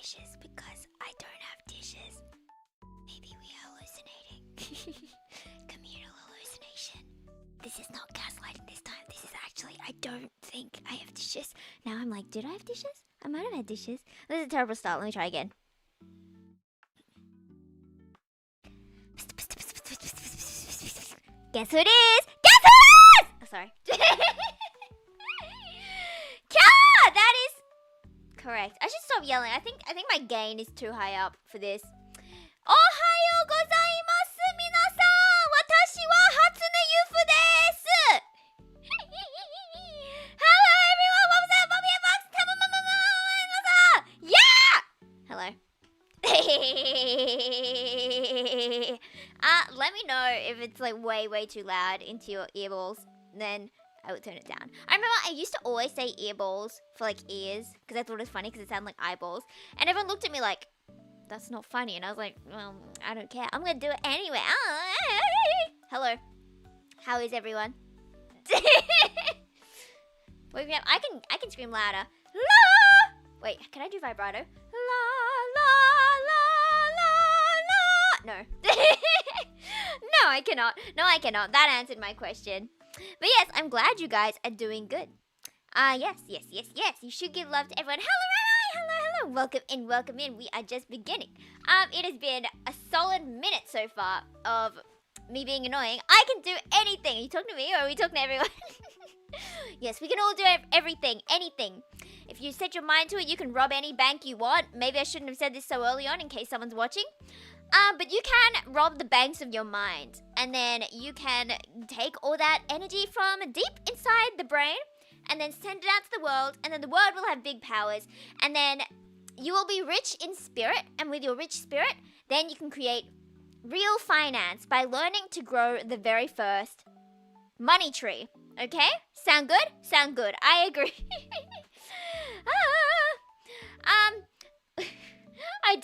dishes because I don't have dishes. Maybe we are hallucinating. Communal hallucination. This is not gaslighting this time. This is actually, I don't think I have dishes. Now I'm like, did I have dishes? I might have had dishes. This is a terrible start. Let me try again. Guess who it is? Guess who it is? Oh, sorry. That is correct. I should stop yelling. I think my gain is too high up for this. Ohayou gozaimasu, minasan. Watashi wa Hatsune Yufu desu. Hello everyone. What was that? Bobby and Fox. Yeah. Hello. Let me know if it's like way too loud into your earballs. Then I would turn it down. I remember I used to always say earballs for like ears because I thought it was funny because it sounded like eyeballs. And everyone looked at me like, that's not funny. And I was like, well, I don't care. I'm going to do it anyway. Hello. How is everyone? Wait, I can scream louder. La! Wait, can I do vibrato? La la la la la. No. No, I cannot. No, I cannot. That answered my question. But yes, I'm glad you guys are doing good. Yes. You should give love to everyone. Hello. Welcome in. We are just beginning. It has been a solid minute so far of me being annoying. I can do anything. Are you talking to me or are we talking to everyone? Yes, we can all do everything, anything. If you set your mind to it, you can rob any bank you want. Maybe I shouldn't have said this so early on in case someone's watching. But you can rob the banks of your mind. And then you can take all that energy from deep inside the brain and then send it out to the world. And then the world will have big powers. And then you will be rich in spirit. And with your rich spirit, then you can create real finance by learning to grow the very first money tree. Okay? Sound good? Sound good. I agree. I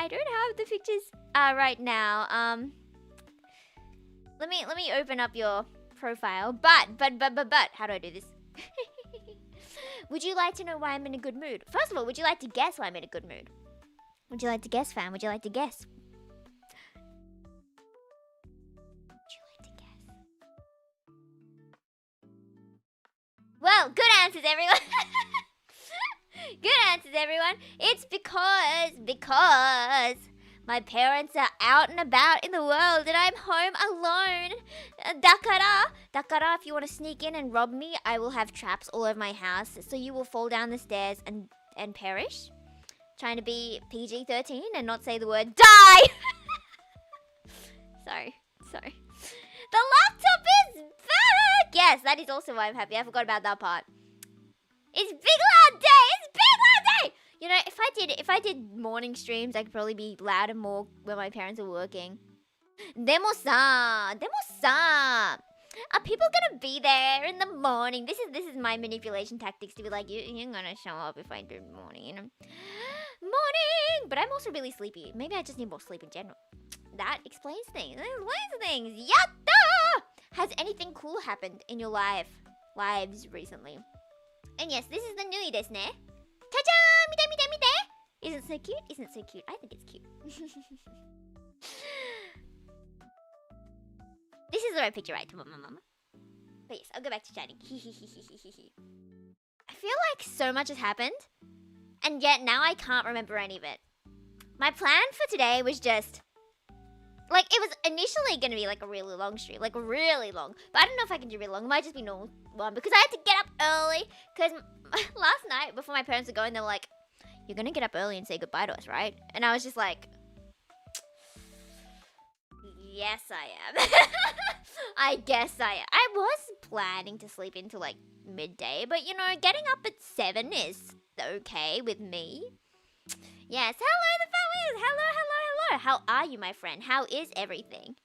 don't have the pictures right now. Let me open up your profile. But how do I do this? Would you like to know why I'm in a good mood? First of all, would you like to guess why I'm in a good mood? Would you like to guess, fam? Would you like to guess? Well, good answers, everyone. Good answers, everyone. It's because my parents are out and about in the world and I'm home alone. Dakara, if you want to sneak in and rob me, I will have traps all over my house. So you will fall down the stairs and perish. Trying to be PG-13 and not say the word DIE. Sorry. The laptop is back! Yes, that is also why I'm happy. I forgot about that part. It's Big Loud Day! It's Big Loud Day! You know, if I did morning streams, I could probably be loud and more when my parents are working. Demo-san! Are people gonna be there in the morning? This is my manipulation tactics to be like, you're gonna show up if I do morning, you know? Morning! But I'm also really sleepy. Maybe I just need more sleep in general. That explains things. Yatta! Has anything cool happened in your lives recently? And yes, this is the nui desu ne. Ta-chan! Mite! Isn't it so cute? Isn't it so cute? I think it's cute. This is the right picture, right? Mama. But yes, I'll go back to chatting. I feel like so much has happened, and yet now I can't remember any of it. My plan for today was just... like, it was initially going to be, like, a really long stream. Like, really long. But I don't know if I can do really long. It might just be normal one. Because I had to get up early. Because last night, before my parents were going, they were like, you're going to get up early and say goodbye to us, right? And I was just like... yes, I am. I guess I am. I was planning to sleep into, like, midday. But, you know, getting up at 7 is okay with me. Yes, hello the families! Hello! How are you, my friend? How is everything?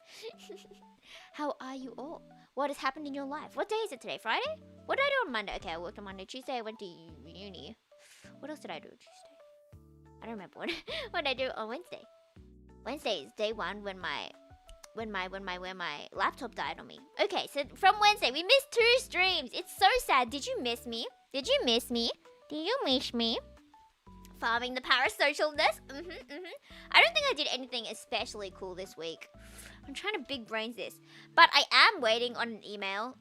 How are you all? What has happened in your life? What day is it today? Friday? What did I do on Monday? Okay, I worked on Monday. Tuesday, I went to uni. What else did I do on Tuesday? I don't remember. What did I do on Wednesday? Wednesday is day one when my laptop died on me. Okay, so from Wednesday, we missed 2 streams. It's so sad. Did you miss me? Farming the parasocialness. I don't think I did anything especially cool this week. I'm trying to big brains this. But I am waiting on an email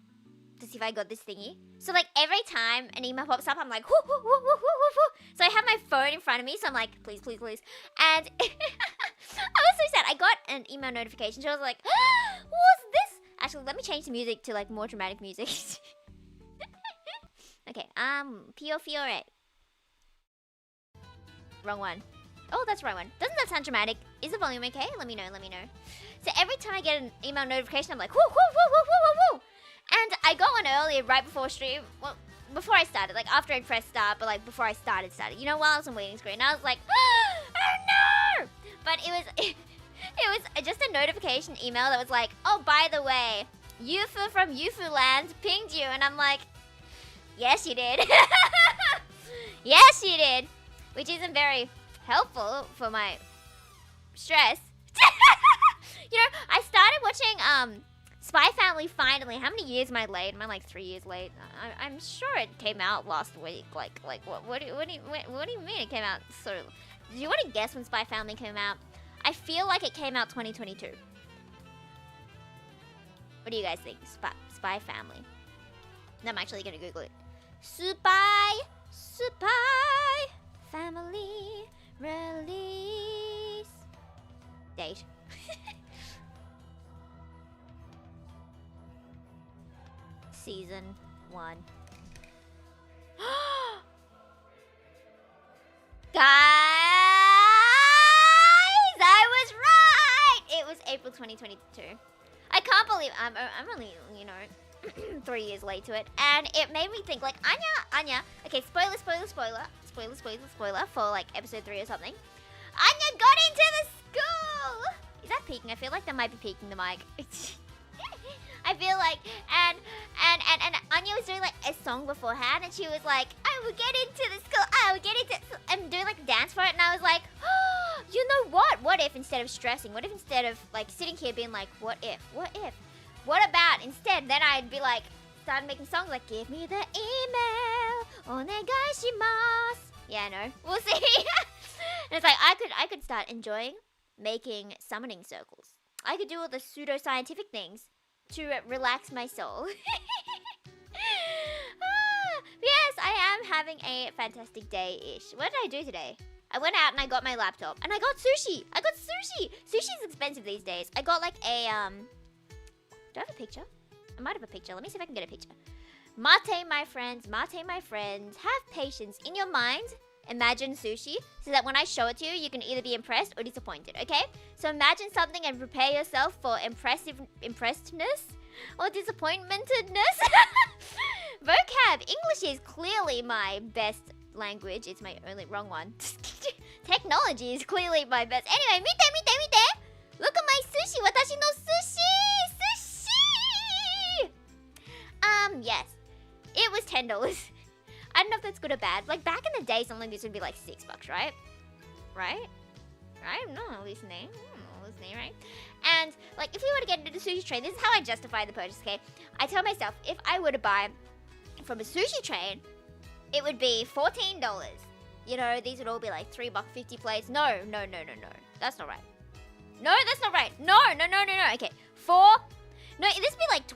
to see if I got this thingy. So like every time an email pops up, I'm like, whoo, whoo, whoo, whoo, whoo, whoo, whoo. So I have my phone in front of me, so I'm like, please, please, please. And I was so sad. I got an email notification, so I was like, what's this? Actually, let me change the music to like more dramatic music. Okay, Pio Fiore. Wrong one. Oh, that's the right one. Doesn't that sound dramatic? Is the volume okay? Let me know, let me know. So every time I get an email notification, I'm like, whoo, whoo, whoo, whoo, whoo, whoo, whoo. And I got one earlier, right before stream. Well, before I started, like after I pressed start, but like before I started. You know, while I was on waiting screen, I was like, oh no! But it was just a notification email that was like, oh, by the way, Yufu from Yufu Land pinged you, and I'm like, yes, you did. Yes, you did. Which isn't very helpful for my stress. You know, I started watching Spy Family finally. How many years am I late? Am I like 3 years late? I'm sure it came out last week. Like what do you mean it came out sort of? Do you want to guess when Spy Family came out? I feel like it came out 2022. What do you guys think? Spy Family. I'm actually gonna Google it. Spy Family release date. Season 1. Guys, I was right. It was April 2022. I can't believe I'm only, you know, 3 years late to it, and it made me think like Anya. Okay, spoiler for like episode 3 or something. Anya got into the school. Is that peaking? I feel like that might be peaking the mic. I feel like, and Anya was doing like a song beforehand, and she was like, I will get into the school, I will get into, and doing like a dance for it, and I was like, oh, you know what? What if instead of stressing, what if instead of like sitting here being like, what if? What about instead, then I'd be like, started making songs like, give me the email, onegaishimasu. Yeah, I know. We'll see. And it's like, I could start enjoying making summoning circles. I could do all the pseudo-scientific things to relax my soul. Yes, I am having a fantastic day-ish. What did I do today? I went out and I got my laptop. And I got sushi. Sushi's expensive these days. I got like a, do I have a picture? I might have a picture. Let me see if I can get a picture. Mate, my friends. Have patience. In your mind, imagine sushi so that when I show it to you, you can either be impressed or disappointed, okay? So imagine something and prepare yourself for impressedness or disappointmentedness. Vocab. English is clearly my best language. It's my only wrong one. Technology is clearly my best. Anyway, mite. Look at my sushi. Watashi no sushi. Yes. It was $10. I don't know if that's good or bad. Like, back in the day, something like this would be like $6, right? Right? I'm not listening, right? And, like, if we were to get into the sushi train, this is how I justify the purchase, okay? I tell myself, if I were to buy from a sushi train, it would be $14. You know, these would all be like $3.50 plates. No. That's not right. No, that's not right. No. Okay, no, this would be like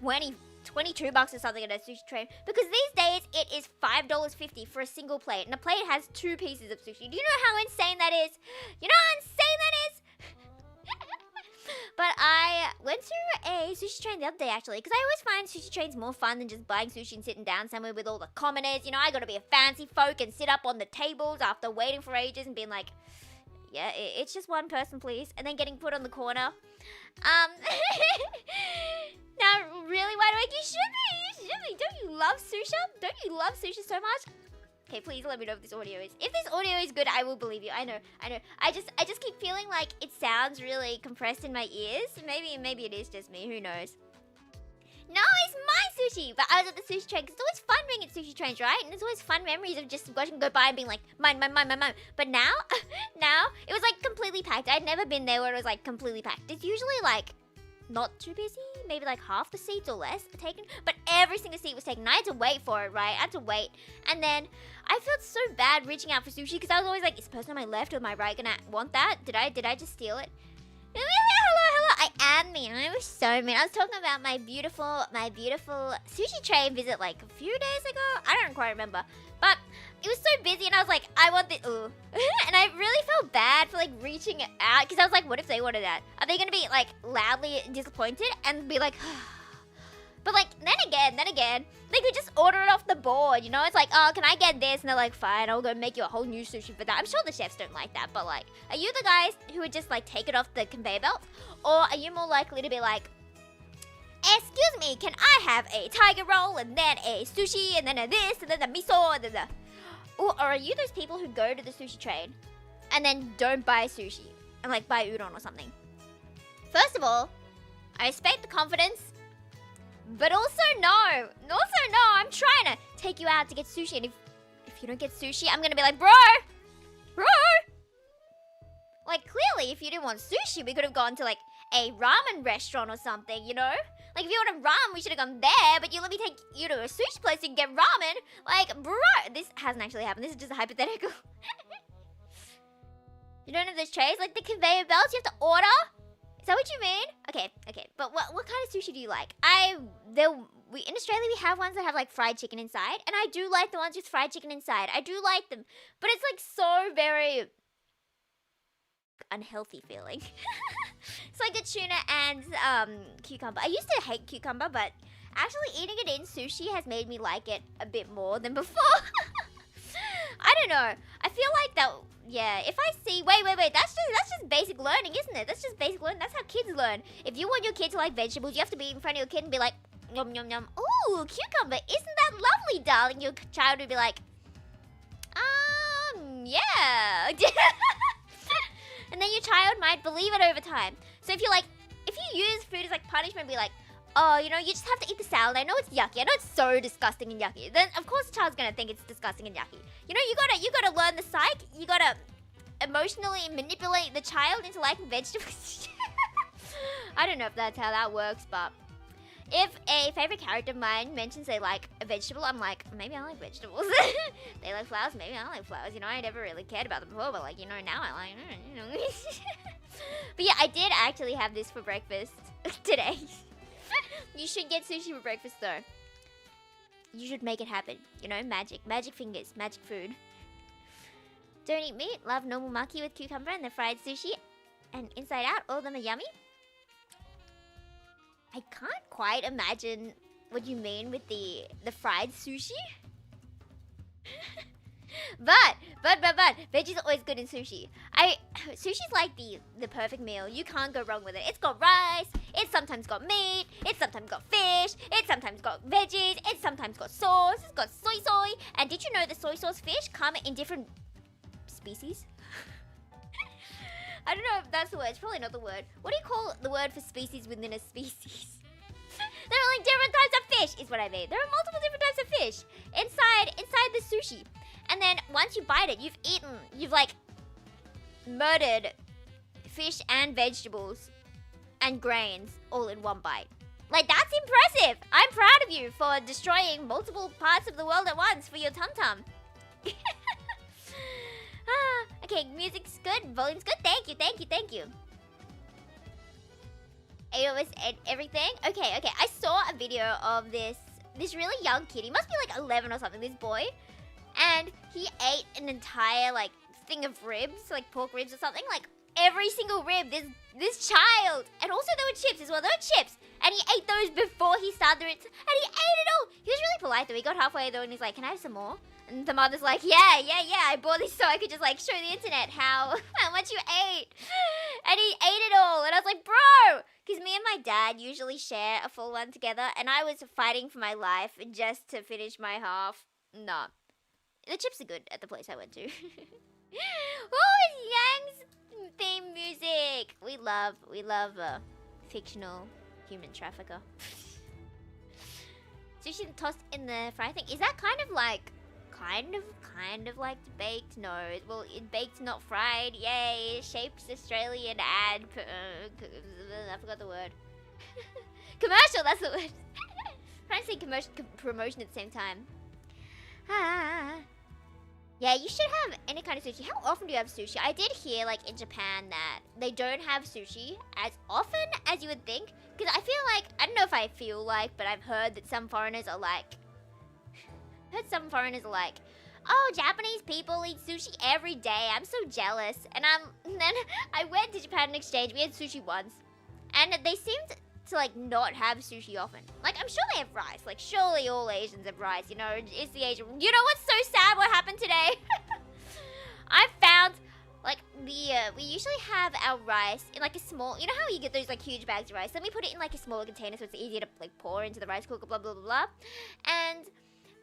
$22 or something at a sushi train, because these days it is $5.50 for a single plate, and a plate has 2 pieces of sushi. Do you know how insane that is? But I went to a sushi train the other day, actually, because I always find sushi trains more fun than just buying sushi and sitting down somewhere with all the commoners. You know, I gotta be a fancy folk and sit up on the tables after waiting for ages and being like, yeah, it's just one person, please, and then getting put on the corner. Now, really, why do I get shimmy? Don't you love sushi? Don't you love sushi so much? Okay, please let me know if this audio is. If this audio is good, I will believe you. I know. I just keep feeling like it sounds really compressed in my ears. Maybe it is just me. Who knows? No, it's my sushi. But I was at the sushi train, because it's always fun being at sushi trains, right? And there's always fun memories of just watching go by and being like, mine. But now, it was like completely packed. I'd never been there where it was like completely packed. It's usually like not too busy. Maybe like half the seats or less taken. But every single seat was taken. I had to wait for it, right? I had to wait. And then I felt so bad reaching out for sushi because I was always like, is the person on my left or my right gonna want that? Did I just steal it? Hello. I am mean. I was so mean. I was talking about my beautiful sushi train visit like a few days ago. I don't quite remember. But it was so busy and I was like, I want this. Ooh. And I really felt bad for like reaching out because I was like, what if they wanted that? Are they gonna be like loudly disappointed and be like, but like then again, they could just order it off the board, you know? It's like, oh, can I get this? And they're like, fine, I'll go make you a whole new sushi for that. I'm sure the chefs don't like that, but like, are you the guys who would just like take it off the conveyor belt? Or are you more likely to be like, excuse me, can I have a tiger roll and then a sushi and then a this and then a miso and then the... Or are you those people who go to the sushi train and then don't buy sushi and like buy udon or something? First of all, I respect the confidence, but also no, I'm trying to take you out to get sushi, and if you don't get sushi, I'm gonna be like, bro. Like clearly, if you didn't want sushi, we could have gone to like a ramen restaurant or something, you know? Like if you wanted ramen, we should have gone there, but you let me take you to a sushi place and get ramen. Like, bro, this hasn't actually happened. This is just a hypothetical. You don't have those trays? Like the conveyor belts you have to order? Is that what you mean? Okay. But what kind of sushi do you like? In Australia we have ones that have like fried chicken inside, and I do like the ones with fried chicken inside. I do like them, but it's like so very unhealthy feeling. It's like a tuna and cucumber. I used to hate cucumber, but actually eating it in sushi has made me like it a bit more than before. I don't know. I feel like that. Yeah, if I see... Wait. That's just basic learning, isn't it? That's just basic learning. That's how kids learn. If you want your kid to like vegetables, you have to be in front of your kid and be like, yum, yum, yum. Ooh, cucumber. Isn't that lovely, darling? Your child would be like, yeah. And then your child might believe it over time. So if you use food as like punishment, be like, oh, you know, you just have to eat the salad. I know it's yucky. I know it's so disgusting and yucky. Then of course the child's gonna think it's disgusting and yucky. You know, you gotta learn the psych. You gotta emotionally manipulate the child into liking vegetables. I don't know if that's how that works, but if a favorite character of mine mentions they like a vegetable, I'm like, maybe I like vegetables. They like flowers, maybe I like flowers. You know, I never really cared about them before, but like, you know, now I like, you know. But yeah, I did actually have this for breakfast today. You should get sushi for breakfast though. You should make it happen. You know, magic fingers, magic food. Don't eat meat. Love normal maki with cucumber and the fried sushi. And inside out, all of them are yummy. I can't quite imagine what you mean with the fried sushi. But veggies are always good in sushi. Sushi's like the perfect meal. You can't go wrong with it. It's got rice, it's sometimes got meat, it's sometimes got fish, it's sometimes got veggies, it's sometimes got sauce, it's got soy. And did you know the soy sauce fish come in different species? I don't know if that's the word. It's probably not the word. What do you call the word for species within a species? There are like different types of fish, is what I mean. There are multiple different types of fish inside the sushi. And then once you bite it, you've like murdered fish and vegetables and grains all in one bite. Like, that's impressive. I'm proud of you for destroying multiple parts of the world at once for your tum-tum. Okay, music's good, volume's good. Thank you. AOS and everything. Okay. I saw a video of this really young kid. He must be like 11 or something, this boy. And he ate an entire like thing of ribs, like pork ribs or something. Like every single rib, this child. And also there were chips as well. There were chips. And he ate those before he started it. And he ate it all. He was really polite though. He got halfway though and he's like, can I have some more? And the mother's like, yeah. I bought this so I could just like show the internet how much you ate. And he ate it all. And I was like, bro. Because me and my dad usually share a full one together. And I was fighting for my life just to finish my half. Nah. The chips are good at the place I went to. Oh, it's Yang's theme music. We love a fictional human trafficker. Sushi tossed in the fry thing. Is that kind of like like baked? No. Well, it baked, not fried. Yay. Shapes Australian ad. I forgot the word. Commercial, that's the word. Trying to say commercial, promotion at the same time. Yeah, you should have any kind of sushi. How often do you have sushi? I did hear, like, in Japan that they don't have sushi as often as you would think. Because I feel like, I don't know if I feel like, but I've heard that some foreigners are like, oh, Japanese people eat sushi every day. I'm so jealous. And then I went to Japan on exchange. We had sushi once. And they seemed to, like, not have sushi often. Like, I'm sure they have rice. Like, surely all Asians have rice, you know? It's the Asian... You know what's so sad what happened today? I found, like, we usually have our rice in, like, a small... You know how you get those, like, huge bags of rice? Let me put it in, like, a smaller container so it's easier to, like, pour into the rice cooker, blah, blah, blah, blah. And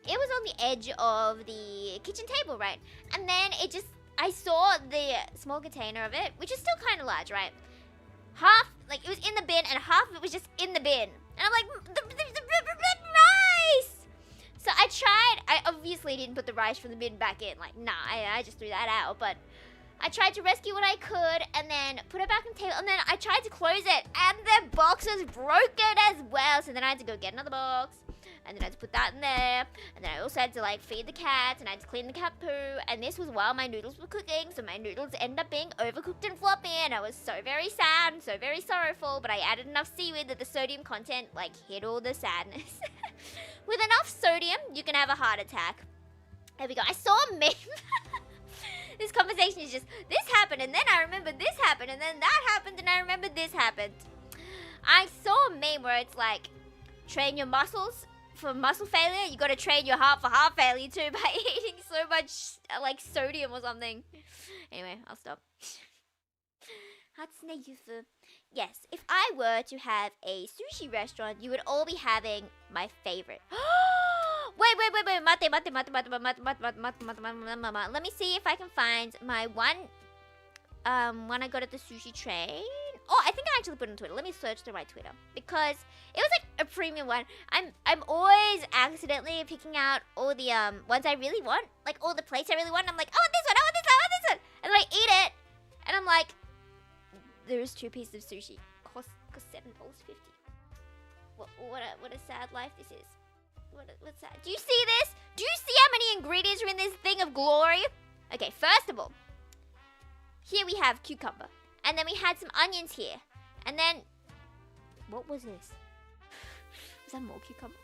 it was on the edge of the kitchen table, right? And then it just... I saw the small container of it, which is still kind of large, right? Half, like, it was in the bin, and half of it was just in the bin. And I'm like, the rice! So I tried, I obviously didn't put the rice from the bin back in. Like, nah, I just threw that out. But I tried to rescue what I could, and then put it back on the table, and then I tried to close it, and the box was broken as well. So then I had to go get another box, and then I had to put that in there, and then I also had to, like, feed the cats, and I had to clean the cat poo, and this was while my noodles were cooking, so my noodles ended up being overcooked and floppy, and I was so very sad and so very sorrowful, but I added enough seaweed that the sodium content, like, hid all the sadness. With enough sodium, you can have a heart attack. There we go. I saw a meme. This conversation is just, this happened, and then I remember this happened, and then that happened, and I remember this happened. I saw a meme where it's like, train your muscles for muscle failure, you gotta train your heart for heart failure too by eating so much, like, sodium or something. Anyway, I'll stop. Hatsune Yufu. Yes, if I were to have a sushi restaurant, you would all be having my favorite. Wait. Let me see if I can find my one I got at the sushi train. Oh, I think I actually put it on Twitter. Let me search through my Twitter. Because it was like a premium one. I'm always accidentally picking out all the ones I really want. Like all the plates I really want. I'm like, I want this one, I want this one, I want this one. And then I eat it. And I'm like, there's 2 pieces of sushi. Cost $7.50. What a sad life this is. What's that? Do you see this? Do you see how many ingredients are in this thing of glory? Okay, first of all, here we have cucumber. And then we had some onions here. And then, what was this? Was that more cucumber?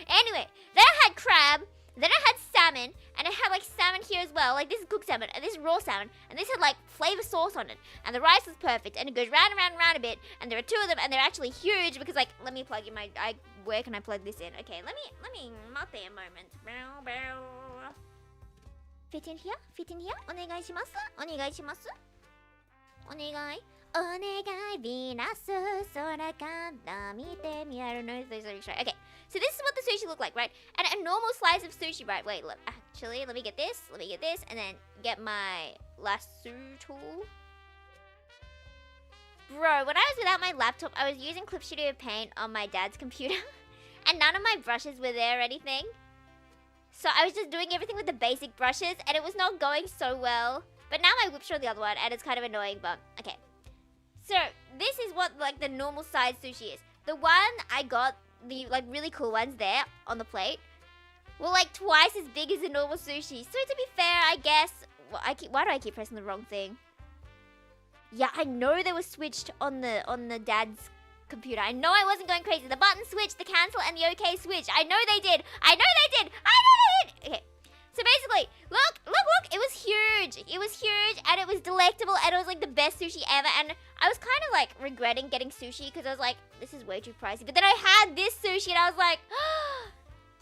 Anyway, then I had crab. Then I had salmon. And I had like salmon here as well. Like this is cooked salmon. And this is raw salmon. And this had like flavor sauce on it. And the rice was perfect. And it goes round and round and round a bit. And there are 2 of them. And they're actually huge. Because like, let me plug in my, where can I plug this in? Okay, let me, not there a moment. Fit in here? Fit in here? お願いします? お願いします? お願い? お願いヴィーナス空から見てみ I don't know if there's a try. Okay, so this is what the sushi look like, right? And a normal slice of sushi, right? Wait, look, actually, let me get this, and then get my lasso tool. Bro, when I was without my laptop, I was using Clip Studio Paint on my dad's computer. And none of my brushes were there or anything. So I was just doing everything with the basic brushes, and it was not going so well. But now my whip's on the other one, and it's kind of annoying, but okay. So, this is what, like, the normal size sushi is. The one I got, the, like, really cool ones there on the plate, were, like, twice as big as the normal sushi. So, to be fair, I guess... Well, why do I keep pressing the wrong thing? Yeah, I know they were switched on the dad's computer. I know I wasn't going crazy. The button switch, the cancel, and the OK switch. I know they did. Okay. So basically, look, it was huge. It was huge, and it was delectable, and it was like the best sushi ever, and I was kind of like regretting getting sushi, because I was like, this is way too pricey, but then I had this sushi, and I was like, oh,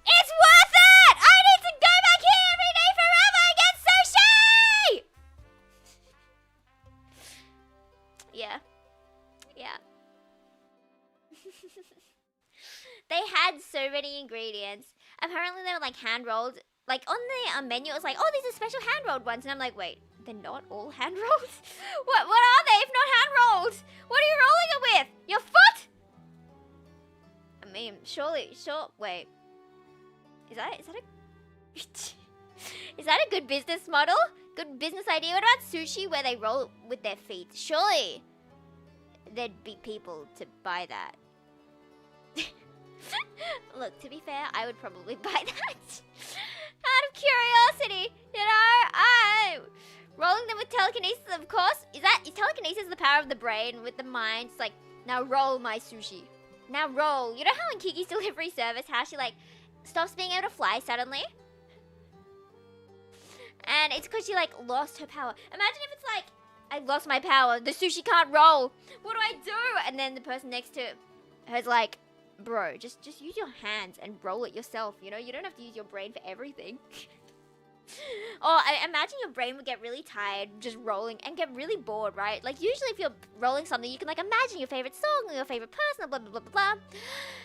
it's worth it! I need to go back here every day forever and get sushi! Yeah. They had so many ingredients. Apparently they were like hand-rolled. Like, on the menu, it was like, oh, these are special hand-rolled ones. And I'm like, wait, they're not all hand-rolled? What are they if not hand-rolled? What are you rolling it with? Your foot? I mean, wait. Is that a good business model? Good business idea? What about sushi where they roll with their feet? Surely there'd be people to buy that. Look, to be fair, I would probably buy that. Out of curiosity, you know? Rolling them with telekinesis, of course. Is telekinesis the power of the brain with the mind? It's like, now roll my sushi. Now roll. You know how in Kiki's delivery service, how she like stops being able to fly suddenly? And it's because she like lost her power. Imagine if it's like, I lost my power. The sushi can't roll. What do I do? And then the person next to her's like, bro, just use your hands and roll it yourself. You know, you don't have to use your brain for everything. Or I imagine your brain would get really tired just rolling and get really bored, right? Like usually if you're rolling something, you can like imagine your favorite song or your favorite person, blah, blah, blah, blah, blah.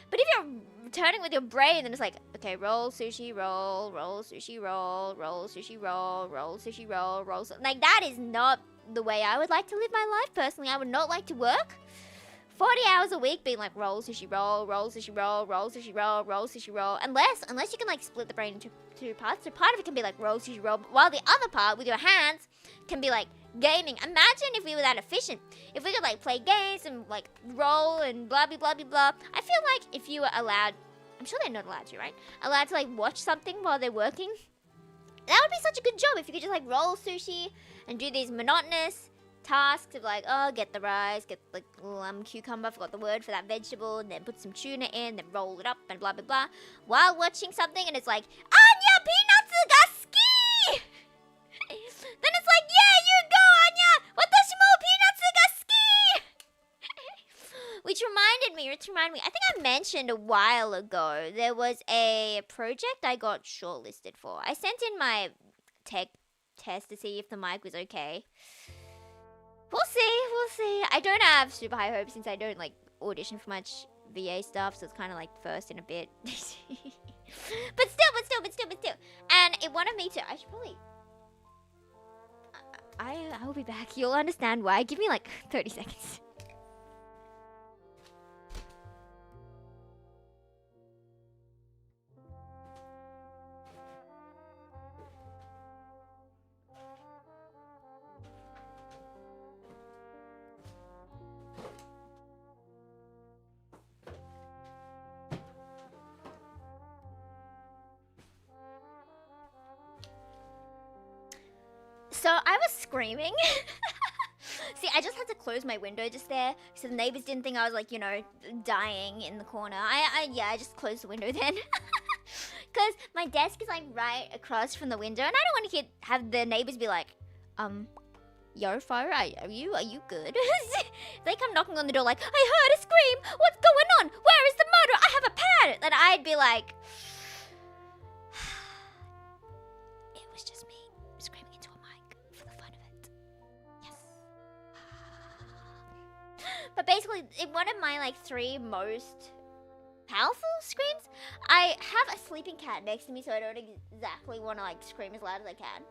But if you're turning with your brain, then it's like, okay, roll, sushi, roll, roll, sushi, roll, roll, sushi, roll, roll, sushi, roll, roll. Like that is not the way I would like to live my life personally. I would not like to work 40 hours a week being like roll, sushi, roll, roll, sushi, roll, roll, sushi, roll, roll, sushi, roll. Unless you can like split the brain into two parts. So part of it can be like roll, sushi, roll, while the other part with your hands can be like gaming. Imagine if we were that efficient. If we could like play games and like roll and blah, blah, blah, blah, blah. I feel like if you were allowed, I'm sure they're not allowed to, right? Allowed to like watch something while they're working. That would be such a good job if you could just like roll sushi and do these monotonous tasks of like, oh, get the rice, get the cucumber, forgot the word for that vegetable, and then put some tuna in, then roll it up and blah blah blah, while watching something, and it's like, Anya, peanuts ga suki! Then it's like, yeah, you go, Anya! Watashi mo peanuts ga suki! Which reminded me, I think I mentioned a while ago, there was a project I got shortlisted for. I sent in my tech test to see if the mic was okay. We'll see. I don't have super high hopes since I don't like audition for much VA stuff, so it's kind of like first in a bit. but still. And it wanted me to. I should probably. I will be back. You'll understand why. Give me like 30 seconds. So I was screaming. See, I just had to close my window just there so the neighbors didn't think I was like, you know, dying in the corner. I just closed the window then. Because my desk is like right across from the window and I don't want to have the neighbors be like, yo, Fire, are you good? They come knocking on the door like, I heard a scream. What's going on? Where is the murderer? I have a pad. Then I'd be like, it was just me screaming into a mic for the fun of it. Yes. But basically, in one of my like 3 most powerful screams, I have a sleeping cat next to me, so I don't exactly want to like scream as loud as I can.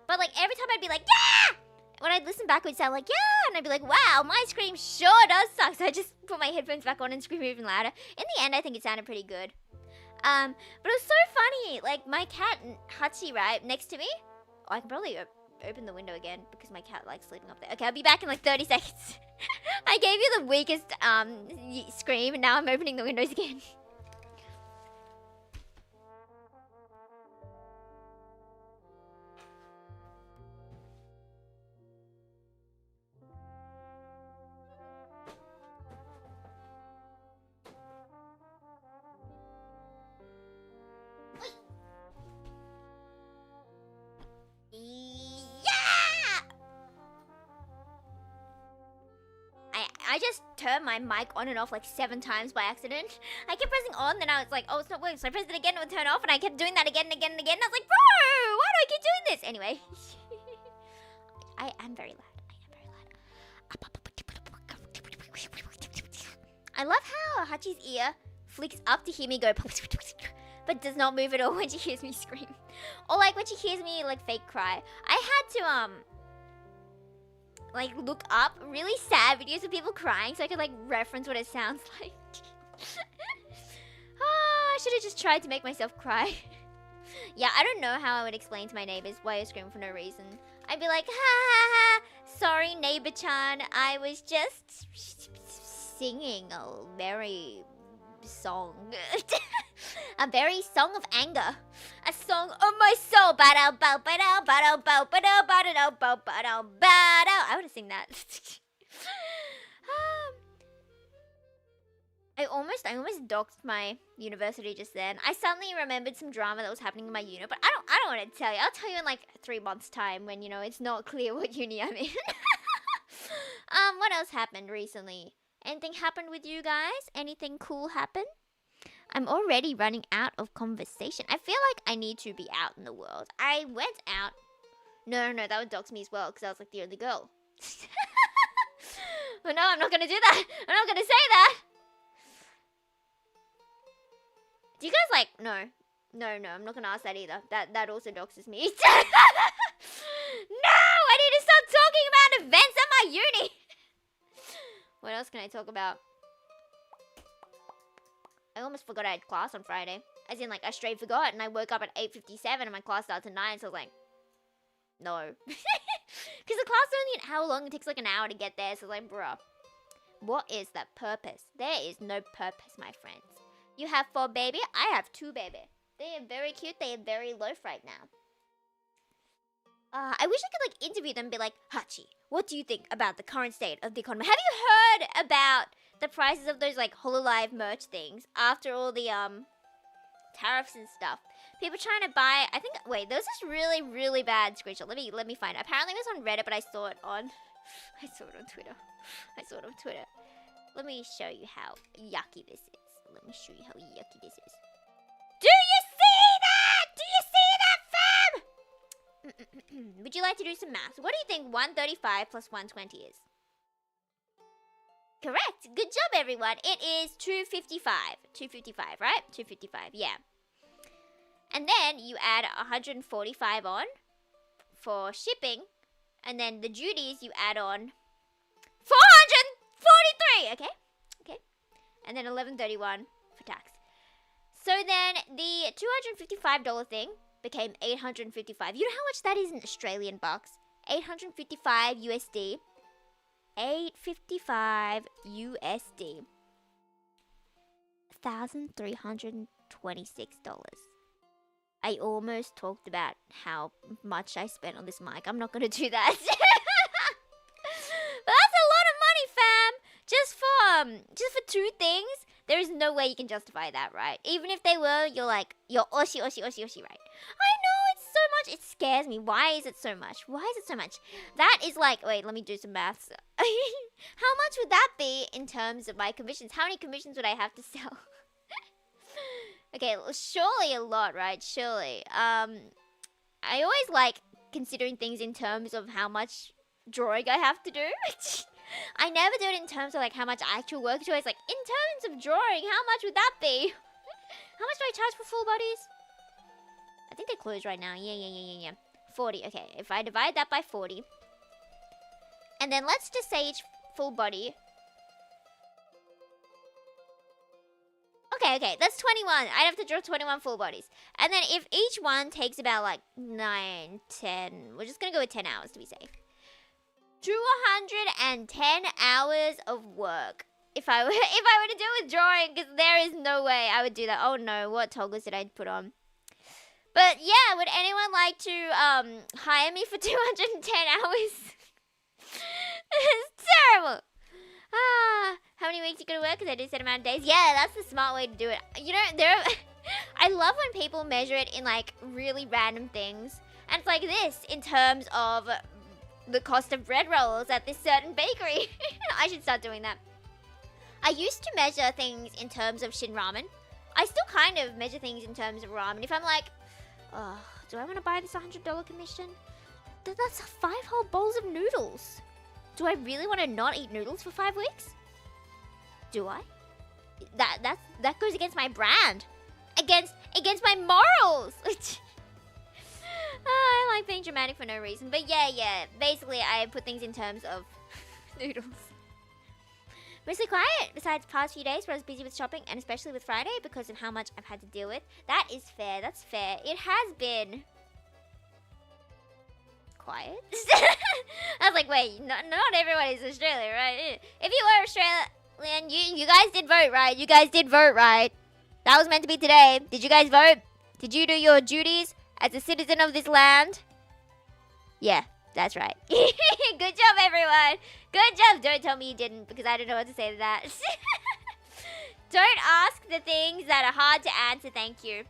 But like every time I'd be like, yeah! When I'd listen back, it would sound like, yeah! And I'd be like, wow, my scream sure does suck. So I just put my headphones back on and scream even louder. In the end, I think it sounded pretty good. But it was so funny. Like, my cat, Hachi, right, next to me. Oh, I can probably open the window again because my cat likes sleeping up there. Okay, I'll be back in like 30 seconds. I gave you the weakest scream, and now I'm opening the windows again. I just turned my mic on and off like 7 times by accident. I kept pressing on, then I was like, oh, it's not working. So I pressed it again, it would turn off, and I kept doing that again and again and again. And I was like, bro, why do I keep doing this? Anyway, I am very loud. I love how Hachi's ear flicks up to hear me go, but does not move at all when she hears me scream. Or like when she hears me like fake cry. I had to like look up really sad videos of people crying so I could like reference what it sounds like. I should have just tried to make myself cry. Yeah, I don't know how I would explain to my neighbors why you're screaming for no reason. I'd be like, ha ha ha, sorry neighbor-chan, I was just singing a very song. A very song of anger. A song of my soul. I want to sing that. I almost doxed my university just then. I suddenly remembered some drama that was happening in my uni, but I don't want to tell you. I'll tell you in like 3 months' time when, you know, it's not clear what uni I'm in. What else happened recently? Anything happened with you guys? Anything cool happen? I'm already running out of conversation. I feel like I need to be out in the world. I went out. No, that would dox me as well because I was like the only girl. But no, I'm not going to do that. I'm not going to say that. Do you guys like... No, I'm not going to ask that either. That also doxes me. No! I need to stop talking about events at my uni. What else can I talk about? I almost forgot I had class on Friday. As in, like, I straight forgot, and I woke up at 8:57 and my class starts at 9, so I was like, no. Because the class is only an hour long, it takes like an hour to get there, so I was like, bruh. What is that purpose? There is no purpose, my friends. You have 4 baby, I have 2 baby. They are very cute, they are very loaf right now. I wish I could, like, interview them and be like, Hachi, what do you think about the current state of the economy? Have you heard about the prices of those, like, HoloLive merch things after all the, tariffs and stuff? People trying to buy, I think, wait, there was this really, really bad screenshot. Let me find it. Apparently it was on Reddit, but I saw it on Twitter. Let me show you how yucky this is. Let me show you how yucky this is. Do you see that? Do you see that, fam? Would you like to do some math? What do you think 135 plus 120 is? Correct. Good job, everyone. It is 255. 255, right? 255, yeah. And then you add 145 on for shipping. And then the duties you add on 443. Okay. And then 1131 for tax. So then the $255 thing became 855. You know how much that is in Australian bucks? 855 USD. 855 USD. $1,326. I almost talked about how much I spent on this mic. I'm not gonna do that. But that's a lot of money, fam. Just for 2 things. There is no way you can justify that, right? Even if they were, you're like, you're oshi, right? I know, it's so much. It scares me. Why is it so much? That is like, wait, let me do some maths. How much would that be in terms of my commissions? How many commissions would I have to sell? Okay, surely a lot, right? Surely. I always like considering things in terms of how much drawing I have to do. I never do it in terms of like how much actual work to do. It's like, in terms of drawing, how much would that be? How much do I charge for full bodies? I think they're closed right now. Yeah. 40. Okay, if I divide that by 40. And then let's just say each full body. Okay, that's 21. I'd have to draw 21 full bodies. And then if each one takes about like 9, 10. We're just gonna go with 10 hours to be safe. 210 hours of work. If I were to do it with drawing, because there is no way I would do that. Oh no, what toggles did I put on? But yeah, would anyone like to hire me for 210 hours? It's terrible. How many weeks you gonna work? Because I do a set amount of days. Yeah, that's the smart way to do it. You know, I love when people measure it in like really random things. And it's like this in terms of the cost of bread rolls at this certain bakery. I should start doing that. I used to measure things in terms of Shin Ramen. I still kind of measure things in terms of ramen. If I'm like, oh, do I want to buy this $100 commission? That's 5 whole bowls of noodles. Do I really want to not eat noodles for 5 weeks? Do I? That goes against my brand. Against my morals. I like being dramatic for no reason. But yeah. Basically, I put things in terms of noodles. Mostly quiet, besides past few days where I was busy with shopping, and especially with Friday because of how much I've had to deal with. That is fair, that's fair. It has been quiet. I was like, wait, not everyone is Australian, right? If you were Australian, you guys did vote, right? You guys did vote, right? That was meant to be today. Did you guys vote? Did you do your duties as a citizen of this land? Yeah, that's right. Good job, everyone. Good job. Don't tell me you didn't, because I don't know what to say to that. Don't ask the things that are hard to answer, thank you.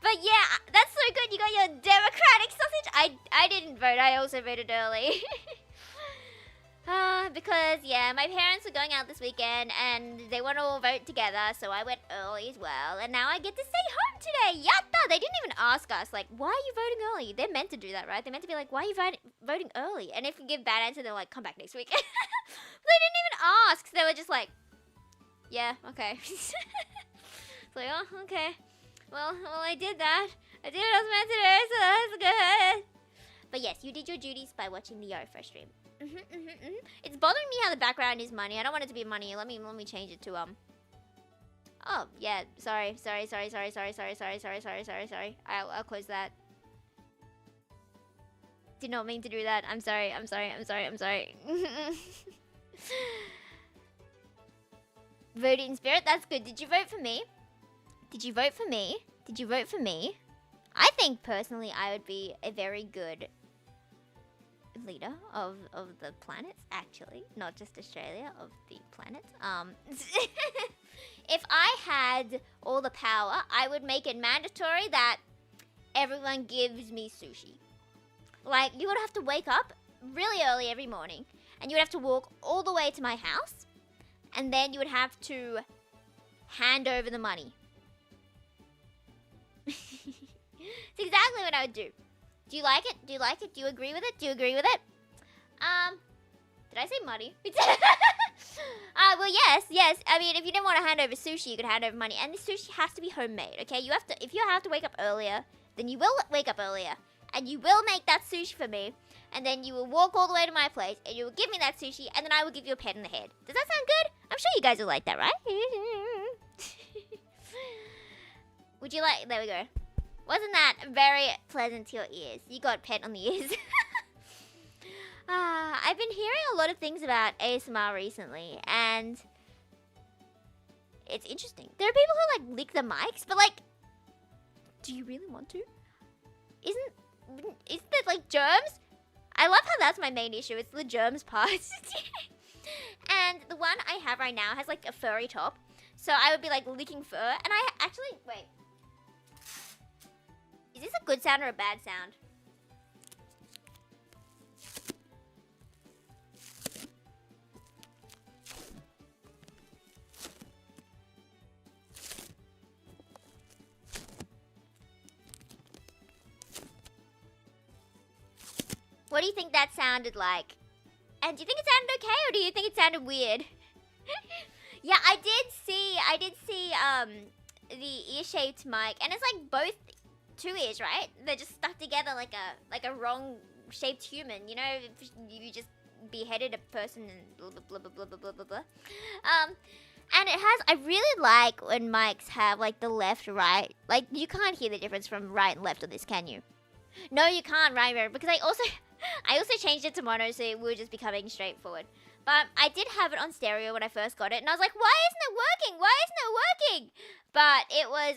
But yeah, that's so good. You got your democratic sausage. I didn't vote. I also voted early. Because, yeah, my parents were going out this weekend and they want to all vote together, so I went early as well. And now I get to stay home today. Yatta! They didn't even ask us, like, why are you voting early? They're meant to do that, right? They're meant to be like, why are you voting early? And if you give bad answer, they're like, come back next week. They didn't even ask. They were just like, yeah, okay. It's like, oh, okay. Well, I did that. I did what I was meant to do, so that's good. But yes, you did your duties by watching the Yofresh stream. It's bothering me how the background is money. I don't want it to be money. Let me change it to Oh yeah, sorry. I'll close that. Did not mean to do that. I'm sorry. Voted in spirit. That's good. Did you vote for me? Did you vote for me? Did you vote for me? I think personally I would be a very good leader of the planets, actually, not just Australia, of the planets. If I had all the power, I would make it mandatory that everyone gives me sushi. Like, you would have to wake up really early every morning, and you would have to walk all the way to my house, and then you would have to hand over the money. It's exactly what I would do. Do you like it? Do you like it? Do you agree with it? Do you agree with it? Did I say money? Well, yes. I mean, if you didn't want to hand over sushi, you could hand over money. And the sushi has to be homemade, okay? You have to, if you have to wake up earlier, then you will wake up earlier. And you will make that sushi for me. And then you will walk all the way to my place, and you will give me that sushi, and then I will give you a pet in the head. Does that sound good? I'm sure you guys will like that, right? Would you like... There we go. Wasn't that very pleasant to your ears? You got pet on the ears. I've been hearing a lot of things about ASMR recently, and it's interesting. There are people who, like, lick the mics, but, like, do you really want to? Isn't there, like, germs? I love how that's my main issue. It's the germs part. And the one I have right now has, like, a furry top. So I would be, like, licking fur, and I actually... Wait. Is this a good sound or a bad sound? What do you think that sounded like? And do you think it sounded okay, or do you think it sounded weird? Yeah, I did see the ear-shaped mic, and it's like both two ears, right? They're just stuck together like a wrong-shaped human, you know? If you just beheaded a person and blah blah blah blah blah blah blah blah. And it has, I really like when mics have like the left, right. Like, you can't hear the difference from right and left on this, can you? No, you can't, right? Because I also changed it to mono, so it would just be coming straightforward. But I did have it on stereo when I first got it, and I was like, why isn't it working? Why isn't it working? But it was,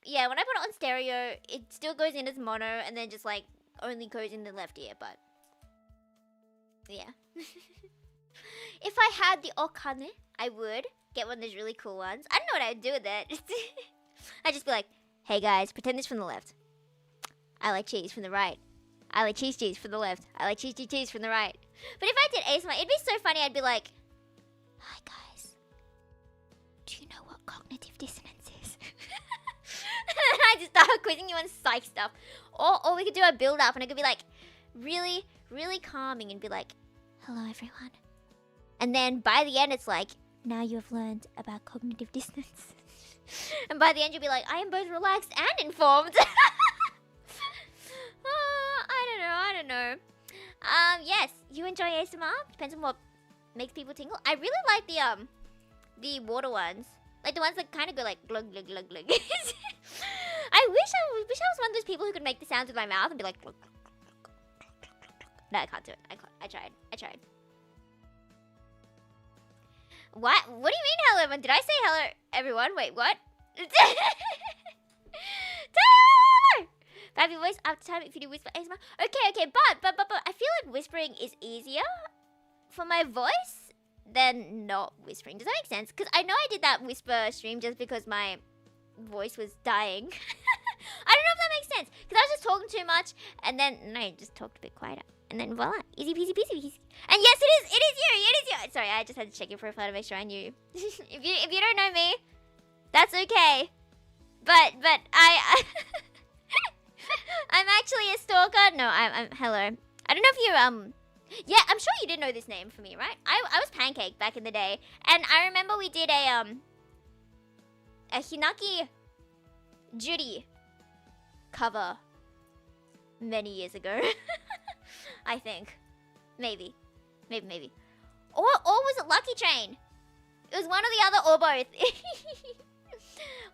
yeah, when I put it on stereo, it still goes in as mono, and then just, like, only goes in the left ear, but... Yeah. If I had the okane, I would get one of those really cool ones. I don't know what I'd do with it. I'd just be like, hey guys, pretend this from the left. I like cheese from the right. I like cheese from the left. I like cheese from the right. But if I did ASMR, it'd be so funny. I'd be like, hi guys, do you know what cognitive dissonance is? And then I just start quizzing you on psych stuff. Or we could do a build up and it could be like really, really calming and be like, hello everyone. And then by the end it's like, now you have learned about cognitive dissonance. And by the end you'll be like, I am both relaxed and informed. I don't know. Yes, you enjoy ASMR? Depends on what makes people tingle. I really like the water ones. Like the ones that kind of go like glug glug glug glug. I wish I was one of those people who could make the sounds with my mouth and be like glug, glug, glug, glug, glug, glug. No, I can't do it. I tried. What do you mean hello everyone? Did I say hello everyone? Wait, what? Have your voice up to time if you do whisper ASMR. Okay, but I feel like whispering is easier for my voice than not whispering. Does that make sense? Because I know I did that whisper stream just because my voice was dying. I don't know if that makes sense. Because I was just talking too much and then I just talked a bit quieter. And then voila, easy peasy peasy peasy. And yes, it is you. Sorry, I just had to check your profile to make sure I knew. if you don't know me, that's okay. But I I'm actually a stalker. No, I'm hello. I don't know if you yeah, I'm sure you did know this name for me, right? I was Pancake back in the day, and I remember we did a Hinaki Judy cover many years ago. I think. Maybe. Or was it Lucky Train? It was one or the other or both.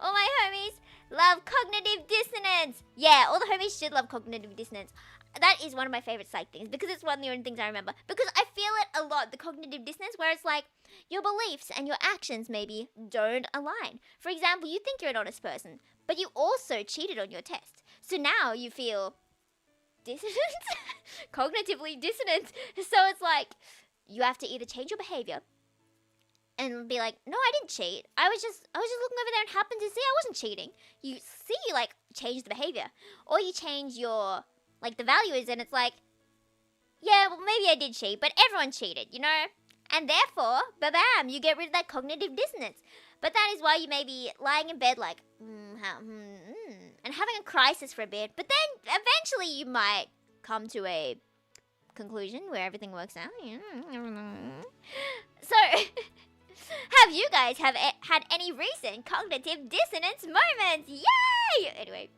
All my homies love cognitive dissonance. Yeah, all the homies should love cognitive dissonance. That is one of my favorite psych things because it's one of the only things I remember. Because I feel it a lot, the cognitive dissonance, where it's like your beliefs and your actions maybe don't align. For example, you think you're an honest person, but you also cheated on your test. So now you feel dissonant, cognitively dissonant. So it's like you have to either change your behavior and be like, no, I didn't cheat. I was just looking over there and happened to see I wasn't cheating. You like change the behavior, or you change your like the values, and it's like, yeah, well maybe I did cheat, but everyone cheated, you know, and therefore, bam, you get rid of that cognitive dissonance. But that is why you may be lying in bed like, and having a crisis for a bit. But then eventually you might come to a conclusion where everything works out. So, have you guys had any recent cognitive dissonance moments? Yay! Anyway,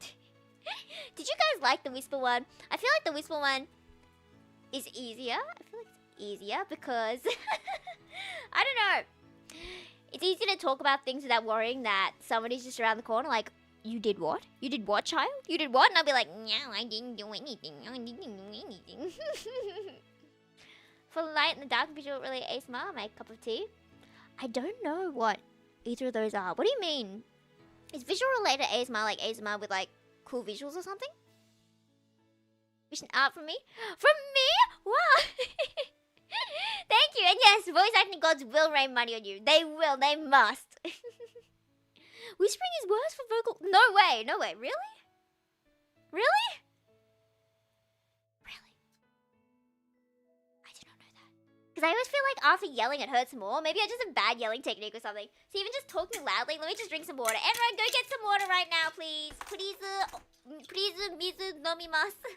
did you guys like the whisper one? I feel like the whisper one is easier. I feel like it's easier because I don't know. It's easy to talk about things without worrying that somebody's just around the corner like, you did what? You did what, child? You did what? And I'll be like, no, I didn't do anything. I didn't do anything. For light in the dark, visual really ASMR, my cup of tea. I don't know what either of those are. What do you mean? Is visual related ASMR like ASMR with like cool visuals or something? Vision art from me? From me? Wow! Thank you. And yes, voice acting gods will rain money on you. They will. They must. Whispering is worse for vocal... No way. Really? Really? I did not know that. Because I always feel like after yelling it hurts more. Maybe I just have bad yelling technique or something. So even just talking loudly, let me just drink some water. Everyone go get some water right now, please. Please, mizu nomimasu.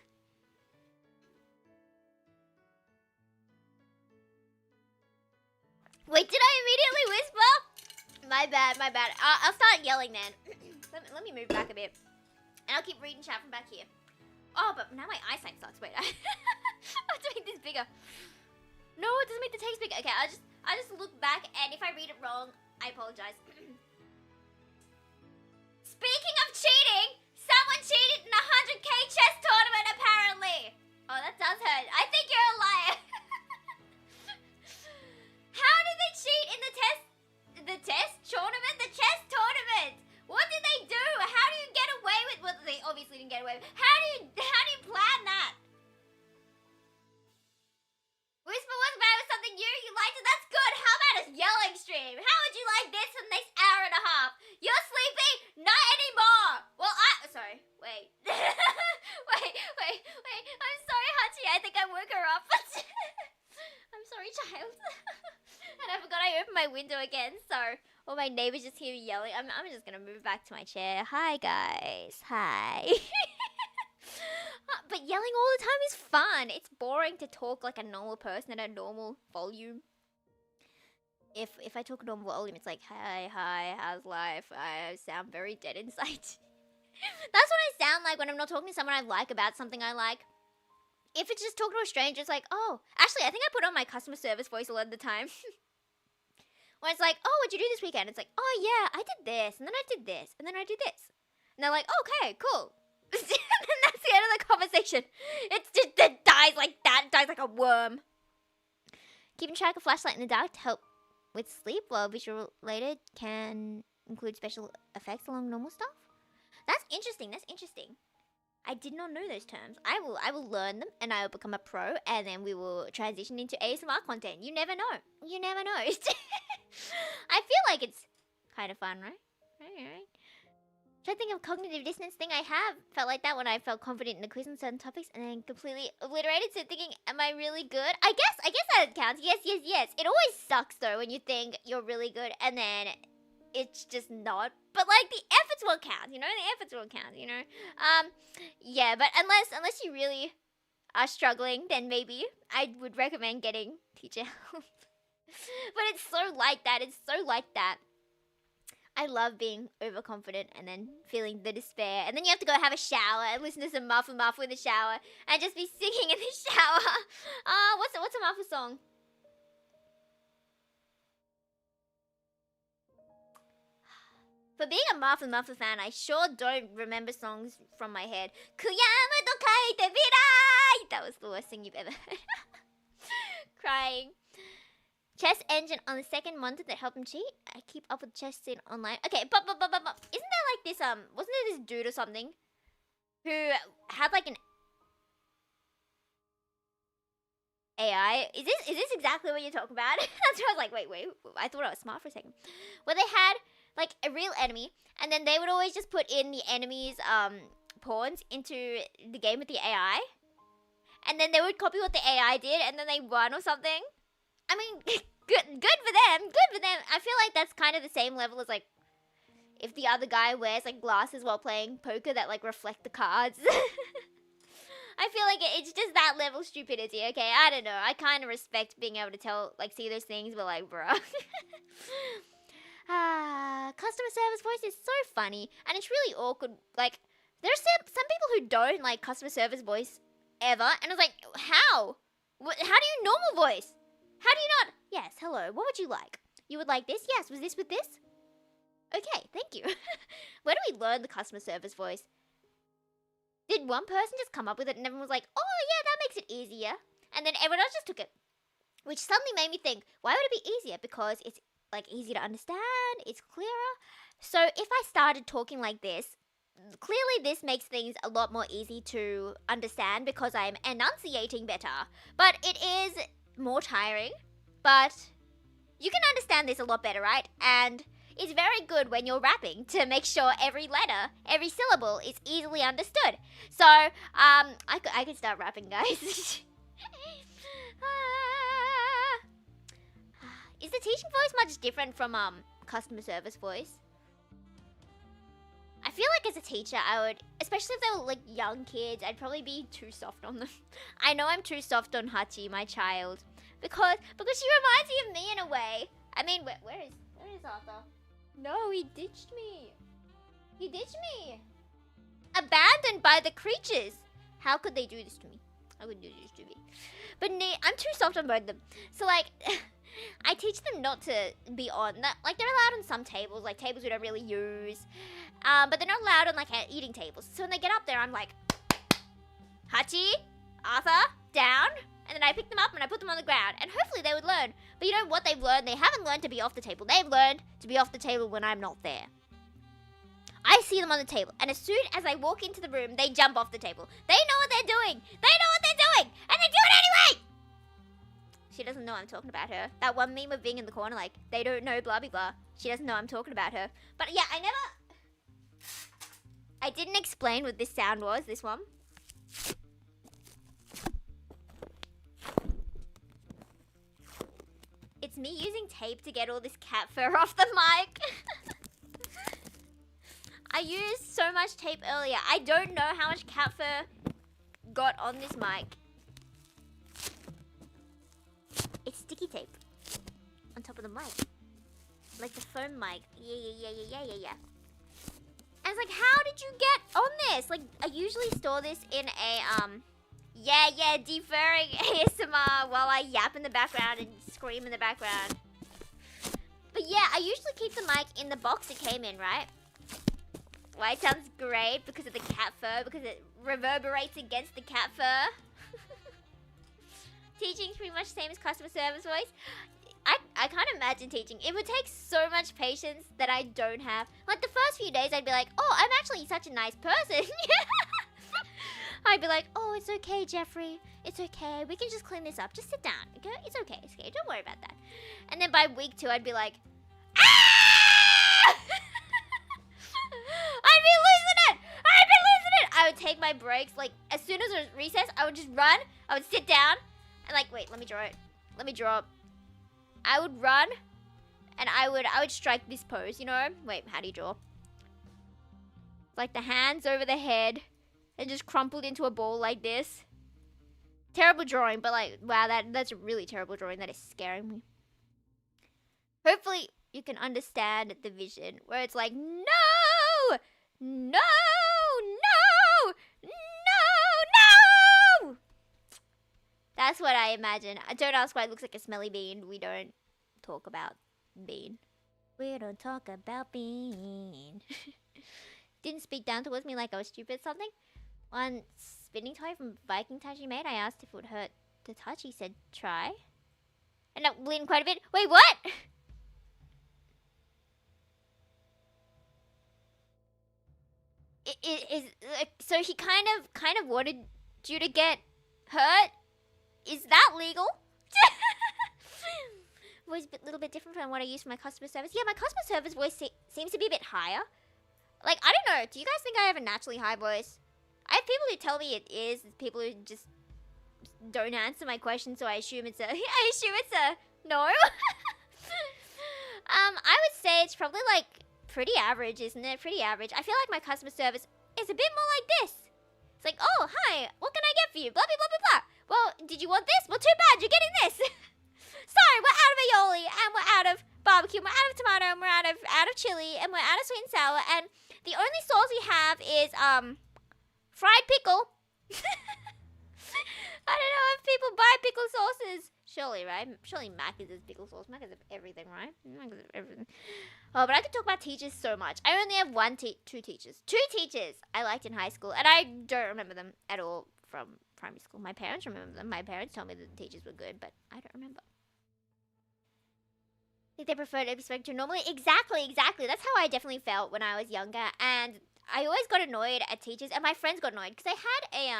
Wait, did I immediately whisper? My bad. I'll start yelling then. let me move back a bit. And I'll keep reading chat from back here. Oh, but now my eyesight sucks. Wait, I have to make this bigger. No, it doesn't make the text bigger. Okay, I'll just look back, and if I read it wrong, I apologize. Speaking of cheating, someone cheated in a 100k chess tournament, apparently. Oh, that does hurt. I think you're a liar. How did they cheat in the chess tournament? The chess tournament. What did they do? How do you get away with? Well, they obviously didn't get away with. How do you plan that? Whisper was bad with something new. You liked it. That's good. How about a yelling stream? How would you like this for the next hour and a half? You're sleepy? Not anymore. Well, sorry. Wait. wait. I'm sorry, Hachi. I think I woke her up. I'm sorry, child. And I forgot I opened my window again, so all my neighbors just hear me yelling. I'm just gonna move back to my chair. Hi, guys. Hi. But yelling all the time is fun. It's boring to talk like a normal person at a normal volume. If I talk a normal volume, it's like, hi, how's life? I sound very dead inside. That's what I sound like when I'm not talking to someone I like about something I like. if it's just talking to a stranger, it's like, oh, actually, I think I put on my customer service voice a lot of the time. When it's like, oh, what'd you do this weekend? It's like, oh yeah, I did this, and then I did this, and then I did this. And they're like, okay, cool. And then that's the end of the conversation. It's just, it dies like that. It dies like a worm. Keeping track of flashlight in the dark to help with sleep, while visual related can include special effects along normal stuff. That's interesting. That's interesting. I did not know those terms. I will learn them, and I will become a pro, and then we will transition into ASMR content. You never know. You never know. I feel like it's kind of fun, right? Right. Try to think of cognitive dissonance thing I have. Felt like that when I felt confident in the quiz on certain topics, and then completely obliterated. So thinking, am I really good? I guess that counts. Yes. It always sucks though when you think you're really good, and then it's just not. But like the efforts will count, you know. The efforts will count, you know. Yeah. But unless you really are struggling, then maybe I would recommend getting teacher help. But it's so like that. It's so like that. I love being overconfident and then feeling the despair. And then you have to go have a shower and listen to some Muffle Muffle in the shower and just be singing in the shower. What's a Muffle song? For being a Muffle Muffle fan, I sure don't remember songs from my head. Kuyama to kaite birai! That was the worst thing you've ever heard. Crying. Chess engine on the second monitor that helped him cheat. I keep up with chess scene online. Okay, but isn't there like this wasn't there this dude or something who had like an AI? Is this exactly what you're talking about? That's why I was like, wait. I thought I was smart for a second. Where they had like a real enemy, and then they would always just put in the enemy's pawns into the game with the AI, and then they would copy what the AI did, and then they won or something. I mean, good for them. Good for them. I feel like that's kind of the same level as like if the other guy wears like glasses while playing poker that like reflect the cards. I feel like it's just that level stupidity. Okay, I don't know. I kind of respect being able to see those things, but like, bruh. Customer service voice is so funny, and it's really awkward. Like, there's some people who don't like customer service voice ever, and it's like, how? How do you normal voice? How do you not? Yes, hello, what would you like? You would like this? Yes, was this with this? Okay, thank you. Where do we learn the customer service voice? Did one person just come up with it and everyone was like, oh yeah, that makes it easier? And then everyone else just took it. Which suddenly made me think, why would it be easier? Because it's like easier to understand, it's clearer. So if I started talking like this, clearly this makes things a lot more easy to understand because I'm enunciating better. But it is more tiring, but you can understand this a lot better, right? And it's very good when you're rapping to make sure every letter, every syllable is easily understood. So, I could start rapping, guys. Is the teaching voice much different from customer service voice? I feel like as a teacher, I would, especially if they were like young kids, I'd probably be too soft on them. I know I'm too soft on Hachi, my child, because she reminds me of me in a way. I mean, where is Arthur? No, he ditched me. He ditched me. Abandoned by the creatures. How could they do this to me? How could they do this to me? But I'm too soft on both of them. So like, I teach them not to be on that. Like they're allowed on some tables, like tables we don't really use. But they're not allowed on like eating tables. So when they get up there, I'm like, Hachi, Arthur, down. And then I pick them up and I put them on the ground. And hopefully they would learn. But you know what they've learned? They haven't learned to be off the table. They've learned to be off the table when I'm not there. I see them on the table. And as soon as I walk into the room, they jump off the table. They know what they're doing. They know what they're doing. And they do it anyway. She doesn't know I'm talking about her. That one meme of being in the corner like, they don't know blah blah blah. She doesn't know I'm talking about her. But yeah, I didn't explain what this sound was, this one. It's me using tape to get all this cat fur off the mic. I used so much tape earlier. I don't know how much cat fur got on this mic. It's sticky tape on top of the mic. Like the foam mic. Yeah. And it's like, how did you get on this? Like, I usually store this in a Yeah, deferring ASMR while I yap in the background and scream in the background. But yeah, I usually keep the mic in the box it came in, right? Why it sounds great because of the cat fur, because it reverberates against the cat fur. Teaching's pretty much the same as customer service voice. I can't imagine teaching. It would take so much patience that I don't have. Like the first few days I'd be like, oh, I'm actually such a nice person. I'd be like, oh, it's okay, Jeffrey. It's okay. We can just clean this up. Just sit down, okay? It's okay. It's okay. Don't worry about that. And then by week 2, I'd be like, ah! I'd be losing it. I would take my breaks. Like, as soon as it was recess, I would just run. I would sit down. And like, wait, let me draw it. Let me draw. I would run. And I would strike this pose, you know? Wait, how do you draw? Like the hands over the head. And just crumpled into a ball like this. Terrible drawing, but like, wow, that's a really terrible drawing. That is scaring me. Hopefully, you can understand the vision where it's like, no! No! No! No! No! That's what I imagine. Don't ask why it looks like a smelly bean. We don't talk about bean. We don't talk about bean. Didn't speak down towards me like I was stupid or something. One spinning toy from Viking touch he made, I asked if it would hurt to touch. He said, try. And that bleeding quite a bit. Wait, what? So he kind of wanted you to get hurt? Is that legal? Voice a little bit different from what I use for my customer service. Yeah, my customer service voice seems to be a bit higher. Like, I don't know. Do you guys think I have a naturally high voice? I have people who tell me it is. People who just don't answer my question, so I assume it's a no. I would say it's probably like pretty average, isn't it? Pretty average. I feel like my customer service is a bit more like this. It's like, oh, hi, what can I get for you? Blah, blah, blah, blah, blah. Well, did you want this? Well, too bad, you're getting this. Sorry, we're out of aioli, and we're out of barbecue, we're out of tomato, and we're out of chili, and we're out of sweet and sour, and the only sauce we have is, fried pickle. I don't know if people buy pickle sauces. Surely, right? Surely Mac is pickle sauce. Mac is everything, right? Mac is everything. Oh, but I could talk about teachers so much. I only have two teachers. Two teachers I liked in high school, and I don't remember them at all from primary school. My parents remember them. My parents told me that the teachers were good, but I don't remember. I think they prefer to be spoken to normally. Exactly. That's how I definitely felt when I was younger, and I always got annoyed at teachers, and my friends got annoyed, because I had a,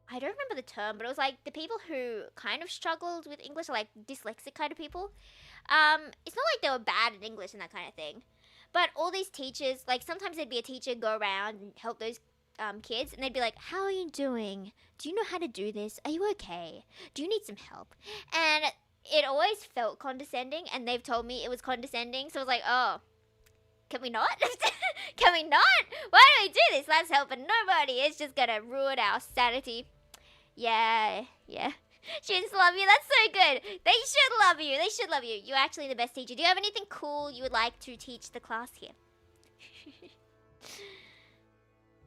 I don't remember the term, but it was like the people who kind of struggled with English, like dyslexic kind of people. It's not like they were bad at English and that kind of thing, but all these teachers, like sometimes there'd be a teacher go around and help those kids, and they'd be like, how are you doing? Do you know how to do this? Are you okay? Do you need some help? And it always felt condescending, and they've told me it was condescending, so I was like, oh, can we not? Can we not? Why do we do this? Let's help nobody. It's just gonna ruin our sanity. Yeah. Students love you. That's so good. They should love you. You're actually the best teacher. Do you have anything cool you would like to teach the class here?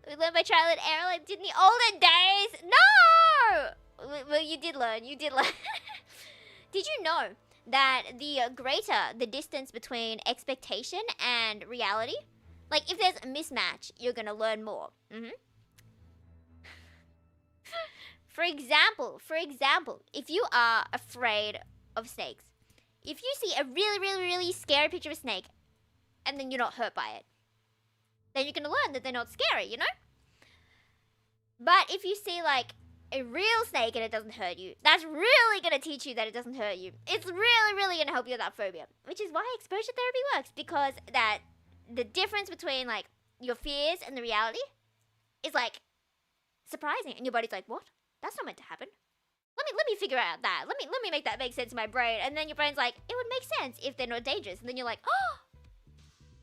We learned by trial and error like did in the olden days. No! Well, you did learn. Did you know that the greater the distance between expectation and reality, like if there's a mismatch, you're gonna learn more. For example, if you are afraid of snakes, if you see a really scary picture of a snake, and then you're not hurt by it, then you're gonna learn that they're not scary, you know? But if you see like a real snake and it doesn't hurt you, that's really gonna teach you that it doesn't hurt you. It's really gonna help you with that phobia, which is why exposure therapy works, because that the difference between like your fears and the reality is like surprising, and your body's like, what? That's not meant to happen. Let me figure out that. Let me make that make sense in my brain. And then your brain's like, it would make sense if they're not dangerous. And then you're like, oh,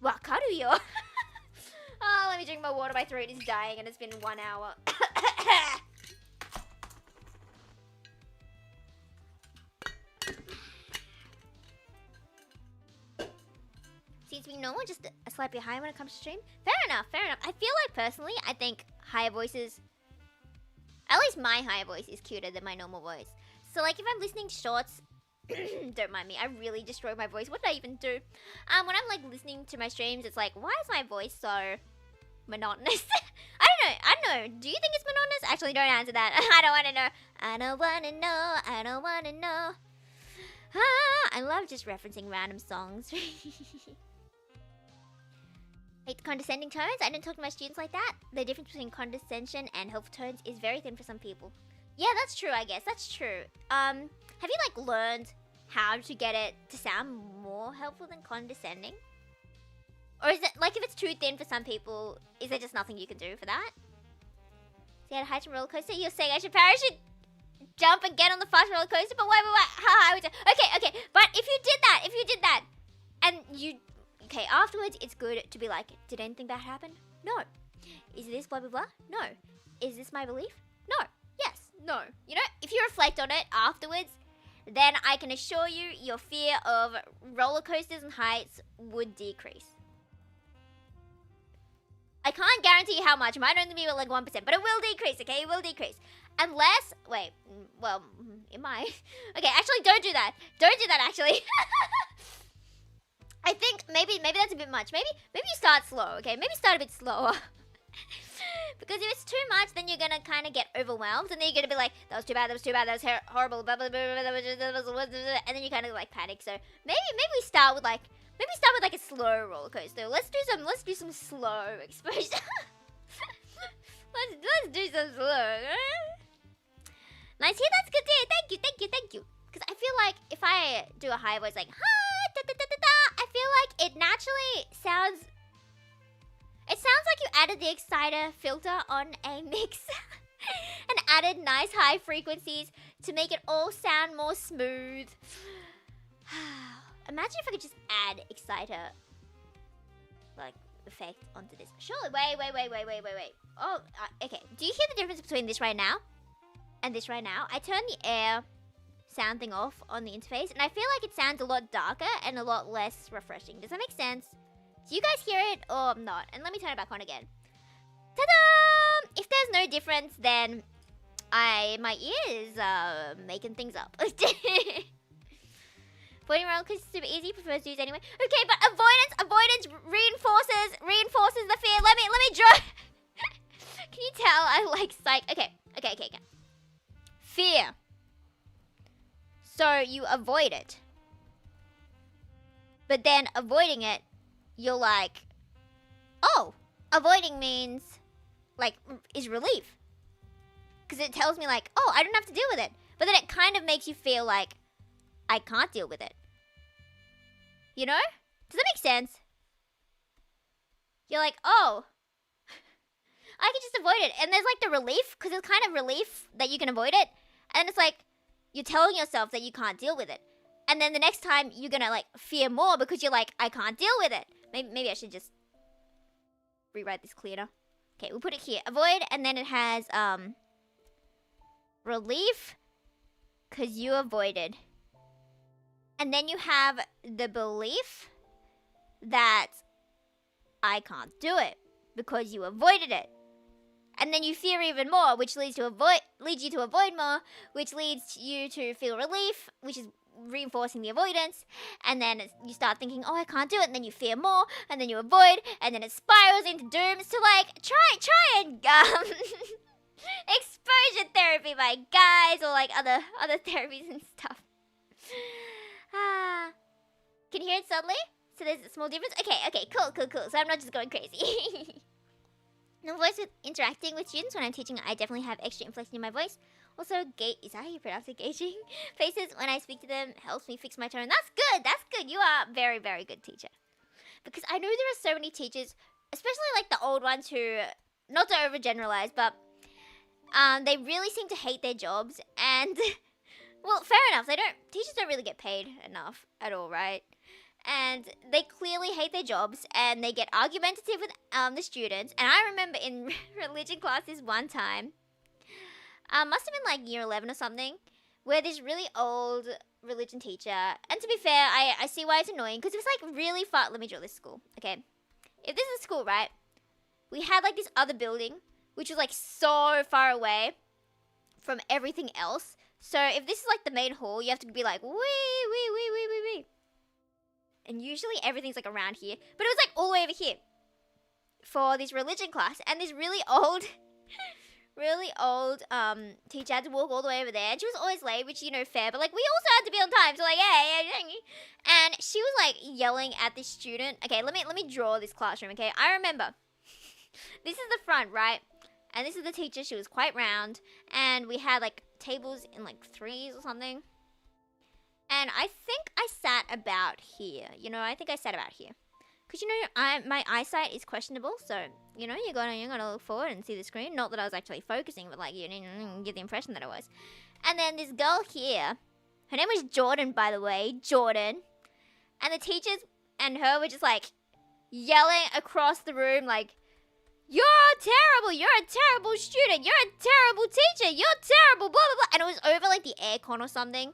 wakaruyo. Oh, let me drink my water. My throat is dying and it's been 1 hour. Seems to be normal, just a slight bit higher when it comes to stream. Fair enough. I feel like personally, I think higher voices At least my high voice is cuter than my normal voice. So like if I'm listening to shorts, don't mind me, I really destroy my voice. What did I even do? When I'm like listening to my streams, it's like, why is my voice so monotonous? I don't know. Do you think it's monotonous? Actually, don't answer that. I don't want to know. I don't want to know. I don't want to know. I love just referencing random songs. Hate condescending tones. I don't talk to my students like that. The difference between condescension and helpful tones is very thin for some people. Yeah, that's true, I guess. That's true. Have you like learned how to get it to sound more helpful than condescending? Or is it like if it's too thin for some people, is there just nothing you can do for that? So you had a heightened roller coaster. You're saying I should parachute jump and get on the fast roller coaster, but why? How high would you? Okay. But if you did that, and you, okay, afterwards it's good to be like, did anything bad happen? No. Is this blah blah blah? No. Is this my belief? No. Yes. No. You know, if you reflect on it afterwards, then I can assure you your fear of roller coasters and heights would decrease. I can't guarantee you how much. It might only be like 1%, but it will decrease, okay? It will decrease. Unless, wait, well, it might. Okay, actually, don't do that. Don't do that, actually. I think maybe that's a bit much. Maybe you start slow, okay? Maybe start a bit slower. Because if it's too much, then you're gonna kind of get overwhelmed, and then you're gonna be like, that was too bad, that was horrible, blah, blah, blah, and then you kind of like panic. So maybe we start with like, a slow roller coaster. Let's do some slow exposure. let's do some slow. Nice here, that's good there. Thank you. Because I feel like if I do a high voice like, I feel like it naturally sounds. It sounds like you added the exciter filter on a mix and added nice high frequencies to make it all sound more smooth. Imagine if I could just add exciter like effect onto this. Surely, wait. Oh, okay. Do you hear the difference between this right now and this right now? I turned the air sound thing off on the interface, and I feel like it sounds a lot darker and a lot less refreshing. Does that make sense? Do you guys hear it or not? And let me turn it back on again. Ta-da! If there's no difference, then my ear is making things up. Avoiding roller coasters is super easy. Prefers to use anyway. Okay, but avoidance reinforces the fear. Let me draw. Can you tell I like psych? Okay. Fear. So you avoid it, but then avoiding it, you're like, oh, avoiding means, like, is relief. Because it tells me, like, oh, I don't have to deal with it. But then it kind of makes you feel like I can't deal with it. You know? Does that make sense? You're like, oh, I can just avoid it. And there's, like, the relief, because it's kind of relief that you can avoid it. And it's like, you're telling yourself that you can't deal with it. And then the next time, you're going to, like, fear more because you're like, I can't deal with it. Maybe I should just rewrite this cleaner. Okay, we'll put it here. Avoid, and then it has relief, because you avoided. And then you have the belief that I can't do it because you avoided it. And then you fear even more, which leads you to avoid more, which leads you to feel relief, which is reinforcing the avoidance. And then you start thinking, oh, I can't do it, and then you fear more, and then you avoid, and then it spirals into doom. So like try and exposure therapy, my guys, or like other therapies and stuff. Can you hear it subtly? So there's a small difference. Okay, cool. So I'm not just going crazy. No voice with interacting with students. When I'm teaching, I definitely have extra inflection in my voice. Also, is that how you pronounce it? Gauging faces when I speak to them helps me fix my tone. That's good. You are a very, very good teacher. Because I know there are so many teachers, especially like the old ones who, not to overgeneralize, but they really seem to hate their jobs. And, well, fair enough. Teachers don't really get paid enough at all, right? And they clearly hate their jobs, and they get argumentative with the students. And I remember in religion classes one time, must have been like year 11 or something, where this really old religion teacher, and to be fair, I see why it's annoying, because it was like really far. Let me draw this school. Okay, if this is a school, right, we had like this other building, which was like so far away, from everything else. So if this is like the main hall, you have to be like, wee. And usually everything's like around here. But it was like all the way over here for this religion class. And this really old teacher had to walk all the way over there. And she was always late, which, you know, fair. But like we also had to be on time. So like, hey. And she was like yelling at this student. Okay, let me draw this classroom, okay? I remember. This is the front, right? And this is the teacher. She was quite round. And we had like tables in like threes or something. And I think I sat about here. You know, I think I sat about here. Because, you know, my eyesight is questionable. So, you know, you gotta look forward and see the screen. Not that I was actually focusing, but like, you get the impression that I was. And then this girl here. Her name was Jordan, by the way. Jordan. And the teachers and her were just like yelling across the room like, you're terrible, you're a terrible student, you're a terrible teacher, you're terrible, blah, blah, blah. And it was over like the aircon or something.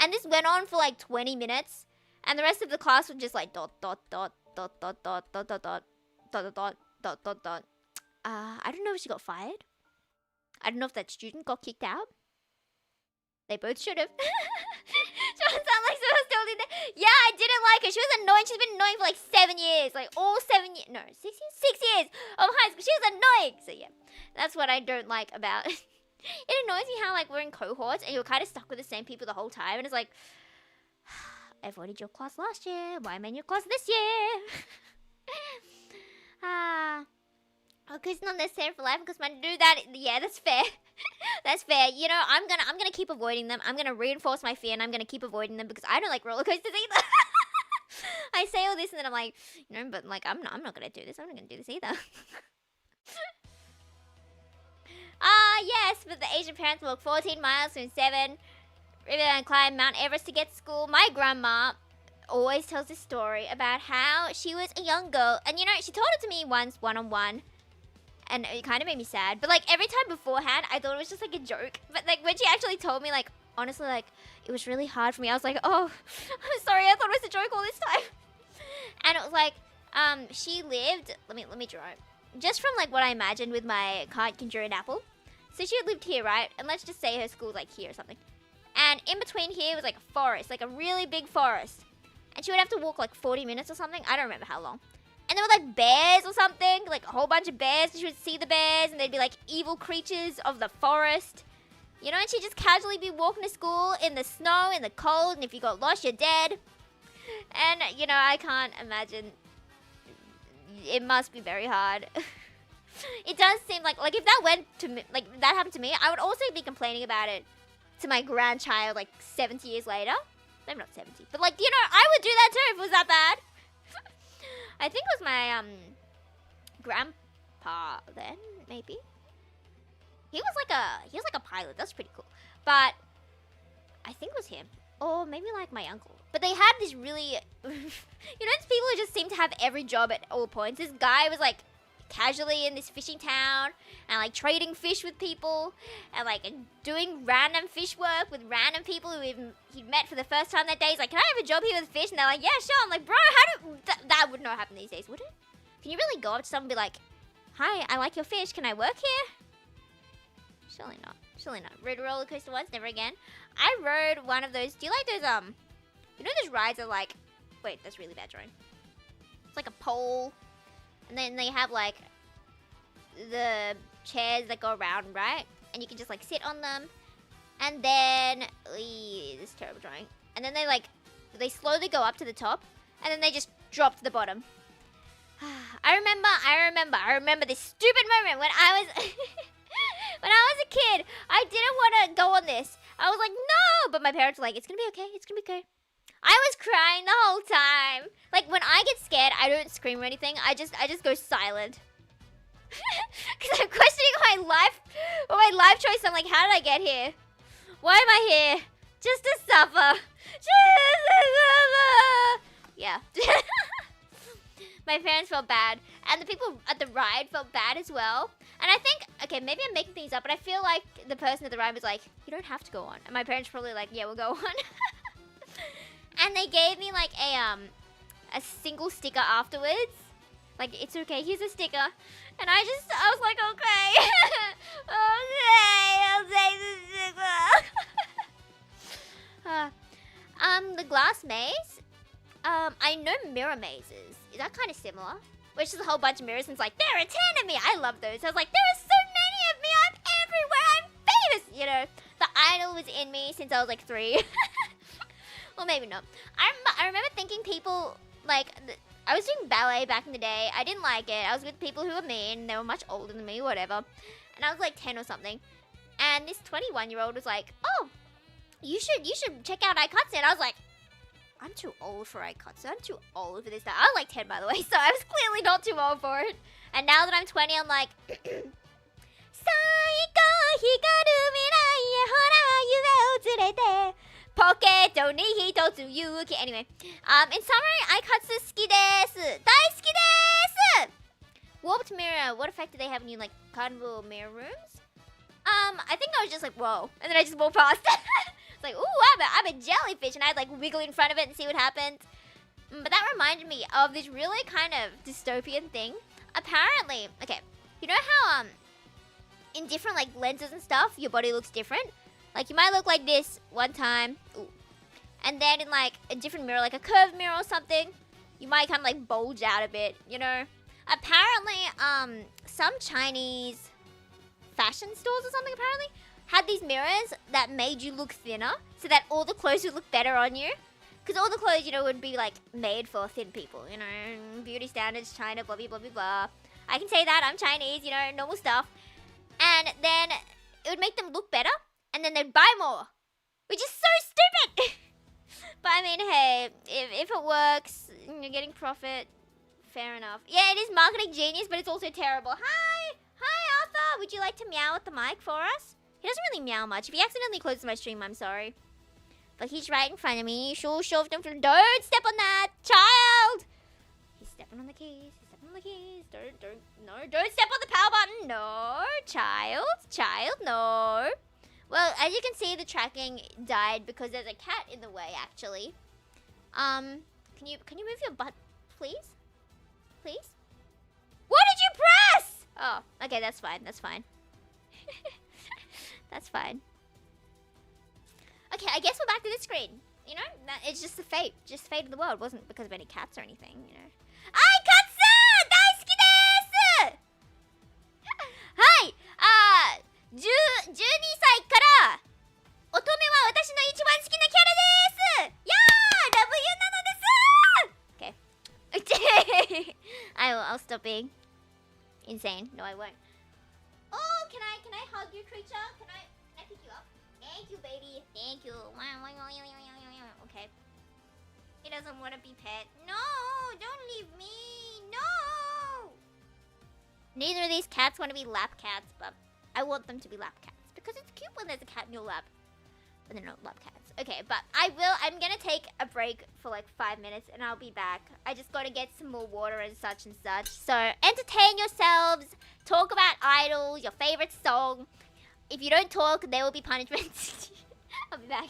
And this went on for like 20 minutes. And the rest of the class was just like dot. I don't know if she got fired. I don't know if that student got kicked out. They both should have. She doesn't sound like someone still did that. Yeah, I didn't like her. She was annoying. She's been annoying for like 7 years. Like all 7 years. No, 6 years? 6 years of high school. She was annoying. So yeah, that's what I don't like about it. It annoys me how like we're in cohorts and you're kind of stuck with the same people the whole time. And it's like, I avoided your class last year. Why am I in your class this year? Okay, it's not necessary for life because when I do that, yeah, that's fair. That's fair. You know, I'm gonna keep avoiding them. I'm gonna reinforce my fear and I'm gonna keep avoiding them because I don't like roller coasters either. I say all this and then I'm like, you know, but like I'm not gonna do this. I'm not gonna do this either. Yes, but the Asian parents walk 14 miles from 7 River and climb Mount Everest to get to school. My grandma always tells this story about how she was a young girl. And, you know, she told it to me once, one-on-one. And it kind of made me sad. But, like, every time beforehand, I thought it was just, like, a joke. But, like, when she actually told me, like, honestly, like, it was really hard for me. I was like, oh, I'm sorry. I thought it was a joke all this time. And it was like, she lived... Let me draw it. Just from, like, what I imagined with my can't conjure an apple. So she had lived here, right? And let's just say her school was, like, here or something. And in between here was, like, a forest. Like, a really big forest. And she would have to walk, like, 40 minutes or something. I don't remember how long. And there were, like, bears or something. Like, a whole bunch of bears. And she would see the bears. And they'd be, like, evil creatures of the forest. You know, and she'd just casually be walking to school in the snow, in the cold. And if you got lost, you're dead. And, you know, I can't imagine. It must be very hard. It does seem like if that went to me, like, if that happened to me, I would also be complaining about it to my grandchild, like, 70 years later. Maybe not 70. But, like, you know, I would do that too if it was that bad. I think it was my, grandpa then, maybe. He was like a pilot. That's pretty cool. But I think it was him. Or maybe, like, my uncle. But they had this really... you know, these people who just seem to have every job at all points. This guy was, like, casually in this fishing town and like trading fish with people and like doing random fish work with random people who he'd met for the first time that day. He's like, can I have a job here with fish? And they're like, yeah, sure. I'm like, bro, how do that would not happen these days, would it? Can you really go up to someone and be like, hi, I like your fish, can I work here? Surely not. Surely not. Rode a roller coaster once, never again. I rode one of those. Do you like those you know those rides are like, wait, that's really bad drawing. It's like a pole. And then they have, like, the chairs that go around, right? And you can just, like, sit on them. And then... this is terrible drawing. And then they slowly go up to the top. And then they just drop to the bottom. I remember this stupid moment when I was... when I was a kid. I didn't want to go on this. I was like, no! But my parents were like, it's gonna be okay. It's gonna be okay. I was crying the whole time. Like, when I get scared, I don't scream or anything. I just go silent. Because I'm questioning my life choice. I'm like, how did I get here? Why am I here? Just to suffer. Just to suffer. Yeah. My parents felt bad. And the people at the ride felt bad as well. And I think, okay, maybe I'm making things up, but I feel like the person at the ride was like, you don't have to go on. And my parents were probably like, yeah, we'll go on. And they gave me, like, a single sticker afterwards. Like, it's okay, here's a sticker. And I was like, okay. Okay, I'll take the Glass maze. I know mirror mazes. Is that kind of similar? Which is a whole bunch of mirrors and it's like, there are 10 of me. I love those. I was like, there are so many of me. I'm everywhere. I'm famous. You know, the idol was in me since I was like 3. Well, maybe not. I remember thinking people, like, I was doing ballet back in the day. I didn't like it. I was with people who were mean. They were much older than me, whatever. And I was like 10 or something. And this 21-year-old was like, oh, you should check out Aikatsu. And I was like, I'm too old for Aikatsu. I'm too old for this stuff. I was like 10, by the way, so I was clearly not too old for it. And now that I'm 20, I'm like, Anyway, in summary, Aikatsu 好きです。大好きです。Warped mirror. What effect do they have in you, like carnival mirror rooms? I think I was just like, whoa, and then I just walked past. It's like, ooh, I'm a jellyfish, and I'd like wiggle in front of it and see what happens. But that reminded me of this really kind of dystopian thing. Apparently, okay, you know how in different like lenses and stuff, your body looks different. Like you might look like this one time, ooh, and then in like a different mirror, like a curved mirror or something, you might kind of like bulge out a bit, you know. Apparently, some Chinese fashion stores or something apparently had these mirrors that made you look thinner, so that all the clothes would look better on you. Because all the clothes, you know, would be like made for thin people, you know, beauty standards, China, blah, blah, blah, blah, blah. I can say that, I'm Chinese, you know, normal stuff. And then it would make them look better, and then they'd buy more, which is so stupid. But I mean, hey, if it works, you're getting profit, fair enough. Yeah, it is marketing genius, but it's also terrible. Hi, Arthur, would you like to meow at the mic for us? He doesn't really meow much. If he accidentally closes my stream, I'm sorry. But he's right in front of me. Don't step on that, child. He's stepping on the keys. He's stepping on the keys. Don't step on the power button. No, child, no. Well, as you can see, the tracking died because there's a cat in the way, actually. Can you move your butt, please? Please? What did you press? Oh, okay, that's fine. That's fine. That's fine. Okay, I guess we're back to this screen. You know, it's just the fate of the world. It wasn't because of any cats or anything, you know. Aikatsu! Daisuki desu! Hi! 12歳から乙女は私の一番好きなキャラです。やー、ラブユーなのです。Okay. I'll stop being insane. No, I won't. Oh, can I hug your creature? Can I pick you up? Thank you, baby. Thank you. Okay. He doesn't want to be pet. No, don't leave me. No. Neither of these cats want to be lap cats, but I want them to be lap cats because it's cute when there's a cat in your lap. But they're not lap cats. Okay, but I'm gonna take a break for like 5 minutes and I'll be back. I just gotta get some more water and such. So entertain yourselves. Talk about idols, your favorite song. If you don't talk, there will be punishments. I'll be back.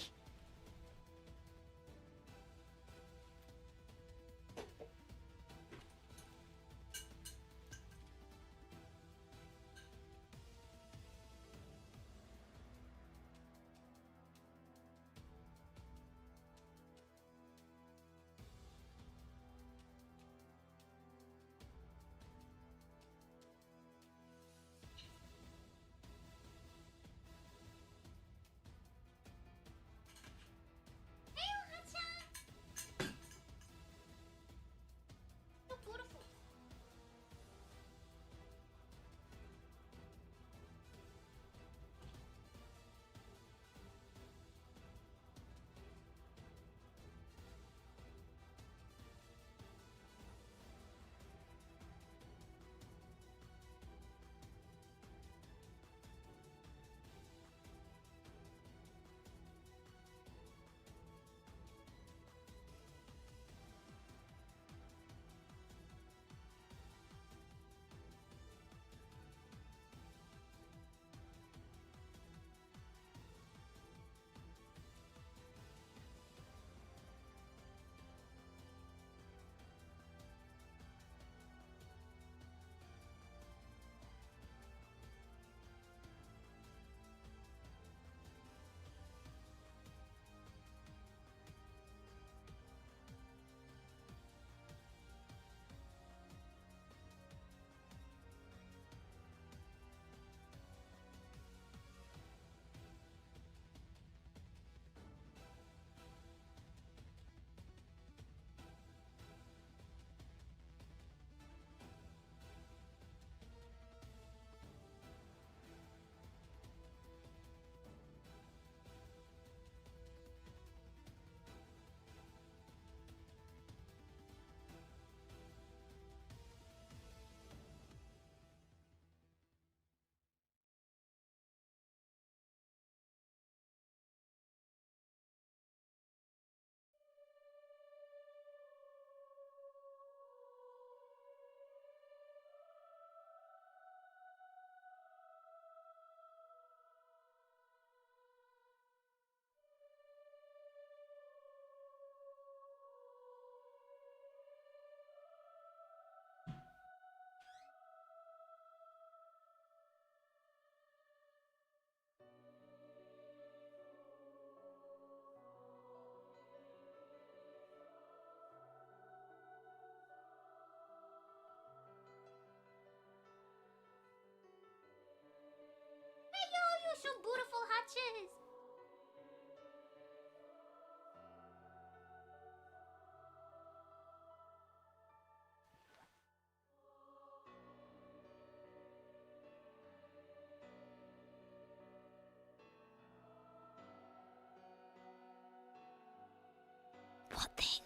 What thing?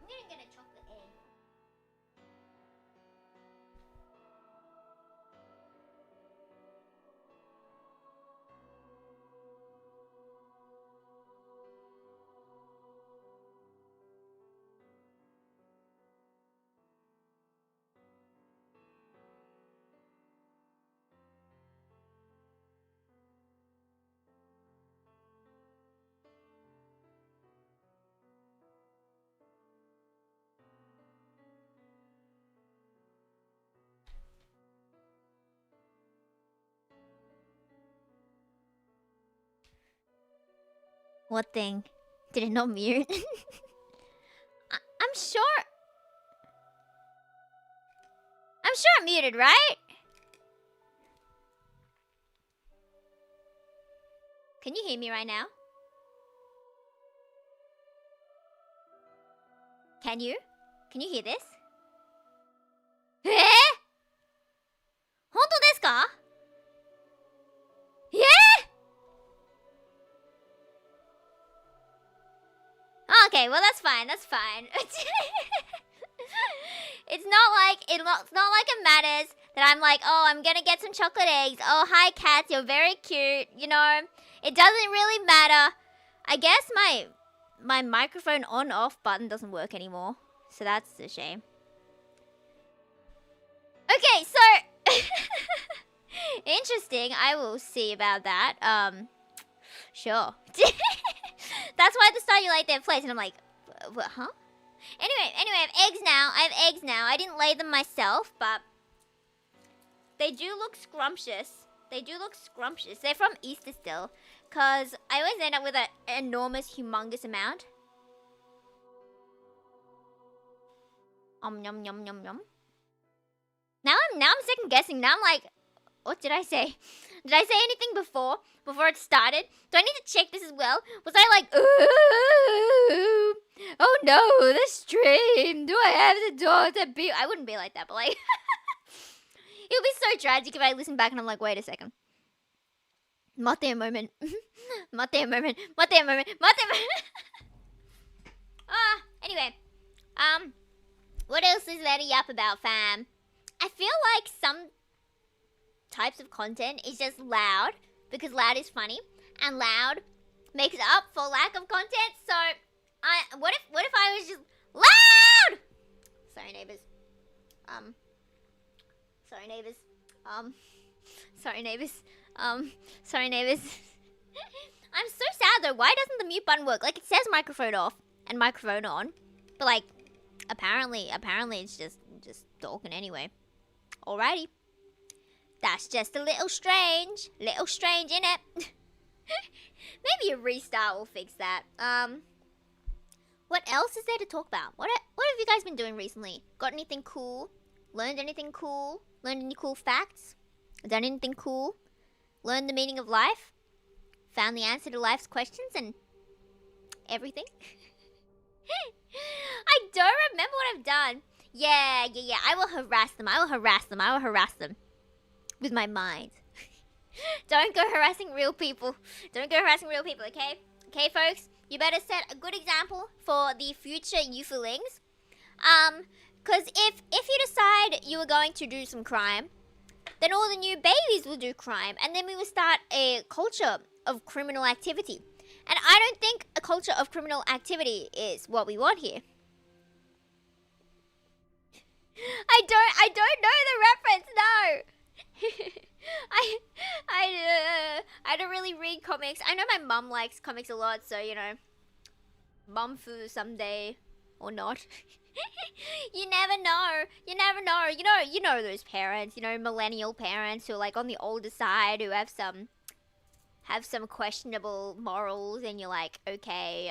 I'm gonna get a chocolate egg. What thing? Did it not mute? I'm sure. I'm sure I'm muted, right? Can you hear me right now? Can you? Can you hear this? Eh? 本当ですか? Yeah? Okay, well that's fine. That's fine. It's not like it matters that I'm like, oh, I'm gonna get some chocolate eggs. Oh, hi cats, you're very cute. You know, it doesn't really matter. I guess my microphone on off button doesn't work anymore, so that's a shame. Okay, so interesting. I will see about that. Sure. That's why at the start you like their place, and I'm like, what, huh? Anyway, I have eggs now. I didn't lay them myself, but they do look scrumptious. They're from Easter still, cause I always end up with an enormous, humongous amount. Yum yum yum yum. Now I'm second guessing. Now I'm like, what did I say? Did I say anything before it started? Do I need to check this as well? Was I like, ooh, oh no, the stream. Do I have to do to be? I wouldn't be like that, but like, it would be so tragic if I listen back and I'm like, wait a second. Mate a moment. Anyway, what else is there to yap about, fam? I feel like some types of content is just loud because loud is funny and loud makes up for lack of content. So what if I was just loud? Sorry neighbors. I'm so sad though. Why doesn't the mute button work? Like it says microphone off and microphone on, but like apparently it's just talking anyway. Alrighty. That's just a little strange. Innit? Maybe a restart will fix that. What else is there to talk about? What have you guys been doing recently? Got anything cool? Learned anything cool? Learned any cool facts? Done anything cool? Learned the meaning of life? Found the answer to life's questions and everything? I don't remember what I've done. Yeah. I will harass them. With my mind. Don't go harassing real people. Okay? Okay, folks? You better set a good example for the future Yufulings. Because if you decide you are going to do some crime, then all the new babies will do crime. And then we will start a culture of criminal activity. And I don't think a culture of criminal activity is what we want here. I don't know the reference, no. I don't really read comics. I know my mum likes comics a lot, so you know, mumfu someday or not. You never know. You know those parents, millennial parents who are like on the older side, who have some questionable morals, and you're like, okay,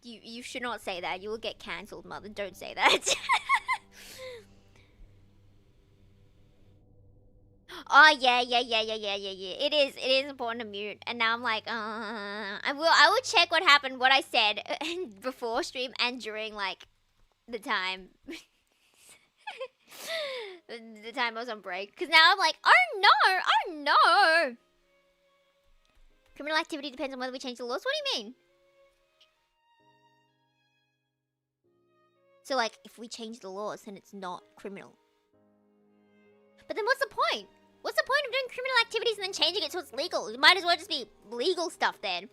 you should not say that. You will get cancelled, mother. Don't say that. Oh yeah. It is important to mute. And now I'm like, I will check what happened, what I said before stream and during like the time. the time I was on break. Cause now I'm like, oh no. Criminal activity depends on whether we change the laws. What do you mean? So, like, if we change the laws, then it's not criminal. But then what's the point? What's the point of doing criminal activities and then changing it so it's legal? It might as well just be legal stuff then.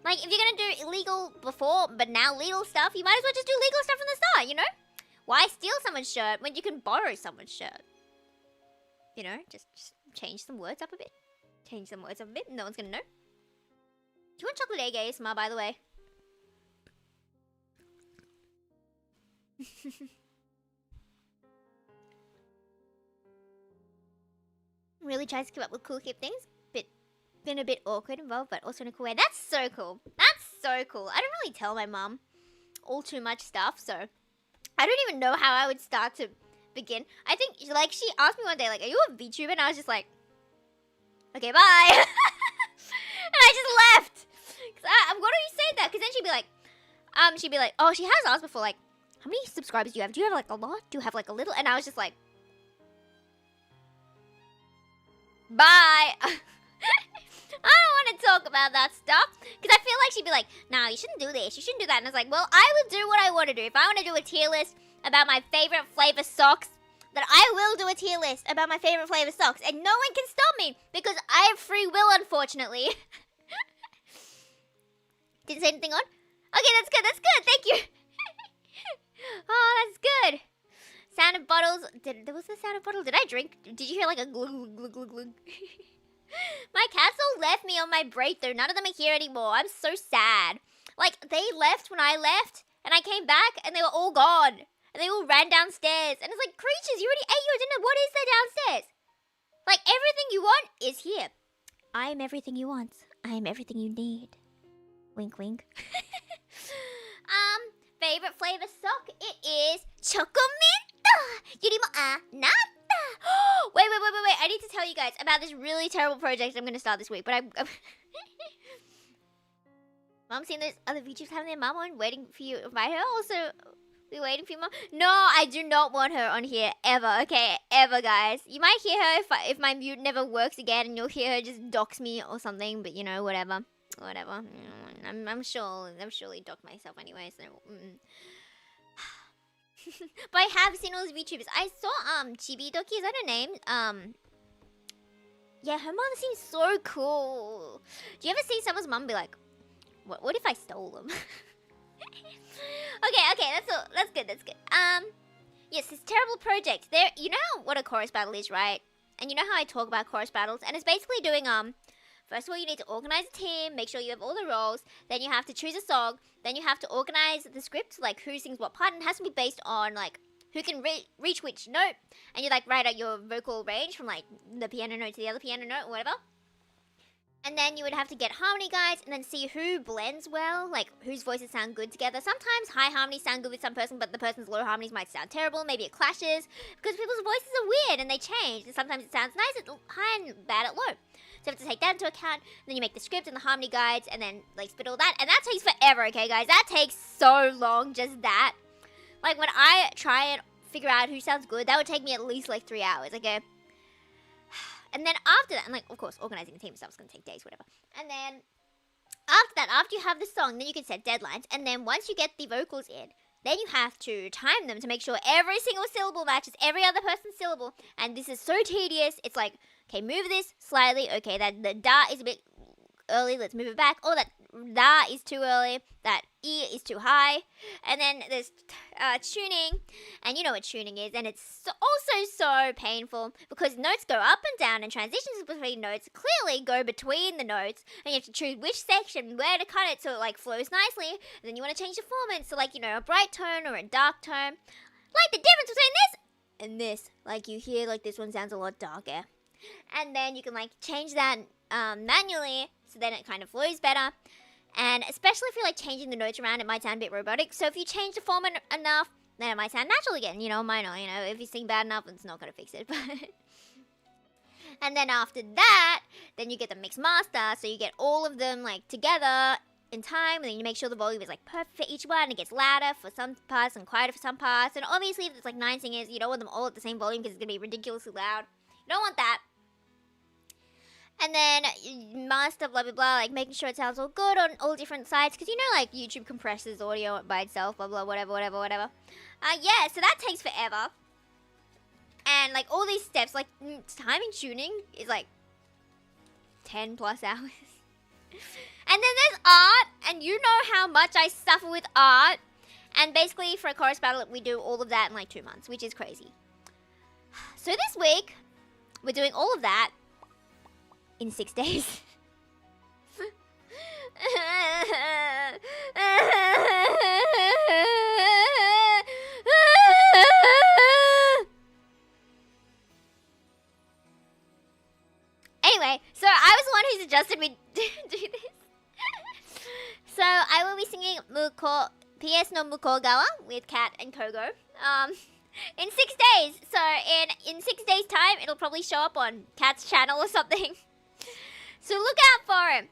Like, if you're gonna do illegal before, but now legal stuff, you might as well just do legal stuff from the start, you know? Why steal someone's shirt when you can borrow someone's shirt? You know, just change some words up a bit. Change some words up a bit, no one's gonna know. Do you want chocolate egg ASMR, by the way? Really tries to keep up with cool kid things. Been a bit awkward involved, but also in a cool way. That's so cool. That's so cool. I don't really tell my mum all too much stuff, so I don't even know how I would start to begin. I think, like, she asked me one day, like, are you a VTuber? And I was just like, okay, bye. And I just left. What do you say that? Because then she'd be like, oh, she has asked before, like, how many subscribers do you have? Do you have, like, a lot? Do you have, like, a little? And I was just like, bye. I don't want to talk about that stuff. Because I feel like she'd be like, no, you shouldn't do this. You shouldn't do that. And I was like, well, I will do what I want to do. If I want to do a tier list about my favorite flavor socks, then I will do a tier list about my favorite flavor socks. And no one can stop me. Because I have free will, unfortunately. Didn't say anything on? Okay, that's good. That's good. Thank you. Oh, that's good. Sound of bottles. There was the sound of bottles. Did I drink? Did you hear like a glug, glug, glug, glug? My cats all left me on my breakthrough. None of them are here anymore. I'm so sad. Like, they left when I left, and I came back, and they were all gone. And they all ran downstairs. And it's like, creatures, you already ate your dinner. What is there downstairs? Like, everything you want is here. I am everything you want. I am everything you need. Wink, wink. Favorite flavor sock? It is Chocomenta. Yurimo nata. Wait. I need to tell you guys about this really terrible project I'm going to start this week. But I'm Mom seen those other VTubers having their mom on, waiting for you to invite her. Also, we waiting for your mom. No, I do not want her on here ever. Okay, ever, guys. You might hear her if my mute never works again, and you'll hear her just dox me or something. But you know, whatever. I'm surely dock myself anyway. So. But I have seen all those VTubers. I saw Chibidoki, is that her name? Yeah, her mom seems so cool. Do you ever see someone's mom be like, what if I stole them? Okay, that's good. Yes, this terrible project. You know what a chorus battle is, right? And you know how I talk about chorus battles, and it's basically doing first of all, you need to organize a team, make sure you have all the roles. Then you have to choose a song. Then you have to organize the script, like who sings what part. And it has to be based on, like, who can reach which note. And you, like, write out your vocal range from, like, the piano note to the other piano note or whatever. And then you would have to get harmony guides and then see who blends well, like, whose voices sound good together. Sometimes high harmonies sound good with some person, but the person's low harmonies might sound terrible. Maybe it clashes because people's voices are weird and they change. And sometimes it sounds nice at high and bad at low. So you have to take that into account, and then you make the script and the harmony guides, and then, like, spit all that. And that takes forever, okay, guys? That takes so long, just that. Like, when I try and figure out who sounds good, that would take me at least, like, 3 hours, okay? And then after that, and, like, of course, organizing the team stuff is going to take days, whatever. And then after that, after you have the song, then you can set deadlines. And then once you get the vocals in, then you have to time them to make sure every single syllable matches every other person's syllable. And this is so tedious. It's like, okay, move this slightly. Okay, that the da is a bit early. Let's move it back. Oh, that da is too early. That e is too high. And then there's tuning. And you know what tuning is. And it's also so painful because notes go up and down and transitions between notes clearly go between the notes. And you have to choose which section, where to cut it so it, like, flows nicely. And then you want to change the format. So, like, you know, a bright tone or a dark tone. Like the difference between this and this. Like, you hear, like, this one sounds a lot darker. And then you can, like, change that manually so then it kind of flows better. And especially if you're, like, changing the notes around, it might sound a bit robotic. So if you change the format enough, then it might sound natural again. You know, it might not. You know, if you sing bad enough, it's not going to fix it. And then after that, then you get the mix master. So you get all of them, like, together in time. And then you make sure the volume is, like, perfect for each one. It gets louder for some parts and quieter for some parts. And obviously, if there's, like, 9 singers, you don't want them all at the same volume because it's going to be ridiculously loud. You don't want that. And then master blah blah blah, like making sure it sounds all good on all different sites, because you know, like YouTube compresses audio by itself, blah blah whatever. Yeah, so that takes forever. And like all these steps, like timing tuning is like 10 plus hours. And then there's art, and you know how much I suffer with art. And basically for a chorus battle, we do all of that in like 2 months, which is crazy. So this week, we're doing all of that in 6 days. Anyway, so I was the one who suggested we do this. So I will be singing PS no Mukogawa with Kat and Kogo in 6 days. So in 6 days time, it'll probably show up on Kat's channel or something. So look out for it.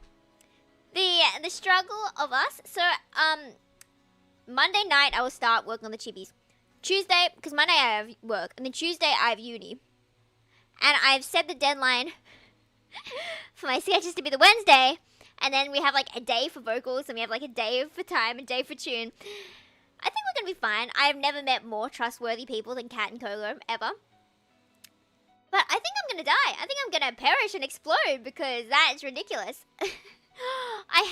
The struggle of us. So Monday night I will start working on the chibis. Tuesday, because Monday I have work, and then Tuesday I have uni. And I've set the deadline for my sketches to be the Wednesday, and then we have like a day for vocals, and we have like a day for time, a day for tune. I think we're gonna be fine. I have never met more trustworthy people than Kat and Kogo, ever. But I think I'm gonna die. I think I'm gonna perish and explode, because that is ridiculous. I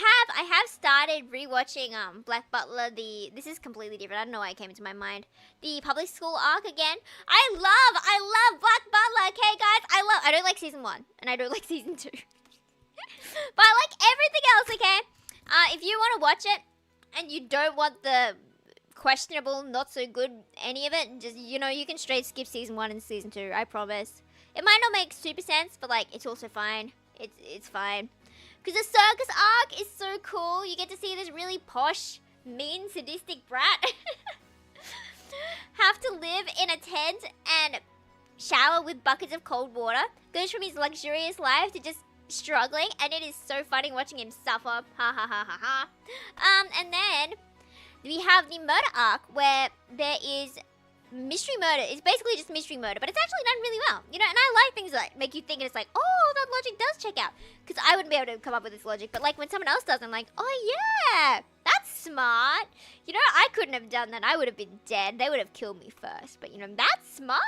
have started rewatching Black Butler. This is completely different. I don't know why it came into my mind. The public school arc again. I love Black Butler. Okay, guys, I don't like season 1, and I don't like season 2. But I like everything else. Okay, if you want to watch it and you don't want the questionable, not so good any of it, just you can straight skip season 1 and season 2. I promise. It might not make super sense, but like it's also fine. It's fine. Because the circus arc is so cool. You get to see this really posh, mean, sadistic brat have to live in a tent and shower with buckets of cold water. Goes from his luxurious life to just struggling, and it is so funny watching him suffer. Ha ha ha ha ha. And then we have the murder arc, where there is mystery murder. It's basically just mystery murder, but it's actually done really well. And I like things that make you think, and it's like, oh, that logic does check out. Because I wouldn't be able to come up with this logic, but like when someone else does, I'm like, oh yeah, that's smart. I couldn't have done that. I would have been dead. They would have killed me first, but that's smart.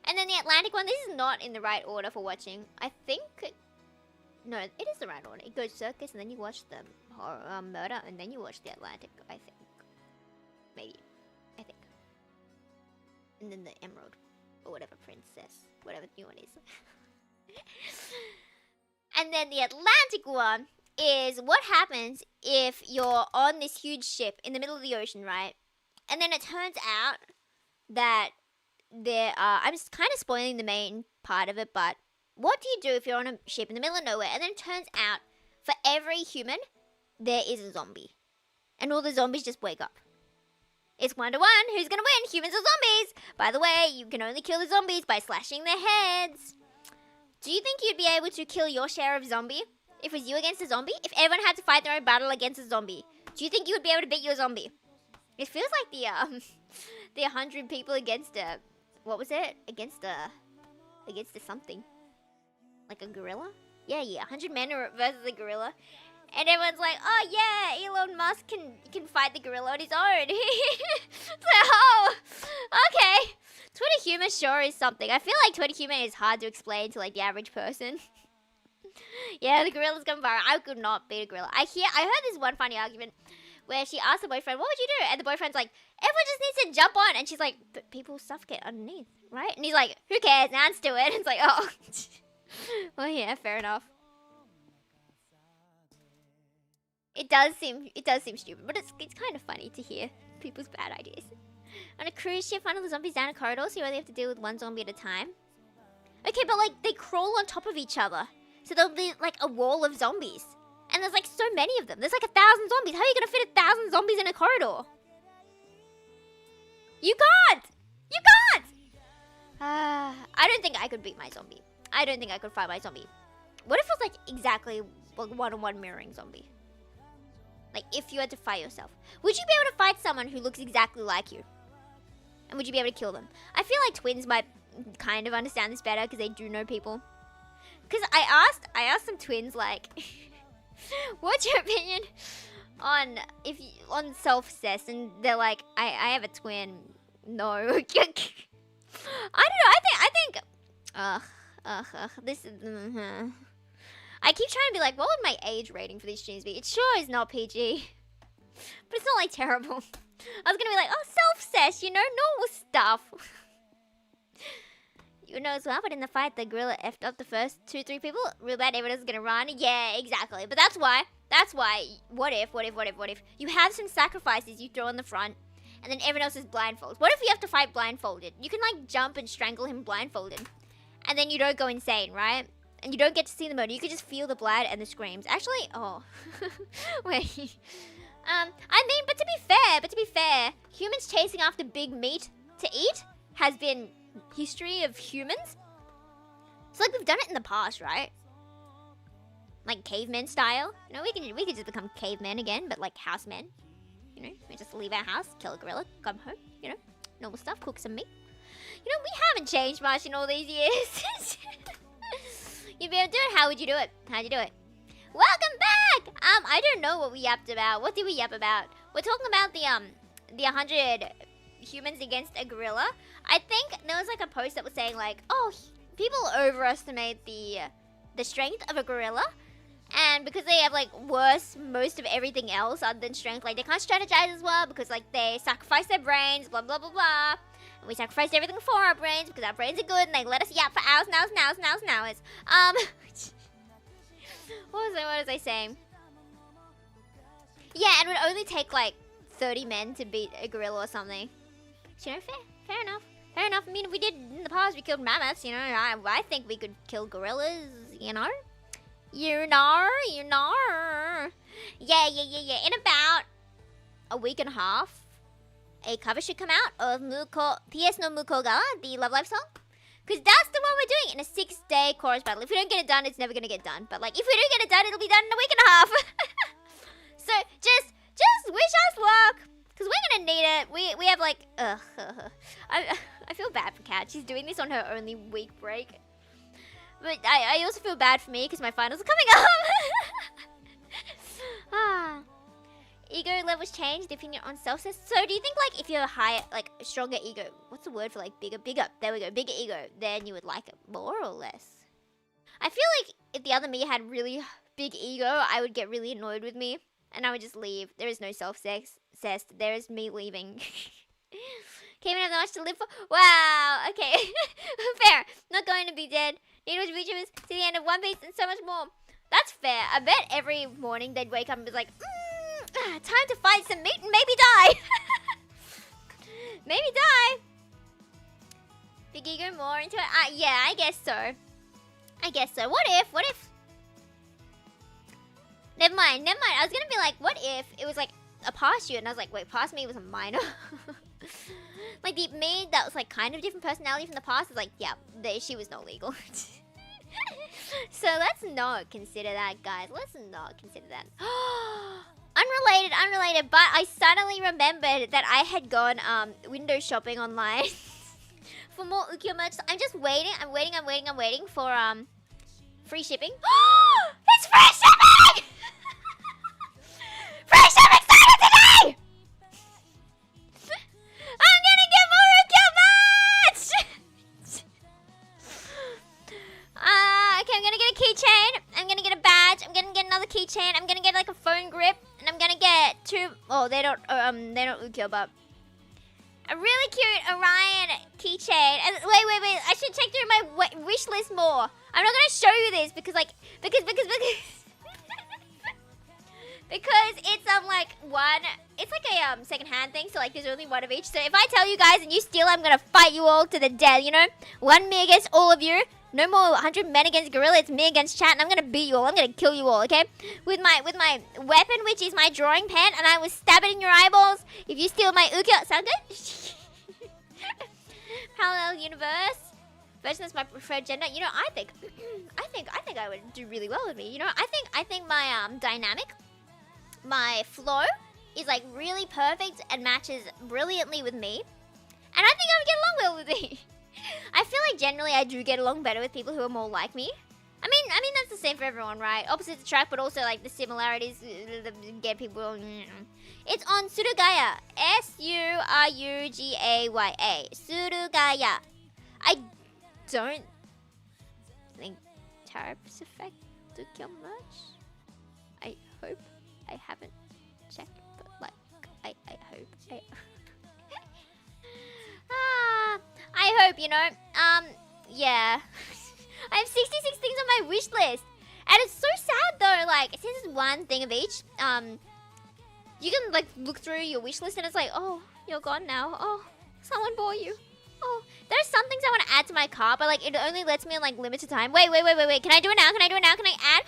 And then the Atlantic one, this is not in the right order for watching. I think, no, it is the right order. It goes circus, and then you watch the horror, murder, and then you watch the Atlantic, I think. Maybe. I think. And then the Emerald, or whatever, Princess, whatever the new one is. And then the Atlantic one is what happens if you're on this huge ship in the middle of the ocean, right? And then it turns out that there are, I'm just kind of spoiling the main part of it, but what do you do if you're on a ship in the middle of nowhere, and then it turns out for every human, there is a zombie. And all the zombies just wake up. It's 1-1. Who's gonna win? Humans or zombies? By the way, you can only kill the zombies by slashing their heads. Do you think you'd be able to kill your share of zombie? If it was you against a zombie? If everyone had to fight their own battle against a zombie, do you think you would be able to beat your zombie? It feels like the 100 people against a, what was it? Against a something. Like a gorilla? Yeah, 100 men versus a gorilla. And everyone's like, oh yeah, Elon Musk can fight the gorilla on his own. It's like, oh, okay. Twitter humor sure is something. I feel like Twitter humor is hard to explain to like the average person. Yeah, the gorilla's gone viral. I could not beat a gorilla. I heard this one funny argument where she asked her boyfriend, what would you do? And the boyfriend's like, everyone just needs to jump on. And she's like, but people suffocate underneath, right? And he's like, who cares? Now let's do it. And it's like, oh. Well, yeah, fair enough. It does seem stupid, but it's kind of funny to hear people's bad ideas. On a cruise ship, funnel the zombies down a corridor, so you only have to deal with one zombie at a time. Okay, but like they crawl on top of each other, so there'll be like a wall of zombies, and there's like so many of them. There's like 1,000 zombies. How are you gonna fit 1,000 zombies in a corridor? You can't. You can't. I don't think I could beat my zombie. I don't think I could fight my zombie. What if it was like exactly like one-on-one mirroring zombie? Like, if you had to fight yourself. Would you be able to fight someone who looks exactly like you? And would you be able to kill them? I feel like twins might kind of understand this better because they do know people. Because I asked some twins, like, what's your opinion on on self-cess? And they're like, I have a twin. No. I don't know. I think. This is. I keep trying to be like, what would my age rating for these streams be? It sure is not PG, but it's not like terrible. I was gonna be like, oh, self-cess, you know, normal stuff. You know as well, but in the fight, the gorilla effed up the first 2-3 people. Real bad, everyone's gonna run. Yeah, exactly. But that's why. What if you have some sacrifices you throw in the front, and then everyone else is blindfolded? What if you have to fight blindfolded? You can like jump and strangle him blindfolded, and then you don't go insane, right? And you don't get to see the murder. You could just feel the blood and the screams. Actually, oh, wait. I mean, but to be fair, humans chasing after big meat to eat has been history of humans. So like we've done it in the past, right? Like cavemen style. You know, we could just become cavemen again, but like housemen. You know, we just leave our house, kill a gorilla, come home. You know, normal stuff, cook some meat. You know, we haven't changed much in all these years. You'd be able to do it. How would you do it? How'd you do it? Welcome back! I don't know what we yapped about. What did we yap about? We're talking about the 100 humans against a gorilla. I think there was like a post that was saying like, oh, people overestimate the strength of a gorilla. And because they have like most of everything else other than strength, like they can't strategize as well because like they sacrifice their brains, blah blah blah blah. And we sacrificed everything for our brains because our brains are good and they let us yap for hours and hours and hours and hours and hours. What was I saying? Yeah, and it would only take like 30 men to beat a gorilla or something. You know, fair enough. Fair enough. I mean, we did in the past, we killed mammoths, you know. I think we could kill gorillas, you know. You know. Yeah. In about a week and a half, a cover should come out of PS no Mukoga, the Love Life song. Because that's the one we're doing in a 6-day chorus battle. If we don't get it done, it's never going to get done. But, like, if we do get it done, it'll be done in a week and a half. So, just wish us luck. Because we're going to need it. We have, like, I feel bad for Kat. She's doing this on her only week break. But I also feel bad for me because my finals are coming up. Ego levels change depending on self-cess. So do you think like if you have a higher, like stronger ego, what's the word for like bigger, there we go, bigger ego, then you would like it more or less? I feel like if the other me had really big ego, I would get really annoyed with me and I would just leave. There is no self-cess, there is me leaving. Can't even have that much to live for. Wow, okay. Fair. Not going to be dead. Need to watch VTubers to the end of One Piece and so much more. That's fair. I bet every morning they'd wake up and be like, time to find some meat and maybe die. Maybe die. Big ego more into it. Yeah, I guess so. What if? Never mind. I was gonna be like, what if it was like a past you? And I was like, wait, past me was a minor. Like the me that was like kind of different personality from the past is like, yeah, she was not legal. So let's not consider that, guys. Let's not consider that. Unrelated, but I suddenly remembered that I had gone window shopping online for more Ukiyo merch. So I'm just waiting. I'm waiting for free shipping. It's free shipping! Free shipping started today! I'm gonna get more Ukiyo merch! Okay, I'm gonna get a keychain. I'm gonna get a badge. I'm gonna get another keychain. I'm gonna get like a phone grip. And I'm gonna get 2. Oh, they're not Ukiyo, but a really cute Orion keychain. And wait. I should check through my wish list more. I'm not gonna show you this because it's like one. It's like a secondhand thing. So like there's only one of each. So if I tell you guys and you steal, I'm gonna fight you all to the death. You know, one me against all of you. No more 100 men against gorilla. It's me against chat, and I'm gonna beat you all. I'm gonna kill you all. Okay? With my weapon, which is my drawing pen, and I will stab it in your eyeballs if you steal my Ukiyo. Sound good? Parallel universe. Version is my preferred gender. You know, I think I would do really well with me. You know, I think my dynamic, my flow, is like really perfect and matches brilliantly with me, and I think I would get along well with me. I feel like generally I do get along better with people who are more like me. I mean, mean that's the same for everyone, right? Opposites attract, but also like the similarities get people. It's on Surugaya. Surugaya. Surugaya. I don't think tariffs affect Ukyo much. I hope. I haven't checked, but like I hope. I hope, you know. Yeah. I have 66 things on my wish list. And it's so sad though, like, since it's one thing of each, you can like look through your wish list and it's like, oh, you're gone now. Oh, someone bought you. Oh, there's some things I want to add to my cart, but like it only lets me in like limited time. Wait. Can I do it now? Can I do it now? Can I add?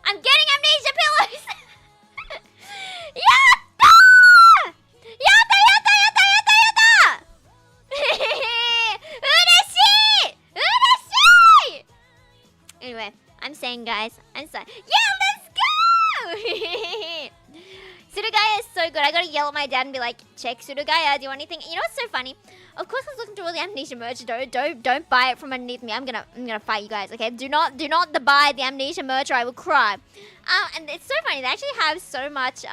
I'm getting amnesia pillows! Anyway, I'm saying, guys, I'm saying, yeah, let's go! Surugaya is so good. I gotta yell at my dad and be like, check Surugaya, do you want anything? You know what's so funny? Of course I was looking through all the Amnesia merch. Don't buy it from underneath me. I'm gonna fight you guys, okay? Do not buy the Amnesia merch or I will cry. And it's so funny. They actually have so much,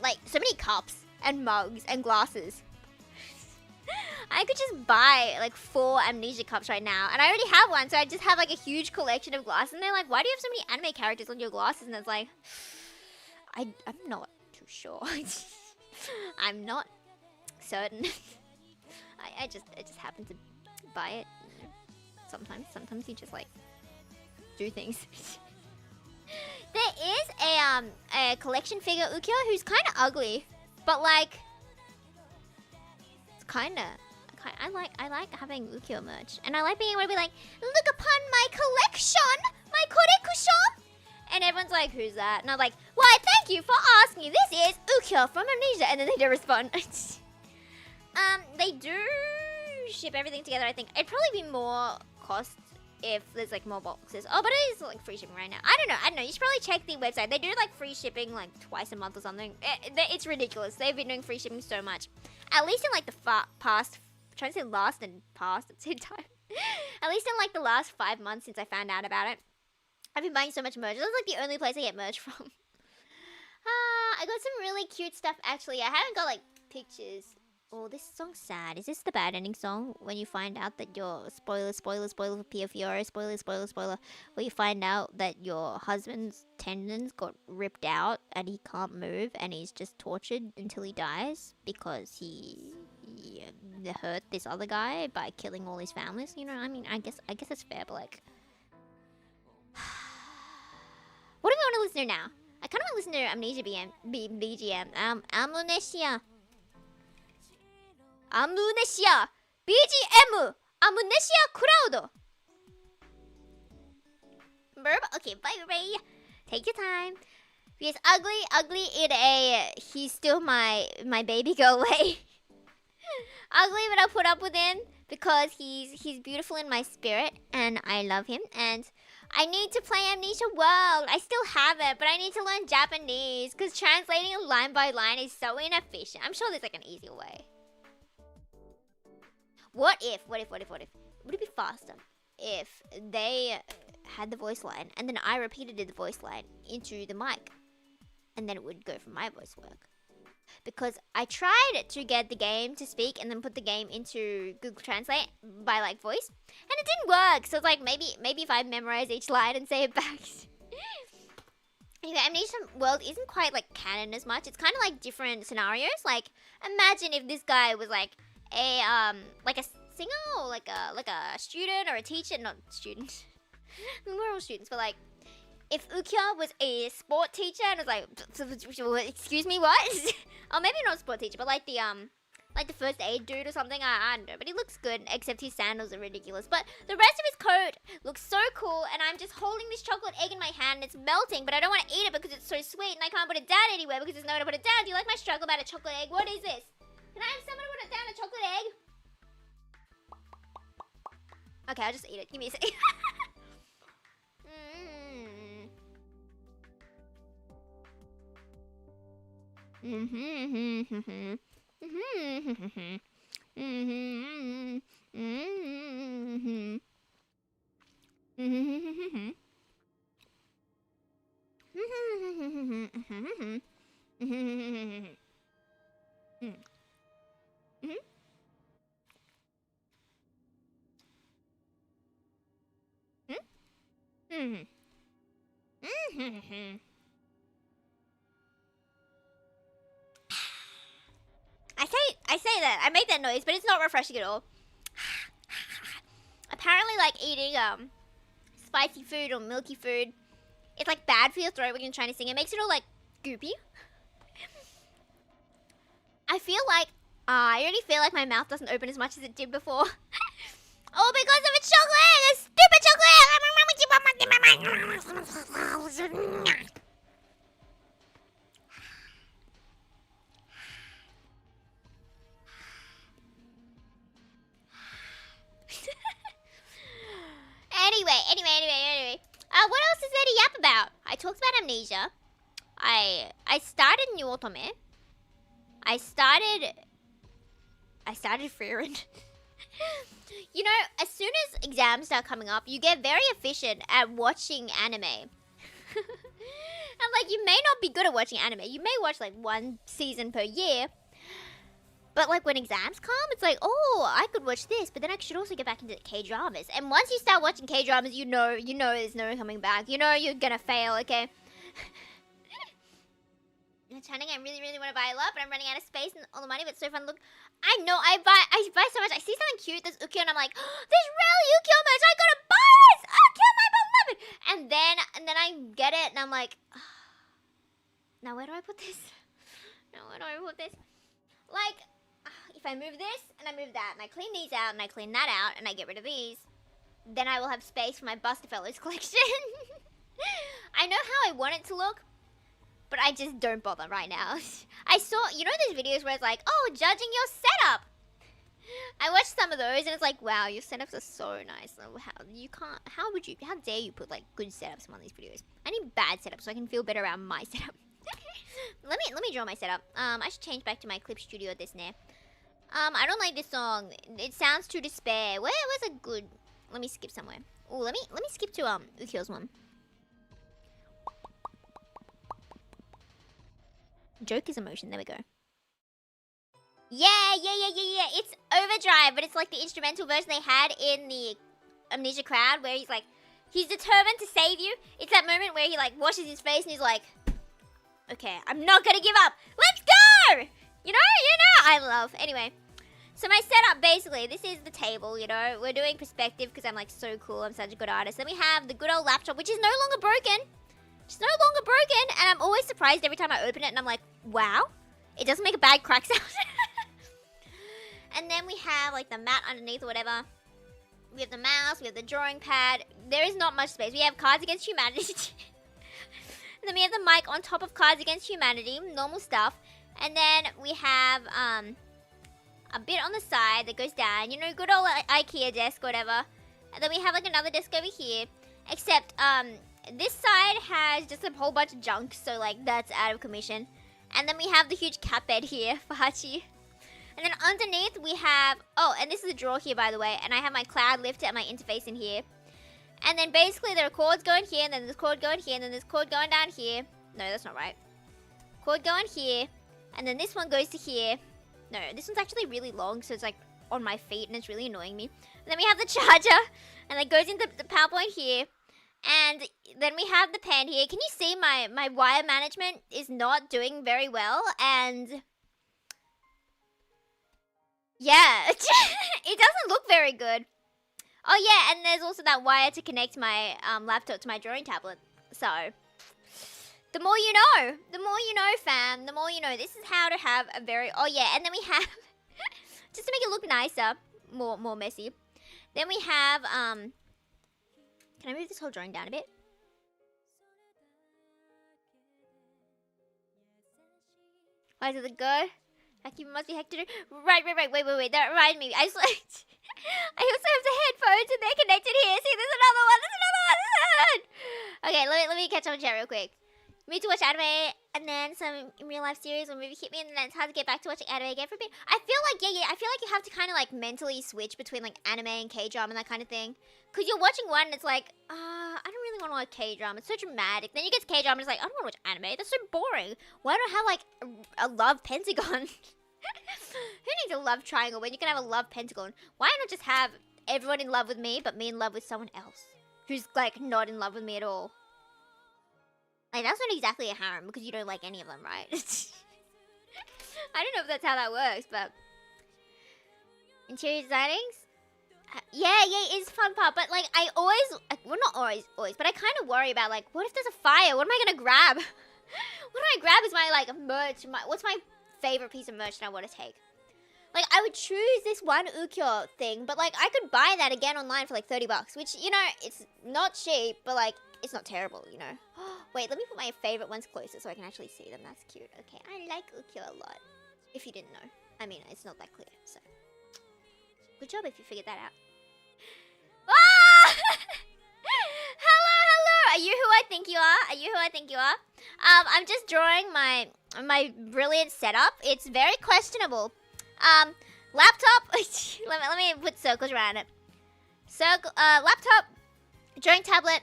like, so many cups and mugs and glasses. I could just buy like 4 Amnesia cups right now. And I already have one, so I just have like a huge collection of glasses. And they're like, why do you have so many anime characters on your glasses? And it's like, I'm not too sure. I'm not certain. I just happen to buy it. Sometimes you just like do things. There is a collection figure Ukyo who's kind of ugly, but like it's I like having Ukyo merch, and I like being able to be like, look upon my collection, my korekusho. And everyone's like, who's that? And I'm like, why, thank you for asking. This is Ukyo from Amnesia. And then they don't respond. They do ship everything together, I think. It'd probably be more cost if there's like more boxes. Oh, but it is like free shipping right now. I don't know. You should probably check the website. They do like free shipping like twice a month or something. It's ridiculous. They've been doing free shipping so much. At least in like the past, I'm trying to say last and past at the same time. At least in like the last 5 months since I found out about it. I've been buying so much merch. This is like the only place I get merch from. I got some really cute stuff actually. I haven't got like pictures. Oh, this song's sad. Is this the bad ending song? When you find out that your spoiler for PFER, spoiler, where you find out that your husband's tendons got ripped out and he can't move and he's just tortured until he dies because he hurt this other guy by killing all his families. You know, I mean, I guess it's fair, but like, what do we want to listen to now? I kind of want to listen to Amnesia BGM. Amnesia BGM. Amnesia Crowd. Verb. Okay, bye. Take your time. Because ugly in a he's still my baby girl way. Ugly, but I'll put up with him because he's beautiful in my spirit and I love him. And I need to play Amnesia World. I still have it, but I need to learn Japanese because translating it line by line is so inefficient. I'm sure there's like an easier way. What if? Would it be faster if they had the voice line and then I repeated the voice line into the mic and then it would go from my voice work? Because I tried to get the game to speak and then put the game into Google Translate by like voice and it didn't work. So it's like maybe if I memorize each line and say it back. Anyway, Amnesia World isn't quite like canon as much. It's kind of like different scenarios. Like imagine if this guy was like a singer or like a student or a teacher. Not student. We're all students, but like if Ukyo was a sport teacher and was like, excuse me, what? Or maybe not a sport teacher, but like the first aid dude or something. I don't know, but he looks good, except his sandals are ridiculous. But the rest of his coat looks so cool, and I'm just holding this chocolate egg in my hand, and it's melting, but I don't want to eat it because it's so sweet, and I can't put it down anywhere because there's nowhere to put it down. Do you like my struggle about a chocolate egg? What is this? Can I have someone put it down a chocolate egg? Okay, I'll just eat it. Give me a second. I say that. I make that noise, but it's not refreshing at all. Apparently, like eating spicy food or milky food, it's like bad for your throat when you're trying to sing. It makes it all like goopy. I feel like I already feel like my mouth doesn't open as much as it did before. Oh, because of a chocolate! A stupid chocolate! Anyway. What else is there to yap about? I talked about amnesia. I started New Otome. I started Frieren. You know, as soon as exams start coming up, you get very efficient at watching anime. And like, you may not be good at watching anime. You may watch like one season per year. But like when exams come, it's like, oh, I could watch this, but then I should also get back into K-dramas. And once you start watching K-dramas, you know there's no coming back. You know you're gonna fail, okay? I'm trying to get really want to buy a lot, but I'm running out of space and all the money, but it's so fun. Look, I know, I buy so much. I see something cute, there's Ukiyo, and I'm like, oh, there's really Ukiyo merch, I gotta buy this! Ukiyo, my beloved! And then I get it, and I'm like, oh, now where do I put this? Like, if I move this, and I move that, and I clean these out, and I clean that out, and I get rid of these, then I will have space for my Busterfellows collection. I know how I want it to look, but I just don't bother right now. I saw, you know those videos where it's like, oh, judging your setup. I watched some of those, and it's like, wow, your setups are so nice. How dare you put like good setups on these videos? I need bad setups so I can feel better about my setup. Let me draw my setup. I should change back to my clip studio at this now. I don't like this song. It sounds too despair. Where's a good? Let me skip somewhere. Oh, let me skip to Ukiyo's one. Joke is emotion. There we go. Yeah. It's Overdrive, but it's like the instrumental version they had in the Amnesia crowd, where he's like, he's determined to save you. It's that moment where he like washes his face and he's like, okay, I'm not gonna give up. Let's go. You know. I love. Anyway. So my setup, basically, this is the table, you know. We're doing perspective because I'm like so cool. I'm such a good artist. Then we have the good old laptop, which is no longer broken. It's no longer broken. And I'm always surprised every time I open it. And I'm like, wow. It doesn't make a bad crack sound. And then we have like the mat underneath or whatever. We have the mouse. We have the drawing pad. There is not much space. We have Cards Against Humanity. And then we have the mic on top of Cards Against Humanity. Normal stuff. And then we have a bit on the side that goes down. You know, good old IKEA desk, whatever. And then we have like another desk over here. Except, this side has just a whole bunch of junk. So, like, that's out of commission. And then we have the huge cat bed here for Hachi. And then underneath we have... Oh, and this is a drawer here, by the way. And I have my cloud lifter and my interface in here. And then basically there are cords going here. And then there's cord going here. And then there's cord going down here. No, that's not right. Cord going here. And then this one goes to here. No, this one's actually really long, so it's like on my feet and it's really annoying me. And then we have the charger, and it goes into the power point here. And then we have the pen here. Can you see my wire management is not doing very well? And yeah, it doesn't look very good. Oh yeah, and there's also that wire to connect my laptop to my drawing tablet. So... the more you know. The more you know, fam. The more you know. This is how to have a very... Oh, yeah. And then we have... just to make it look nicer. More messy. Then we have... Can I move this whole drawing down a bit? Why does it go? Vacuum must be hectic. Right. Wait. That reminds me. I also have the headphones and they're connected here. See, there's another one. Okay, let me catch up with chat real quick. Me to watch anime and then some in real life series or movie hit me, and then it's hard to get back to watching anime again for a bit. I feel like I feel like you have to kind of like mentally switch between like anime and K-drama and that kind of thing. Cause you're watching one and it's like, I don't really want to watch K-drama. It's so dramatic. Then you get to K-drama and it's like, I don't want to watch anime. That's so boring. Why don't I have like a love pentagon? Who needs a love triangle when you can have a love pentagon? Why not just have everyone in love with me, but me in love with someone else who's like not in love with me at all? Like, that's not exactly a harem because you don't like any of them, right? I don't know if that's how that works, but interior designings, yeah, it is fun part. But like, I always, well, not always, but I kind of worry about like, what if there's a fire? What am I gonna grab? What do I grab as my like merch? What's my favorite piece of merch that I want to take? Like, I would choose this one Ukyo thing, but like, I could buy that again online for like $30, which, you know, it's not cheap, but like, it's not terrible, you know. Wait, let me put my favorite ones closer so I can actually see them. That's cute. Okay, I like Ukyo a lot. If you didn't know. I mean, it's not that clear, so. Good job if you figured that out. Ah! Hello! Are you who I think you are? I'm just drawing my brilliant setup. It's very questionable. Laptop. let me put circles around it. Laptop, drawing tablet,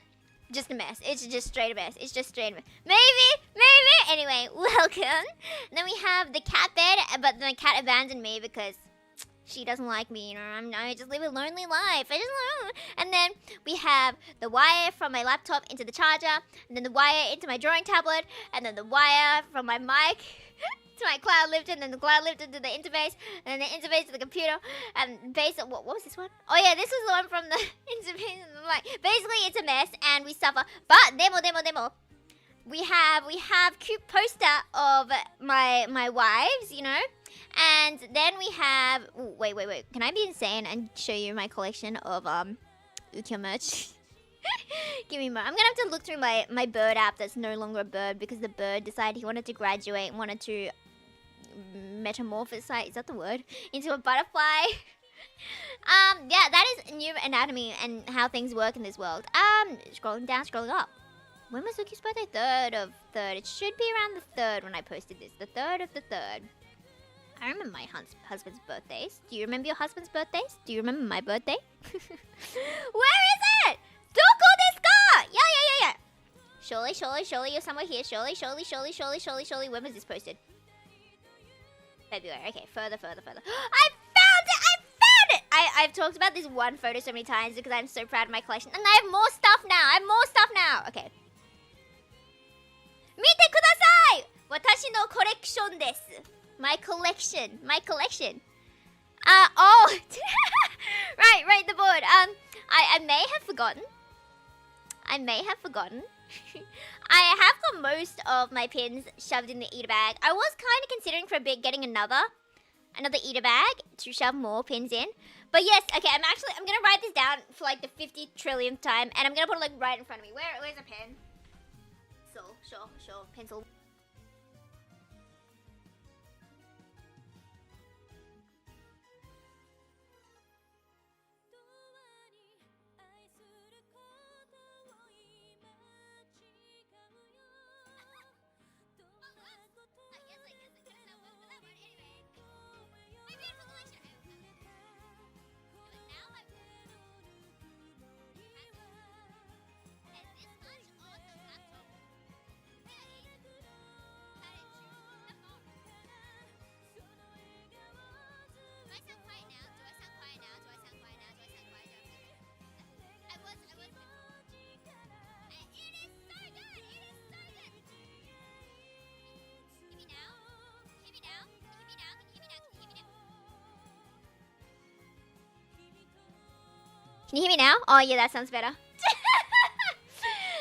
just a mess. It's just straight a mess. Maybe. Anyway, welcome. And then we have the cat bed, but the cat abandoned me because she doesn't like me. You know, I just live a lonely life. And then we have the wire from my laptop into the charger, and then the wire into my drawing tablet, and then the wire from my mic to my cloud lifter, and then the cloud lifter to the interface, and then the interface to the computer, and what was this one? Oh yeah, this was the one from the interface. And like, basically, it's a mess, and we suffer. But demo. We have cute poster of my wives, you know, and then we have. Ooh, wait. Can I be insane and show you my collection of Ukyo merch? Give me more. I'm gonna have to look through my bird app that's no longer a bird because the bird decided he wanted to graduate and wanted to metamorphosize, is that the word? Into a butterfly. Yeah, that is new anatomy and how things work in this world. Scrolling down, scrolling up. When was Suki's birthday? 3rd of 3rd. It should be around the 3rd when I posted this. The 3rd of the 3rd. I remember my husband's birthdays. Do you remember your husband's birthdays? Do you remember my birthday? Where is it? Doko desu ka? Yeah. Surely, you're somewhere here. Surely. When was this posted? February. Okay, further. I found it! I've talked about this one photo so many times because I'm so proud of my collection. And I have more stuff now. Okay. Mite kudasai! Watashi no collection desu. My collection. Oh! right, the board. I may have forgotten. I have got most of my pins shoved in the eater bag. I was kind of considering for a bit getting another eater bag to shove more pins in. But yes, okay, I'm gonna write this down for like the 50 trillionth time, and I'm gonna put it like right in front of me. Where's a pen? Sure, pencil. Can you hear me now? Oh yeah, that sounds better.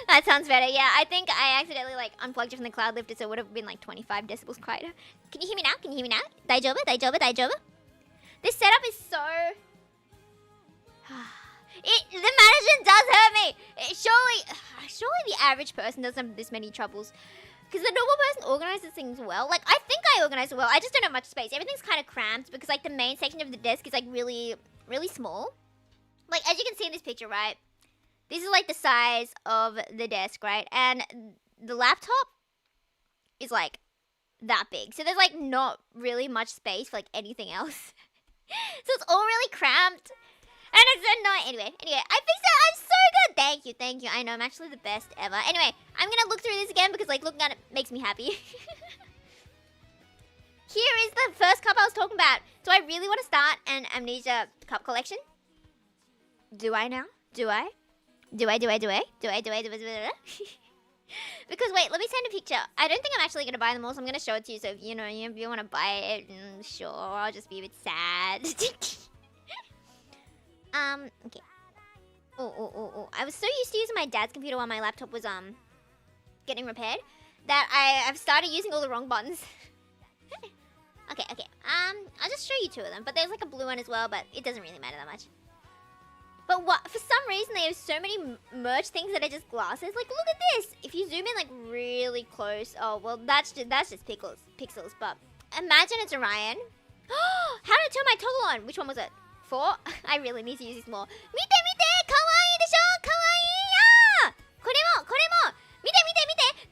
That sounds better. Yeah, I think I accidentally like unplugged it from the cloud lifter, so it would have been like 25 decibels quieter. Can you hear me now? Daijoubu? This setup is so. The management does hurt me. Surely the average person doesn't have this many troubles. Because the normal person organizes things well. Like, I think I organize it well. I just don't have much space. Everything's kind of cramped because, like, the main section of the desk is, like, really, really small. Like, as you can see in this picture, right? This is, like, the size of the desk, right? And the laptop is like that big. So there's like not really much space for like anything else. So it's all really cramped. And it's annoying. Anyway, I fixed it. I'm so good. Thank you. I know, I'm actually the best ever. Anyway, I'm gonna look through this again because like looking at it makes me happy. Here is the first cup I was talking about. So I really want to start an Amnesia cup collection. Do I now? Do I? Because wait, let me send a picture. I don't think I'm actually going to buy them all, so I'm going to show it to you. So if you know, if you want to buy it, sure, I'll just be a bit sad. Okay. Oh. I was so used to using my dad's computer while my laptop was, getting repaired that I've started using all the wrong buttons. Okay. I'll just show you two of them. But there's like a blue one as well, but it doesn't really matter that much. But what? For some reason, they have so many merch things that are just glasses. Like, look at this. If you zoom in like really close, oh well, that's just pixels. But imagine it's Orion. How did I turn my toggle on? Which one was it? 4? I really need to use this more. Mite, kawaii desho, kawaii. Ah, これも. Mite.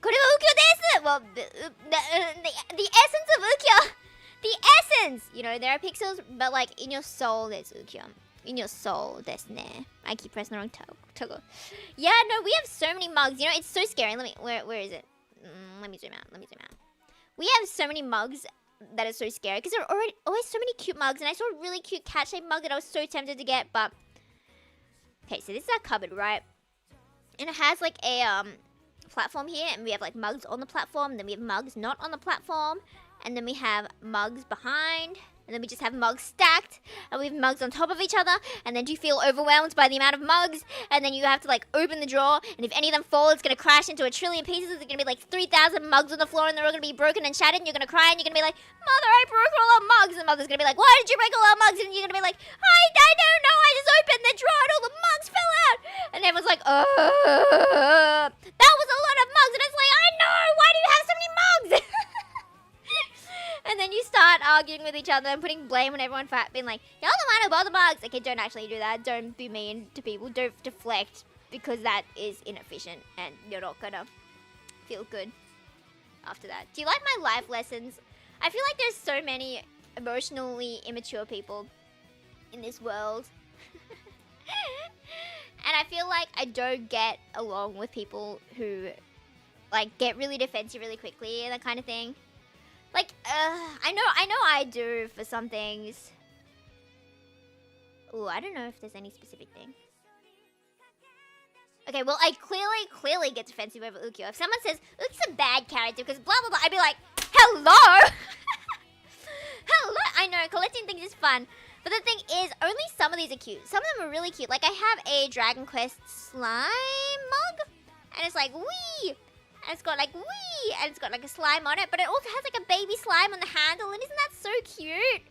これはウキョです. Well, the essence of Ukyo. The essence. You know, there are pixels, but like in your soul, there's Ukyo. In your soul, desne. I keep pressing the wrong toggle. Yeah, no, we have so many mugs. You know, it's so scary. Where is it? Let me zoom out. We have so many mugs that are so scary because there are always so many cute mugs. And I saw a really cute cat-shaped mug that I was so tempted to get, but okay, so this is our cupboard, right? And it has like a platform here, and we have like mugs on the platform. And then we have mugs not on the platform, and then we have mugs behind. And then we just have mugs stacked, and we have mugs on top of each other, and then do you feel overwhelmed by the amount of mugs, and then you have to like open the drawer, and if any of them fall, it's gonna crash into a trillion pieces. There's gonna be like 3,000 mugs on the floor, and they're all gonna be broken and shattered, and you're gonna cry, and you're gonna be like, Mother, I broke all our mugs, and Mother's gonna be like, why did you break all our mugs? And you're gonna be like, I don't know, I just opened the drawer, and all the mugs fell out, and everyone's like, that was a lot of mugs, and it's like, I know, why do you have so many mugs? And then you start arguing with each other and putting blame on everyone for being like, you're the one who bought the mugs. Okay, don't actually do that. Don't be mean to people. Don't deflect, because that is inefficient and you're not gonna feel good after that. Do you like my life lessons? I feel like there's so many emotionally immature people in this world. And I feel like I don't get along with people who like get really defensive really quickly and that kind of thing. Like, I know I do for some things. Ooh, I don't know if there's any specific thing. Okay, well, I clearly get defensive over Ukyo. If someone says, Ukyo's a bad character because blah, blah, blah, I'd be like, hello? Hello? I know, collecting things is fun. But the thing is, only some of these are cute. Some of them are really cute. Like, I have a Dragon Quest slime mug. And it's like, wee! And it's got like wee, and it's got like a slime on it, but it also has like a baby slime on the handle, and isn't that so cute?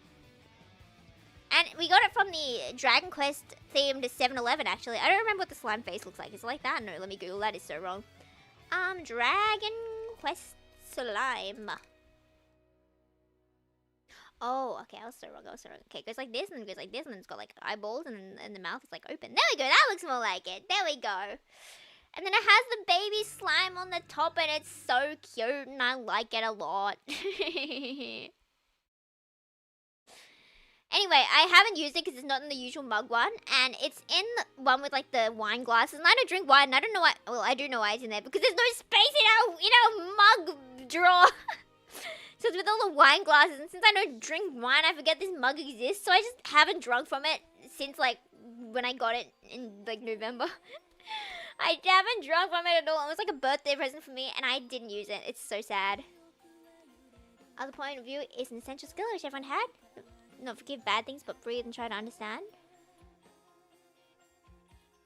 And we got it from the Dragon Quest themed 7-Eleven, actually. I don't remember what the slime face looks like. Is it like that? No, let me Google. That is so wrong. Dragon Quest slime. Oh, okay, I was so wrong. Okay, it goes like this, and it goes like this, and then it's got like eyeballs, and the mouth is like open. There we go. That looks more like it. There we go. And then it has the baby slime on the top, and it's so cute, and I like it a lot. Anyway, I haven't used it because it's not in the usual mug one, and it's in the one with like the wine glasses. And I don't drink wine, and I don't know why. Well, I do know why it's in there because there's no space in our mug drawer. So it's with all the wine glasses, and since I don't drink wine, I forget this mug exists. So I just haven't drunk from it since like when I got it in like November. I haven't drunk from it at all. It was like a birthday present for me, and I didn't use it. It's so sad. Other point of view is an essential skill which everyone had. Not forgive bad things, but breathe and try to understand.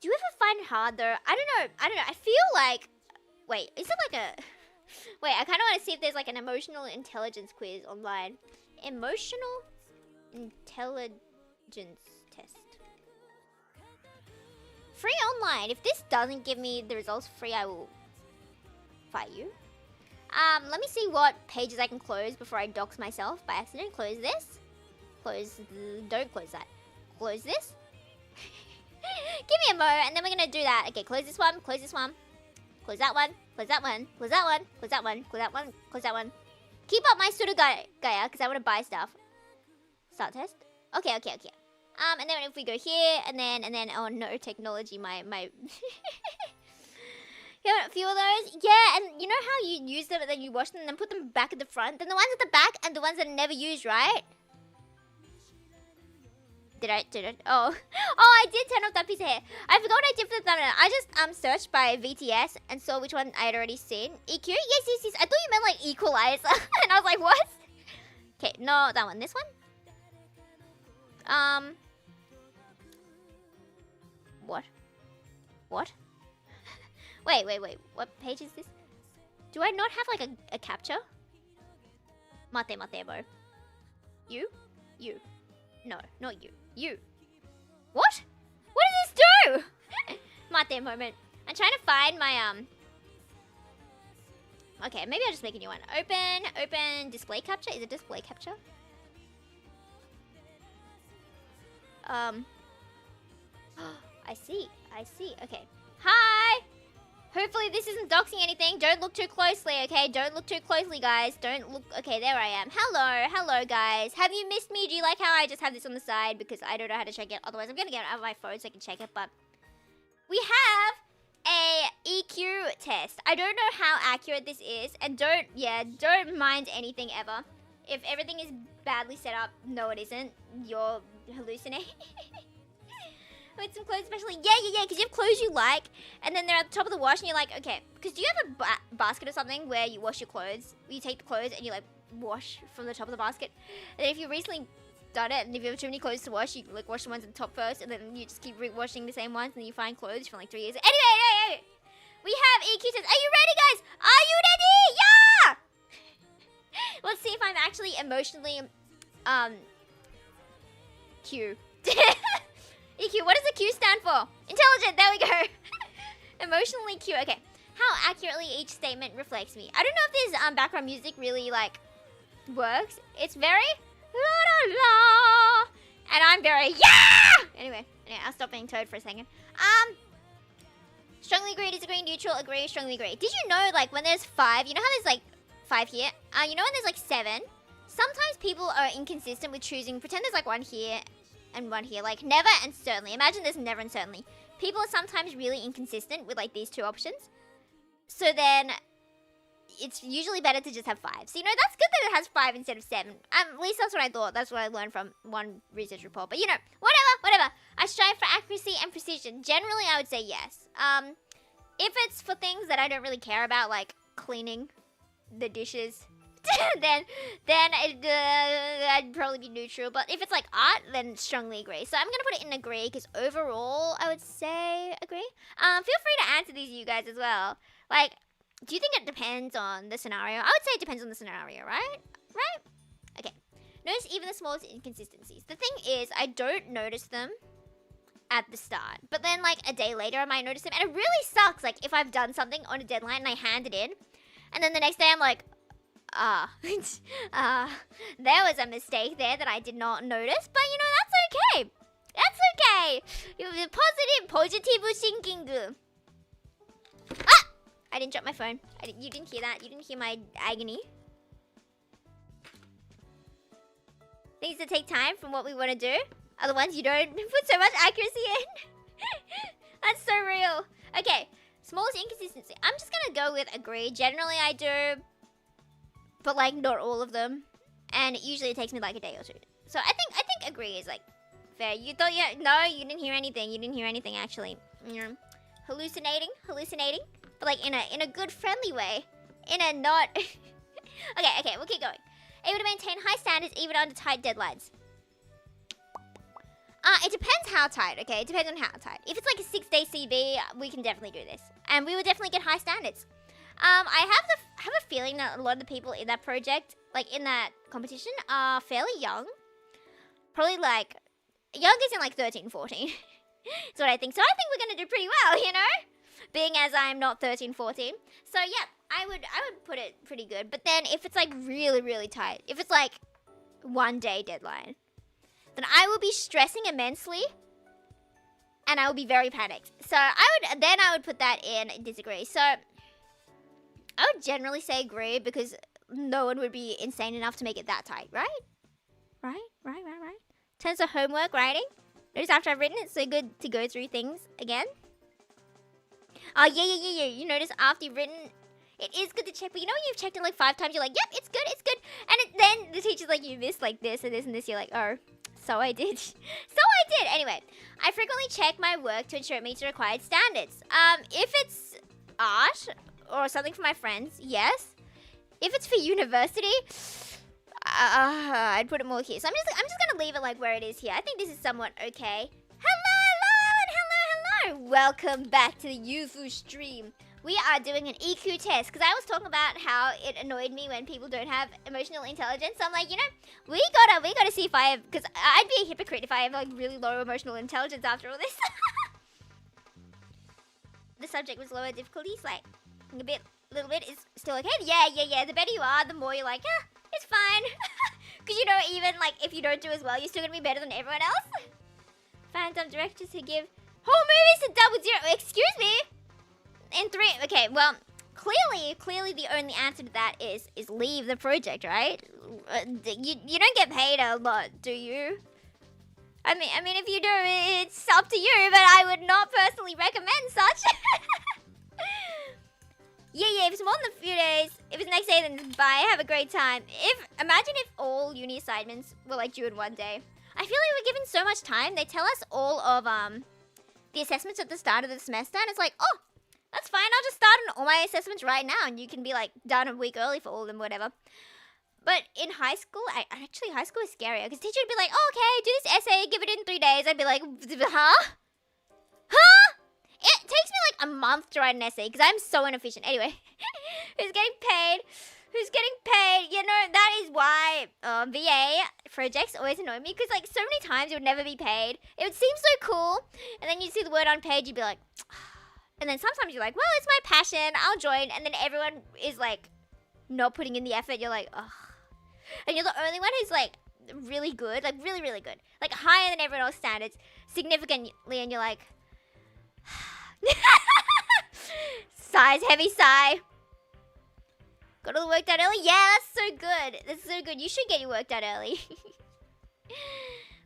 Do you ever find it hard, though? I don't know. I feel like... Wait, is it like a... Wait, I kind of want to see if there's like an emotional intelligence quiz online. Emotional intelligence test. Free online. If this doesn't give me the results free, I will fight you. Let me see what pages I can close before I dox myself by accident. Close this. Don't close that. Close this. Give me a mo, and then we're gonna do that. Okay, close this one, Close that one. Close that one. Close that one. Close that one. Close that one. Close that one. Keep up my Surugaya, because I want to buy stuff. Start test. Okay. And then if we go here, and then, oh no, technology, my. Yeah, a few of those. Yeah, and you know how you use them and then you wash them and then put them back at the front? Then the ones at the back and the ones that are never used, right? Did I? Oh, I did turn off that piece of hair. I forgot what I did for the thumbnail. I just searched by VTS and saw which one I had already seen. EQ? Yes. I thought you meant like equalizer. And I was like, what? Okay, no, that one. This one? What? Wait. What page is this? Do I not have like a capture? Mate, bro. You? No, not you. You. What? What does this do? Mate moment. I'm trying to find my Okay, maybe I'll just make a new one. Open display capture. Is it display capture? I see. Okay. Hi! Hopefully this isn't doxing anything. Don't look too closely, okay? Don't look too closely, guys. Don't look... Okay, there I am. Hello, guys. Have you missed me? Do you like how I just have this on the side? Because I don't know how to check it. Otherwise, I'm going to get it out of my phone so I can check it. But we have a EQ test. I don't know how accurate this is. And don't mind anything ever. If everything is badly set up, no, it isn't. You're hallucinating. With some clothes especially. Yeah, because you have clothes you like, and then they're at the top of the wash, and you're like, okay, because do you have a basket or something where you wash your clothes? Where you take the clothes and you like wash from the top of the basket? And if you've recently done it, and if you have too many clothes to wash, you like wash the ones at the top first, and then you just keep washing the same ones, and then you find clothes for like 3 years. Anyway, we have EQ test. Are you ready, guys? Are you ready? Yeah! Let's see if I'm actually emotionally, Q. EQ, what does the Q stand for? Intelligent, there we go. Emotionally Q, okay. How accurately each statement reflects me. I don't know if this background music really, like, works. It's very la la la. And I'm very, yeah! Anyway, I'll stop being Toad for a second. Strongly agree, disagree, neutral, agree, strongly agree. Did you know, like, when there's 5, you know how there's, like, 5 here? You know when there's, like, 7? Sometimes people are inconsistent with choosing, pretend there's, like, 1 here and 1 here, like never and certainly. Imagine there's never and certainly. People are sometimes really inconsistent with like these 2 options. So then it's usually better to just have 5. So you know, that's good that it has 5 instead of 7. At least that's what I thought. That's what I learned from one research report. But you know, whatever. I strive for accuracy and precision. Generally, I would say yes. If it's for things that I don't really care about, like cleaning the dishes, then I'd probably be neutral. But if it's like art, then strongly agree. So I'm gonna put it in agree because overall I would say agree. Feel free to answer these, you guys, as well. Like, do you think it depends on the scenario? I would say it depends on the scenario, right? Okay. Notice even the smallest inconsistencies. The thing is, I don't notice them at the start, but then like a day later I might notice them, and it really sucks. Like if I've done something on a deadline and I hand it in, and then the next day I'm like, there was a mistake there that I did not notice, but you know, that's okay. That's okay. You have positive thinking. I didn't drop my phone. You didn't hear that. You didn't hear my agony. Things that take time from what we want to do are the ones you don't put so much accuracy in. That's so real. Okay, smallest inconsistency. I'm just gonna go with agree. Generally I do, but like not all of them, and usually it takes me like a day or 2. So I think agree is like fair. You thought, yeah, no, you didn't hear anything. You didn't hear anything actually. Hallucinating, but like in a good friendly way, in a not. Okay, we'll keep going. Able to maintain high standards even under tight deadlines. It depends how tight, okay? It depends on how tight. If it's like a 6-day CB, we can definitely do this, and we will definitely get high standards. I have a feeling that a lot of the people in that project, like in that competition, are fairly young. Probably like youngest in like 13, 14. That's what I think. So I think we're gonna do pretty well, you know, being as I'm not 13, 14. So yeah, I would put it pretty good. But then if it's like really, really tight, if it's like 1 day deadline, then I will be stressing immensely, and I would be very panicked. So I would put that in disagree. So I would generally say agree because no one would be insane enough to make it that tight, right? Right. In terms of homework writing, notice after I've written it's so good to go through things again. Oh, yeah. You notice after you've written, it is good to check. But you know when you've checked it like 5 times, you're like, yep, it's good. And then the teacher's like, you missed like this and this and this. You're like, oh, so I did. Anyway, I frequently check my work to ensure it meets the required standards. If it's art or something for my friends, yes. If it's for university, I'd put it more here. So I'm just gonna leave it like where it is here. I think this is somewhat okay. Hello. Welcome back to the Yufu stream. We are doing an EQ test because I was talking about how it annoyed me when people don't have emotional intelligence. So I'm like, you know, we gotta see if I have, because I'd be a hypocrite if I have like really low emotional intelligence after all this. The subject was lower difficulties, like little bit is still okay. Yeah. The better you are, the more you're like, it's fine. Because you know, even like if you don't do as well, you're still gonna be better than everyone else. Find some directors who give whole movies to 00. Excuse me. In 3, okay, well, clearly the only answer to that is leave the project, right? You don't get paid a lot, do you? I mean, if you do, it's up to you, but I would not personally recommend such. Yeah, if it's more than a few days, if it's next day, then bye, have a great time. Imagine if all uni assignments were like due in one day. I feel like we're given so much time. They tell us all of the assessments at the start of the semester, and it's like, oh, that's fine, I'll just start on all my assessments right now and you can be like done a week early for all of them, whatever. But in high school, actually high school is scarier because teacher would be like, oh, okay, do this essay, give it in 3 days. I'd be like, huh? It takes me like a month to write an essay because I'm so inefficient. Anyway, who's getting paid? You know, that is why VA projects always annoy me because like so many times you would never be paid. It would seem so cool and then you'd see the word on page, you'd be like, and then sometimes you're like, well, it's my passion, I'll join. And then everyone is like not putting in the effort. You're like, ugh. And you're the only one who's like really good, like really, really good. Like higher than everyone else's standards, significantly. And you're like, sighs, heavy sigh. Got all the work done early? Yeah, that's so good. You should get your work done early.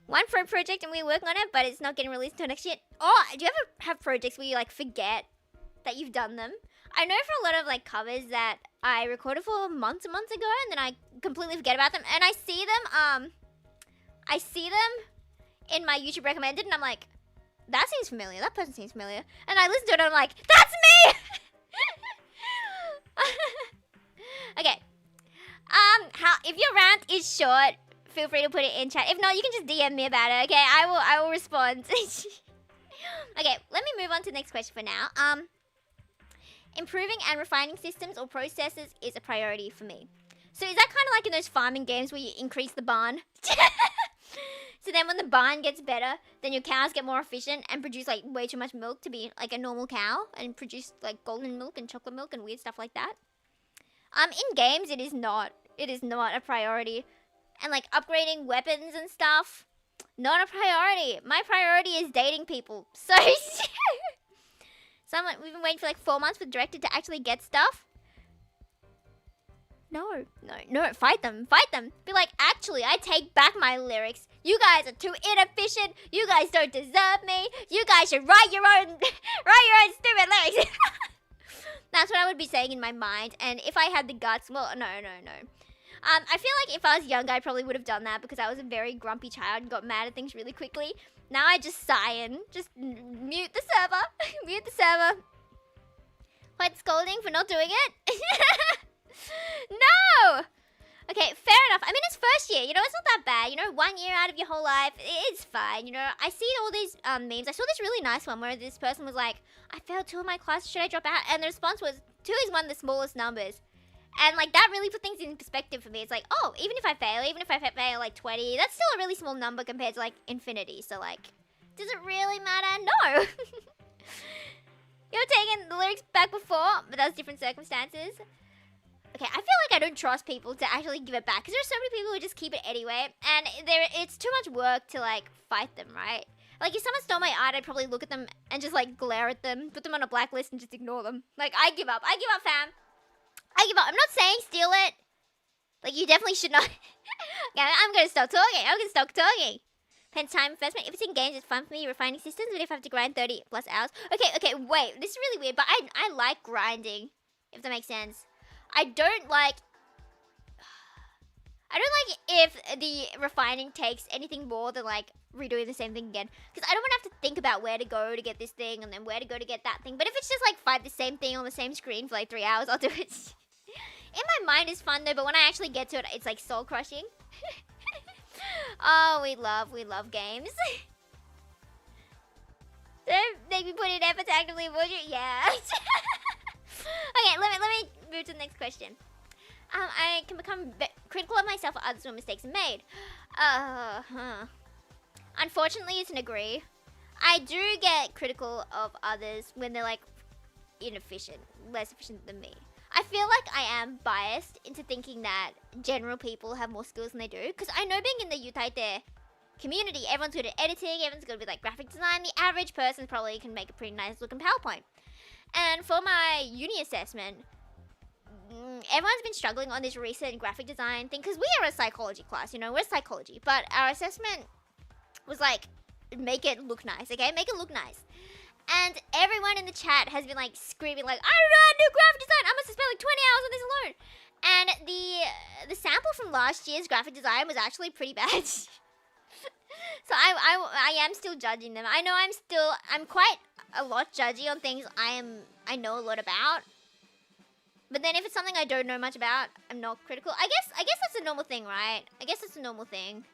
One for a project and we're working on it, but it's not getting released until next year. Oh, do you ever have projects where you like forget that you've done them? I know for a lot of like covers that I recorded for months and months ago and then I completely forget about them. And I see them in my YouTube recommended and I'm like, that seems familiar. That person seems familiar. And I listen to it and I'm like, that's me! Okay. If your rant is short, feel free to put it in chat. If not, you can just DM me about it, okay? I will respond. Okay, let me move on to the next question for now. Improving and refining systems or processes is a priority for me. So is that kind of like in those farming games where you increase the barn? So then when the barn gets better, then your cows get more efficient and produce like way too much milk to be like a normal cow and produce like golden milk and chocolate milk and weird stuff like that. In games, it is not a priority. And like upgrading weapons and stuff, not a priority. My priority is dating people. So we've been waiting for like 4 months for the director to actually get stuff. No, fight them. Be like, actually, I take back my lyrics. You guys are too inefficient. You guys don't deserve me. You guys should write your own stupid lyrics. That's what I would be saying in my mind. And if I had the guts, well, no. I feel like if I was younger, I probably would have done that because I was a very grumpy child and got mad at things really quickly. Now I just sigh and just mute the server. Quite scolding for not doing it. No! Okay, fair enough. I mean, it's first year. You know, it's not that bad. You know, 1 year out of your whole life, it's fine. You know, I see all these memes. I saw this really nice one where this person was like, I failed 2 of my classes. Should I drop out? And the response was, 2 is one of the smallest numbers. And, like, that really put things in perspective for me. It's like, oh, even if I fail, like, 20, that's still a really small number compared to, like, infinity. So, like, does it really matter? No. You're taking the lyrics back before, but that was different circumstances. Okay, I feel like I don't trust people to actually give it back. Because there's so many people who just keep it anyway. And it's too much work to, like, fight them, right? Like, if someone stole my art, I'd probably look at them and just, like, glare at them, put them on a blacklist, and just ignore them. Like, I give up. I give up, fam. I give up. I'm not saying steal it. Like, you definitely should not. Yeah, I'm gonna stop talking. I'm gonna stop talking. Depends time investment. If it's in games, it's fun for me refining systems, but if I have to grind 30 plus hours. Okay, wait. This is really weird, but I like grinding, if that makes sense. I don't like if the refining takes anything more than, like, redoing the same thing again. Because I don't want to have to think about where to go to get this thing and then where to go to get that thing. But if it's just, like, fight the same thing on the same screen for, like, 3 hours, I'll do it. In my mind, it's fun, though, but when I actually get to it, it's, like, soul-crushing. Oh, we love games. Don't make me put in effort to actively avoid you. Yeah. Okay, let me move to the next question. I can become critical of myself or others when mistakes are made. Unfortunately, it's an agree. I do get critical of others when they're, like, inefficient, less efficient than me. I feel like I am biased into thinking that general people have more skills than they do. Because I know being in the Yutaite community, everyone's good at editing, everyone's good with, like, graphic design. The average person probably can make a pretty nice looking PowerPoint. And for my uni assessment, everyone's been struggling on this recent graphic design thing. Because we are a psychology class, you know, we're psychology. But our assessment was like, make it look nice, okay? Make it look nice. And everyone in the chat has been, like, screaming, like, I don't know how to do graphic design. I must have spent, like, 20 hours on this alone. And the sample from last year's graphic design was actually pretty bad. So I am still judging them. I know I'm quite a lot judgy on things I know a lot about. But then if it's something I don't know much about, I'm not critical. I guess that's a normal thing, right? I guess that's a normal thing.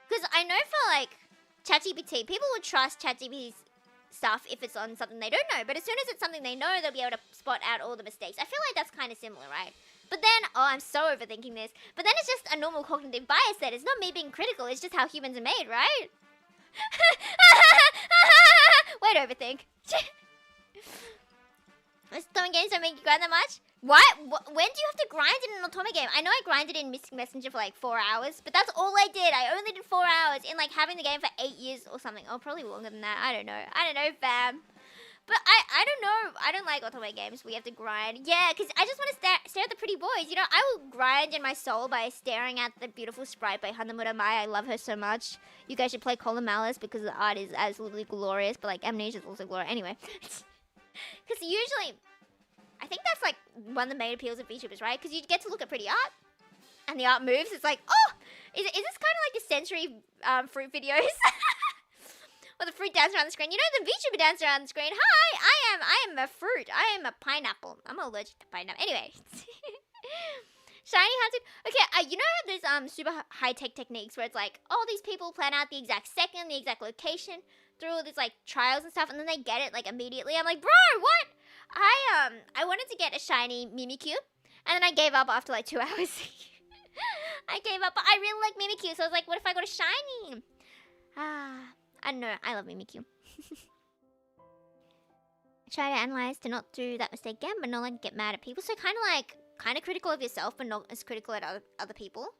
Because I know for, like, ChatGPT, people would trust ChatGPT's stuff if it's on something they don't know. But as soon as it's something they know, they'll be able to spot out all the mistakes. I feel like that's kind of similar, right? But then, oh, I'm so overthinking this. But then it's just a normal cognitive bias that it's not me being critical. It's just how humans are made, right? Way to overthink. Some games don't make you grind that much. What? When do you have to grind in an Otome game? I know I grinded in Mystic Messenger for, like, 4 hours, but that's all I did. I only did 4 hours in, like, having the game for 8 years or something. Oh, probably longer than that. I don't know, fam. But I don't know. I don't like Otome games where you have to grind. Yeah, because I just want to stare at the pretty boys. You know, I will grind in my soul by staring at the beautiful sprite by Hanamura Mai. I love her so much. You guys should play Colin Malice because the art is absolutely glorious, but, like, Amnesia is also glorious. Anyway. Because usually, I think that's, like, one of the main appeals of VTubers, right? Because you get to look at pretty art, and the art moves. It's like, oh, is this kind of like the sensory fruit videos? Or the fruit dance around the screen. You know, the VTuber dance around the screen. Hi, I am a fruit. I am a pineapple. I'm allergic to pineapple. Anyway. Shiny Hunted. Okay, you know there's super high-tech techniques where it's like, oh, these people plan out the exact second, the exact location, through all these, like, trials and stuff, and then they get it, like, immediately. I'm like, bro, what? I wanted to get a shiny Mimikyu, and then I gave up after, like, 2 hours. I gave up, but I really like Mimikyu, so I was like, what if I got a shiny? I don't know, I love Mimikyu. I try to analyze to not do that mistake again, but not, like, get mad at people, so kind of critical of yourself, but not as critical at other people.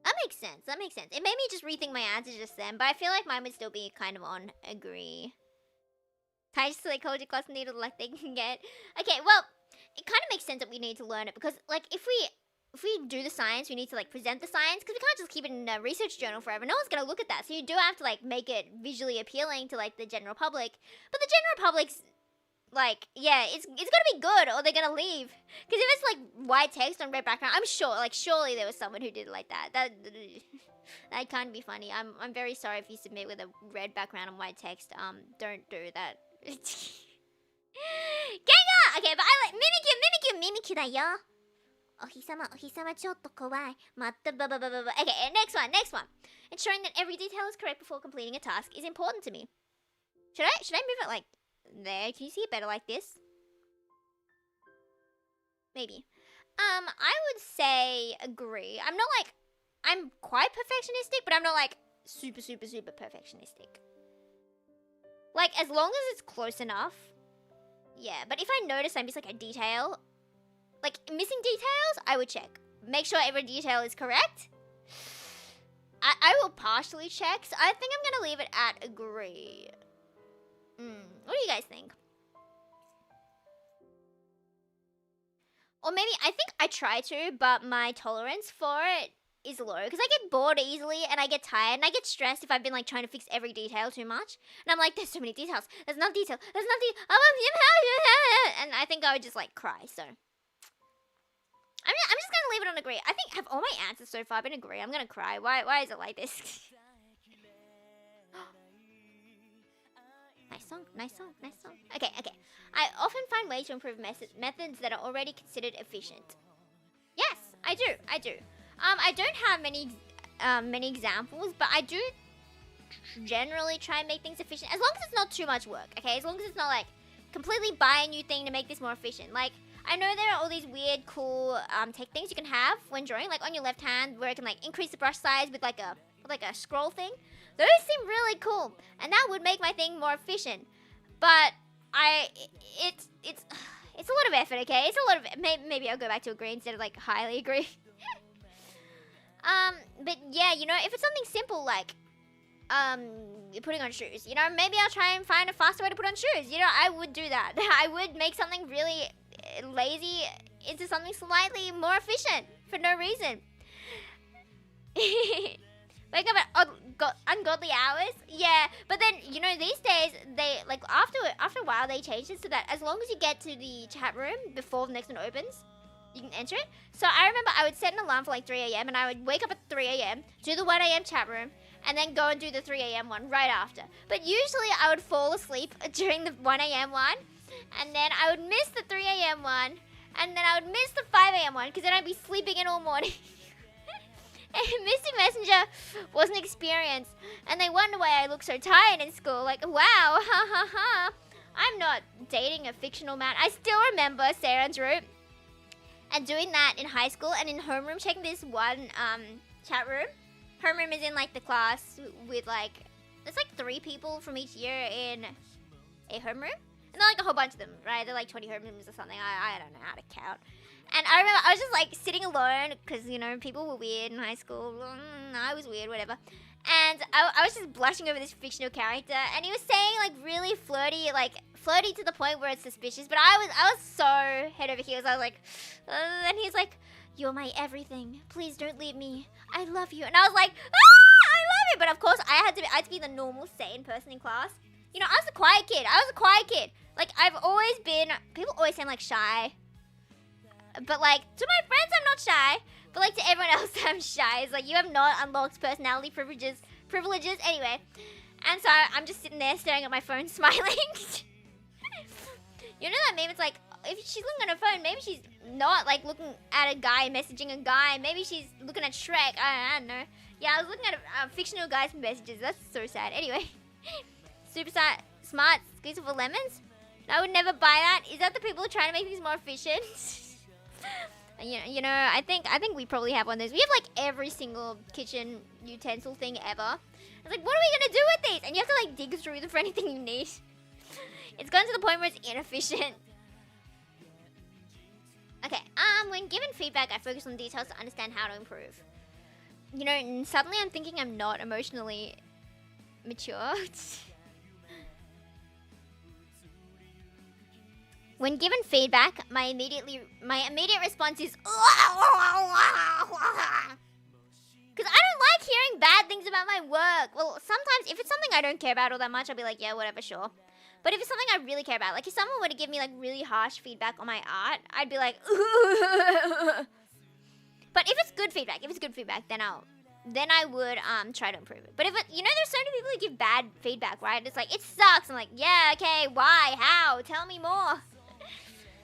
That makes sense. It made me just rethink my answer just then, but I feel like mine would still be kind of on agree. Ties to psychology class needle like they can get. Okay, well, it kind of makes sense that we need to learn it because, like, if we do the science, we need to, like, present the science because we can't just keep it in a research journal forever. No one's gonna look at that, so you do have to, like, make it visually appealing to, like, the general public. But the general public's like, yeah, it's gonna be good or they're gonna leave. Because if it's, like, white text on red background, I'm sure, like, surely there was someone who did it like that. That can't be funny. I'm very sorry if you submit with a red background and white text. Don't do that. Gengar! Okay, but I like Mimikyu だよ. お日様ちょっと怖い. Okay, next one. Ensuring that every detail is correct before completing a task is important to me. Should I move it, like, there? Can you see it better like this? Maybe. I would say agree. I'm quite perfectionistic, but I'm not, like, super perfectionistic. Like, as long as it's close enough. Yeah, but if I notice I miss, like, a detail, like, missing details, I would check. Make sure every detail is correct. I will partially check. So I think I'm gonna leave it at agree. What do you guys think? Or maybe I think I try to, but my tolerance for it is low because I get bored easily and I get tired and I get stressed if I've been like trying to fix every detail too much. And I'm like, there's so many details. There's enough detail. There's enough detail. And I think I would just like cry. So I'm just gonna leave it on agree. I think have all my answers so far been agree. I'm gonna cry. Why is it like this? Nice song, nice song, nice song. Okay. I often find ways to improve methods that are already considered efficient. Yes, I do. I don't have many examples, but I do generally try and make things efficient. As long as it's not too much work, okay? As long as it's not like completely buy a new thing to make this more efficient. Like, I know there are all these weird, cool tech things you can have when drawing, like on your left hand, where it can like increase the brush size with like a scroll thing. Those seem really cool, and that would make my thing more efficient. But it's a lot of effort, okay? It's a lot of maybe I'll go back to agree instead of like highly agree. But yeah, you know, if it's something simple like putting on shoes, you know, maybe I'll try and find a faster way to put on shoes. You know, I would do that. I would make something really lazy into something slightly more efficient for no reason. Wake up at ungodly hours? Yeah, but then, you know, these days, they, like, after a while, they changed it so that as long as you get to the chat room before the next one opens, you can enter it. So I remember I would set an alarm for, like, 3 a.m., and I would wake up at 3 a.m., do the 1 a.m. chat room, and then go and do the 3 a.m. one right after. But usually, I would fall asleep during the 1 a.m. one, and then I would miss the 3 a.m. one, and then I would miss the 5 a.m. one, because then I'd be sleeping in all morning. Missing Messenger was an experience, and they wonder why I look so tired in school. Like, wow, ha ha ha. I'm not dating a fictional man. I still remember Saren's route and doing that in high school and in homeroom, checking this one chat room. Homeroom is in like the class with like, there's like 3 people from each year in a homeroom. And they're like a whole bunch of them, right? They're like 20 homerooms or something. I don't know how to count. And I remember I was just like sitting alone because, you know, people were weird in high school. I was weird, whatever. And I was just blushing over this fictional character. And he was saying like really flirty to the point where it's suspicious. But I was so head over heels. I was like, and he's like, you're my everything. Please don't leave me. I love you. And I was like, I love you. But of course, I had to be the normal, sane person in class. You know, I was a quiet kid. Like, I've always been, people always say I'm like shy. But like, to my friends, I'm not shy. But like, to everyone else, I'm shy. It's like, you have not unlocked personality privileges. Anyway. And so I'm just sitting there staring at my phone, smiling. You know that meme? It's like, if she's looking at her phone, maybe she's not like looking at a guy, messaging a guy. Maybe she's looking at Shrek. I don't know. Yeah, I was looking at fictional guys' messages. That's so sad. Anyway. Super smart squeeze for lemons? I would never buy that. Is that the people trying to make things more efficient? You know, I think we probably have one of those. We have like every single kitchen utensil thing ever. It's like, what are we gonna do with these? And you have to like dig through them for anything you need. It's gotten to the point where it's inefficient. Okay, when given feedback, I focus on details to understand how to improve. You know, suddenly I'm thinking I'm not emotionally mature. When given feedback, my immediate response is, because I don't like hearing bad things about my work. Well, sometimes if it's something I don't care about all that much, I'll be like, yeah, whatever, sure. But if it's something I really care about, like if someone were to give me like really harsh feedback on my art, I'd be like, but if it's good feedback, then I would try to improve it. But if it, you know, there's so many people who give bad feedback, right? It's like, it sucks. I'm like, yeah, okay, why, how, tell me more.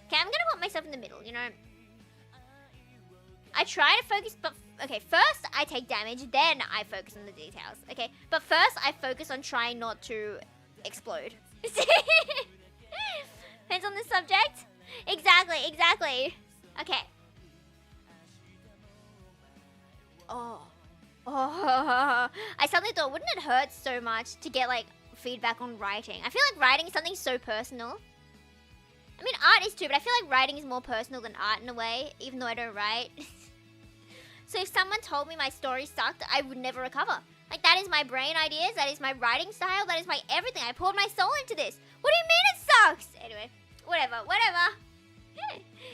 Okay, I'm gonna put myself in the middle, you know. I try to focus, but okay, first I take damage, then I focus on the details, okay? But first I focus on trying not to explode. Depends on the subject. Exactly. Okay. Oh. I suddenly thought, wouldn't it hurt so much to get like feedback on writing? I feel like writing is something so personal. I mean, art is too, but I feel like writing is more personal than art in a way, even though I don't write. So if someone told me my story sucked, I would never recover. Like, that is my brain ideas, that is my writing style, that is my everything. I poured my soul into this. What do you mean it sucks? Anyway, whatever.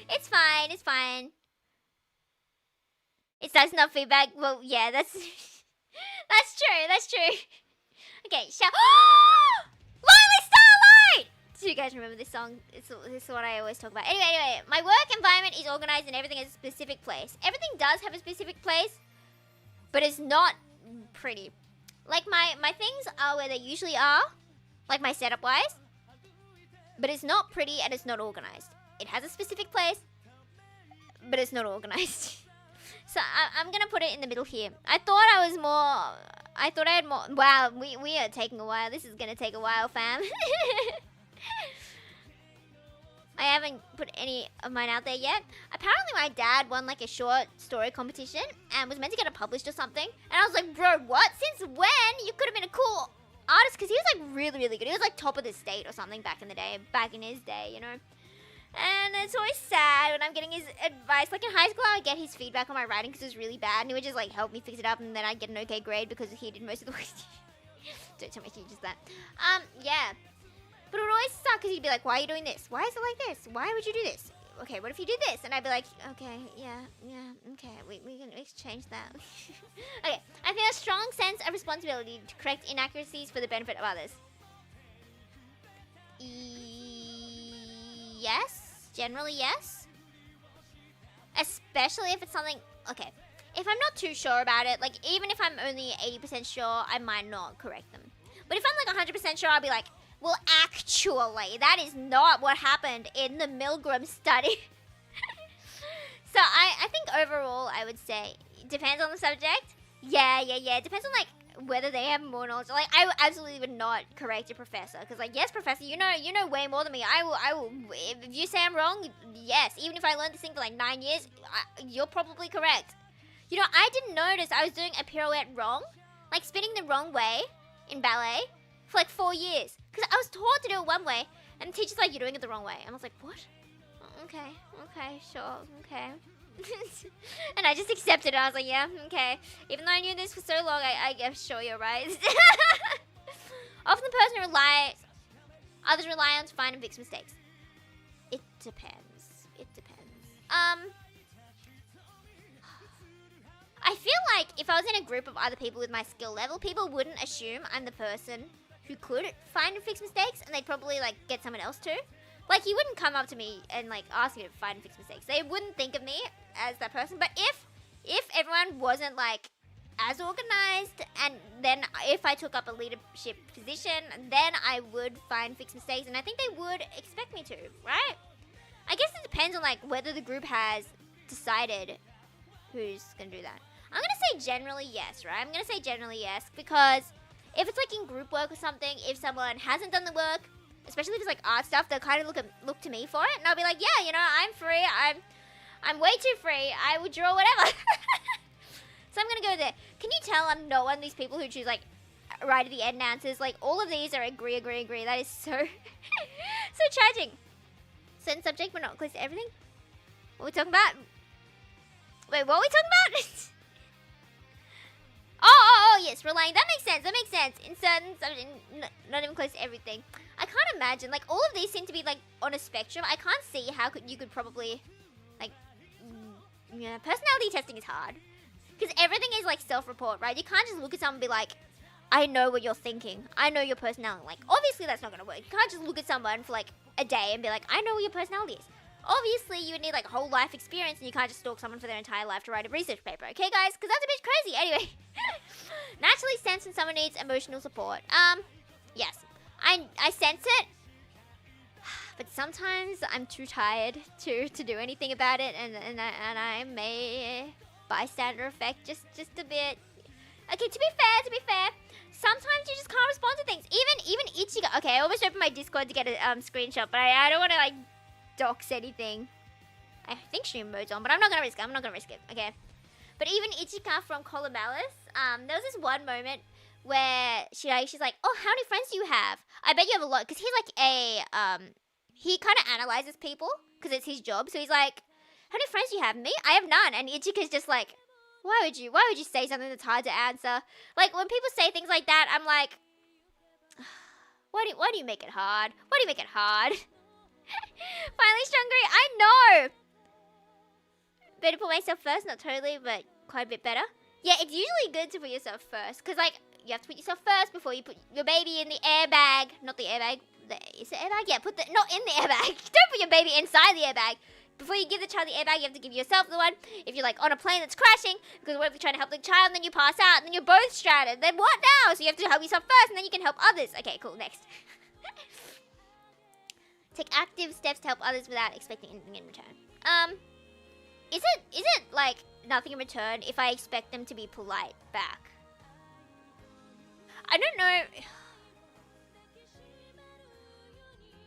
It's fine, it's fine. That's not feedback. Well, yeah, that's that's true. Okay, Lively Starlight! Do you guys remember this song? This is what I always talk about. Anyway, my work environment is organized and everything has a specific place. Everything does have a specific place, but it's not pretty. Like, my things are where they usually are, like my setup wise, but it's not pretty and it's not organized. It has a specific place, but it's not organized. So I'm gonna put it in the middle here. I thought I had more. Wow, we are taking a while. This is gonna take a while, fam. I haven't put any of mine out there yet. Apparently my dad won like a short story competition and was meant to get it published or something. And I was like, bro, what? Since when? You could have been a cool artist, because he was like really, really good. He was like top of the state or something back in his day, you know? And it's always sad when I'm getting his advice. Like in high school, I would get his feedback on my writing because it was really bad. And he would just like help me fix it up, and then I'd get an okay grade because he did most of the work. Don't tell me he just that. Yeah. But it would always suck because he'd be like, why are you doing this? Why is it like this? Why would you do this? Okay, what if you do this? And I'd be like, okay, yeah, okay, we can change that. Okay, I feel a strong sense of responsibility to correct inaccuracies for the benefit of others. Yes, generally yes. Especially if it's something, okay, if I'm not too sure about it, like even if I'm only 80% sure, I might not correct them. But if I'm like 100% sure, I'll be like, well, actually, that is not what happened in the Milgram study. So I think overall, I would say, it depends on the subject. Yeah. It depends on, like, whether they have more knowledge. Like, I absolutely would not correct a professor. Because, like, yes, professor, you know way more than me. I will, if you say I'm wrong, yes. Even if I learned this thing for, like, 9 years, you're probably correct. You know, I didn't notice I was doing a pirouette wrong. Like, spinning the wrong way in ballet for, like, 4 years. Because I was taught to do it one way, and the teacher's like, you're doing it the wrong way. And I was like, what? Okay, sure, okay. And I just accepted it. I was like, yeah, okay. Even though I knew this for so long, I guess, sure, you're right. Often the person others rely on to find and fix mistakes. It depends. I feel like if I was in a group of other people with my skill level, people wouldn't assume I'm the person who could find and fix mistakes, and they'd probably like get someone else to. Like, you wouldn't come up to me and like ask me to find and fix mistakes. They wouldn't think of me as that person. But if everyone wasn't like as organized, and then if I took up a leadership position, then I would find and fix mistakes, and I think they would expect me to, right? I guess it depends on like whether the group has decided who's gonna do that. I'm gonna say generally yes, right? I'm gonna say generally yes, because if it's like in group work or something, if someone hasn't done the work, especially if it's like art stuff, they'll kind of look to me for it, and I'll be like, yeah, you know, I'm free. I'm way too free. I would draw whatever. So I'm gonna go there. Can you tell I'm not one of these people who choose like right at the end answers? Like all of these are agree. That is so so tragic. Certain subject but not close to everything. What are we talking about? Wait, what are we talking about? Oh, yes, relying. That makes sense. In certain subjects, not even close to everything. I can't imagine. Like, all of these seem to be, like, on a spectrum. I can't see how you could probably, like, yeah, personality testing is hard. Because everything is, like, self-report, right? You can't just look at someone and be like, I know what you're thinking. I know your personality. Like, obviously that's not going to work. You can't just look at someone for, like, a day and be like, I know what your personality is. Obviously, you would need, like, a whole life experience, and you can't just stalk someone for their entire life to write a research paper. Okay, guys? Because that's a bit crazy. Anyway. Naturally sense when someone needs emotional support. Yes. I sense it. But sometimes I'm too tired to do anything about it, and I may bystander effect just a bit. Okay, to be fair, sometimes you just can't respond to things. Even Ichigo. Okay, I almost opened my Discord to get a screenshot, but I don't want to, like, dox anything. I think stream mode's on, but I'm not gonna risk it. Okay. But even Ichika from Columbus, there was this one moment where she's like, oh, how many friends do you have? I bet you have a lot. Because he's like he kind of analyzes people because it's his job. So he's like, how many friends do you have? Me? I have none. And Ichika's just like, Why would you say something that's hard to answer? Like, when people say things like that, I'm like, why do you make it hard? Why do you make it hard? Finally strong, I know! Better put myself first, not totally, but quite a bit better. Yeah, it's usually good to put yourself first, because, like, you have to put yourself first before you put your baby in the airbag. Not the airbag. Is it airbag? Yeah, not in the airbag. Don't put your baby inside the airbag. Before you give the child the airbag, you have to give yourself the one. If you're, like, on a plane that's crashing, because what if you're trying to help the child, and then you pass out, and then you're both stranded? Then what now? So you have to help yourself first, and then you can help others. Okay, cool, next. Take active steps to help others without expecting anything in return. Is it like nothing in return if I expect them to be polite back? I don't know.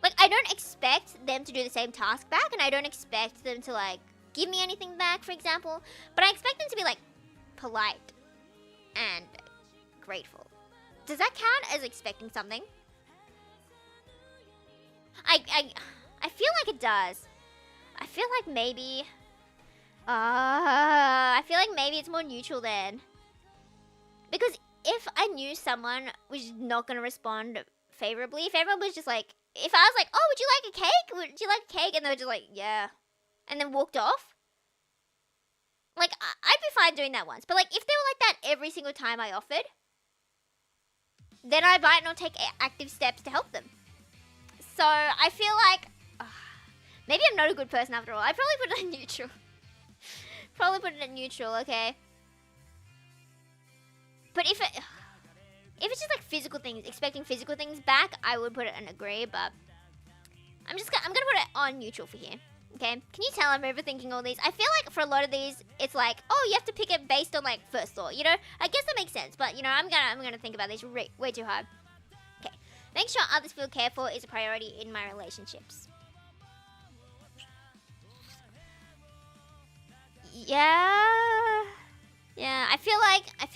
Like, I don't expect them to do the same task back, and I don't expect them to, like, give me anything back, for example. But I expect them to be, like, polite and grateful. Does that count as expecting something? I feel like it does. I feel like maybe... I feel like maybe it's more neutral then. Because if I knew someone was not going to respond favorably, if everyone was just like... If I was like, oh, would you like a cake? Would you like a cake? And they were just like, yeah. And then walked off. Like, I'd be fine doing that once. But, like, if they were like that every single time I offered, then I might not take active steps to help them. So, I feel like... maybe I'm not a good person after all. I'd probably put it in neutral. Probably put it in neutral, okay? But if it's just like physical things, expecting physical things back, I would put it in agree, but I'm gonna put it on neutral for here. Okay? Can you tell I'm overthinking all these? I feel like for a lot of these, it's like, oh, you have to pick it based on like first thought, you know? I guess that makes sense, but you know, I'm gonna think about these way too hard. Okay. Make sure others feel cared for is a priority in my relationships. Yeah, I feel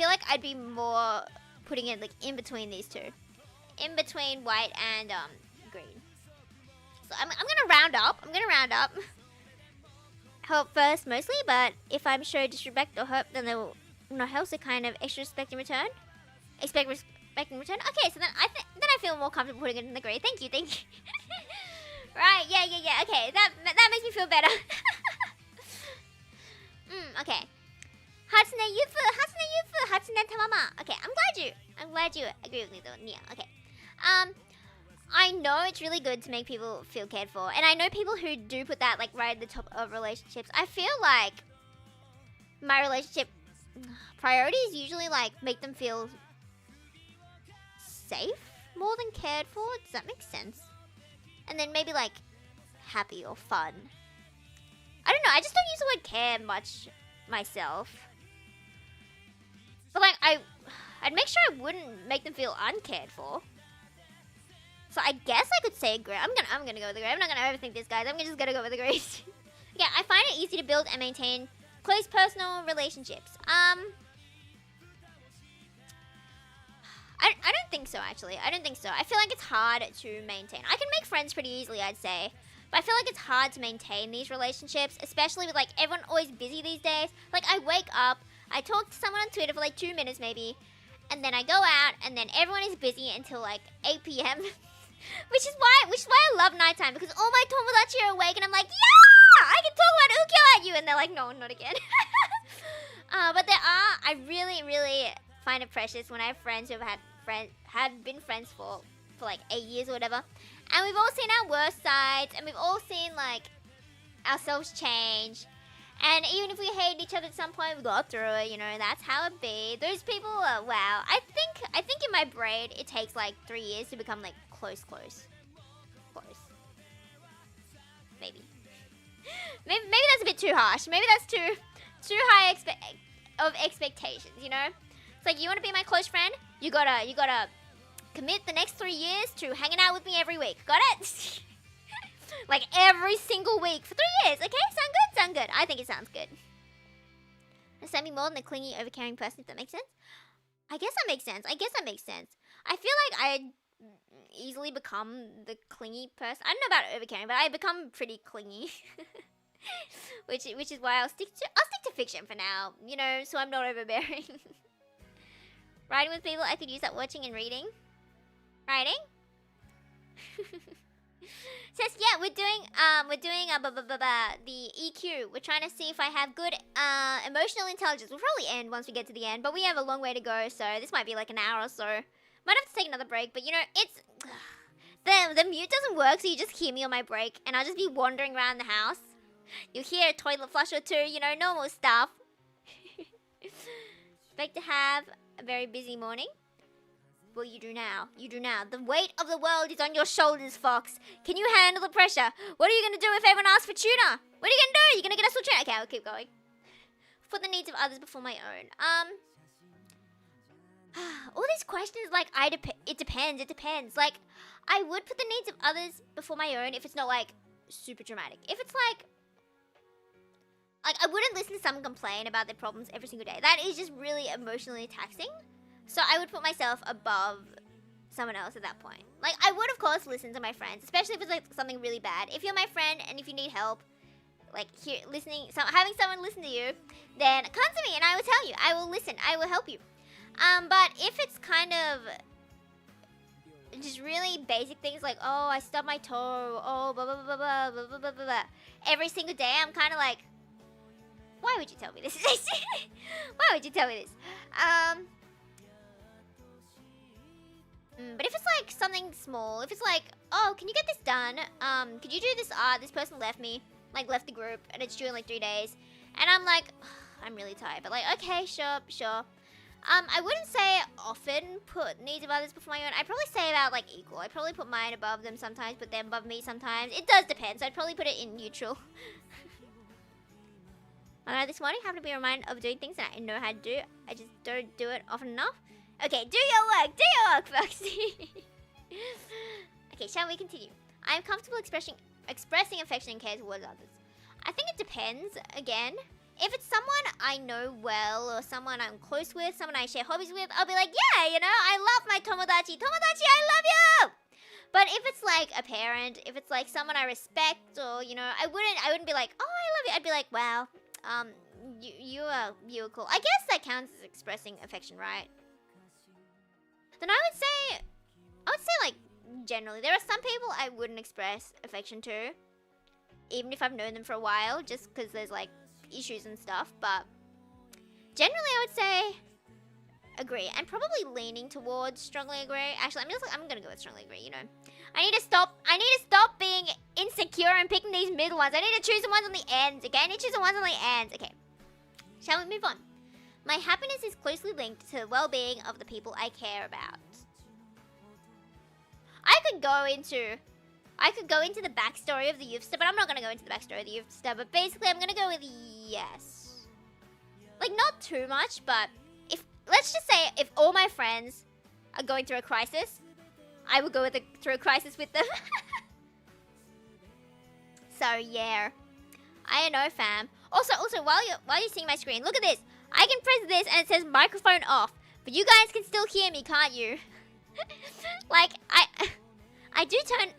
like I'd be more putting it like in between these two, in between white and green. So I'm gonna round up. Help first mostly, but if I'm showed disrespect or hurt, then they will not help. So kind of extra respect in return. Expect respect in return. Okay, so then I feel more comfortable putting it in the grey. Thank you. Right, yeah. Okay, that makes me feel better. Okay. Hatsune Yufu, Hatsune Tamama. Okay, I'm glad you agree with me though, Nia. Okay. I know it's really good to make people feel cared for, and I know people who do put that like right at the top of relationships. I feel like my relationship priorities usually like make them feel safe more than cared for. Does that make sense? And then maybe like happy or fun. I don't know, I just don't use the word care much myself. But like, I'd make sure I wouldn't make them feel uncared for. So I guess I could say grey. I'm gonna go with the grey. I'm not gonna overthink this, guys. I'm just gonna go with the grey. Yeah, I find it easy to build and maintain close personal relationships. I don't think so, actually. I don't think so. I feel like it's hard to maintain. I can make friends pretty easily, I'd say. But I feel like it's hard to maintain these relationships, especially with, like, everyone always busy these days. Like, I wake up, I talk to someone on Twitter for, like, 2 minutes, maybe. And then I go out, and then everyone is busy until, like, 8 p.m. which is why I love nighttime, because all my tomodachi are awake, and I'm like, yeah! I can talk about Ukyo at you! And they're like, no, not again. But I really, really find it precious when I have friends who have been friends for like 8 years or whatever. And we've all seen our worst sides, and we've all seen, like, ourselves change. And even if we hate each other at some point, we got through it, you know, that's how it be. Those people are, wow. I think in my brain, it takes, like, 3 years to become, like, close. Maybe. Maybe that's a bit too harsh. Maybe that's too high expectations, you know? It's like, you want to be my close friend? You gotta commit the next 3 years to hanging out with me every week. Got it? Like every single week for 3 years. Okay, sound good? I think it sounds good. Understand me more than the clingy, overcaring person, if that makes sense. I guess that makes sense. I feel like I'd easily become the clingy person. I don't know about overcaring, but I become pretty clingy. which is why I'll stick to fiction for now, you know, so I'm not overbearing. Writing with people, I could use that watching and reading. Writing? Says, yeah, we're doing the EQ. We're trying to see if I have good emotional intelligence. We'll probably end once we get to the end, but we have a long way to go, so this might be like an hour or so. Might have to take another break, but you know, it's the mute doesn't work, so you just hear me on my break, and I'll just be wandering around the house. You'll hear a toilet flush or two, you know, normal stuff. Expect to have a very busy morning. Well, you do now. You do now. The weight of the world is on your shoulders, Fox. Can you handle the pressure? What are you going to do if everyone asks for tuna? What are you going to do? You're going to get us for tuna? Okay, I'll keep going. Put the needs of others before my own. All these questions, like, it depends. It depends. Like, I would put the needs of others before my own if it's not, like, super dramatic. If it's, like, I wouldn't listen to someone complain about their problems every single day. That is just really emotionally taxing. So I would put myself above someone else at that point. Like, I would, of course, listen to my friends, especially if it's, like, something really bad. If you're my friend and if you need help, like, having someone listen to you, then come to me and I will tell you. I will listen. I will help you. But if it's kind of just really basic things like, oh, I stubbed my toe, oh, blah, blah, blah, blah, blah, blah, blah, blah, blah. Every single day, I'm kind of like, why would you tell me this? Why would you tell me this? But if it's like something small, if it's like, oh, can you get this done? Could you do this art? This person left me, like left the group, and it's due in like 3 days. And I'm like, I'm really tired, but like, okay, sure. I wouldn't say often put needs of others before my own. I'd probably say about like equal. I'd probably put mine above them sometimes, put them above me sometimes. It does depend, so I'd probably put it in neutral. This morning happened to be reminded of doing things that I know how to do. I just don't do it often enough. Okay, do your work, Foxy. Okay, shall we continue? I am comfortable expressing affection and care towards others. I think it depends, again. If it's someone I know well, or someone I'm close with, someone I share hobbies with, I'll be like, yeah, you know, I love my tomodachi. Tomodachi, I love you! But if it's like a parent, if it's like someone I respect, or, you know, I wouldn't be like, oh, I love you. I'd be like, wow, you are cool. I guess that counts as expressing affection, right? Then I would say like, generally, there are some people I wouldn't express affection to, even if I've known them for a while, just because there's like issues and stuff, but generally I would say agree, and probably leaning towards strongly agree. Actually, I'm gonna go with strongly agree, you know. I need to stop being insecure and picking these middle ones. I need to choose the ones on the ends, okay? I need to choose the ones on the ends, okay. Shall we move on? My happiness is closely linked to the well-being of the people I care about. I could go into the backstory of the Yufu, but I'm not gonna go into the backstory of the Yufu, but basically I'm gonna go with yes. Like, not too much, but let's just say if all my friends are going through a crisis, I will go through a crisis with them. So yeah, I know, fam. Also, while you're seeing my screen, look at this. I can press this and it says microphone off, but you guys can still hear me, can't you? Like I do turn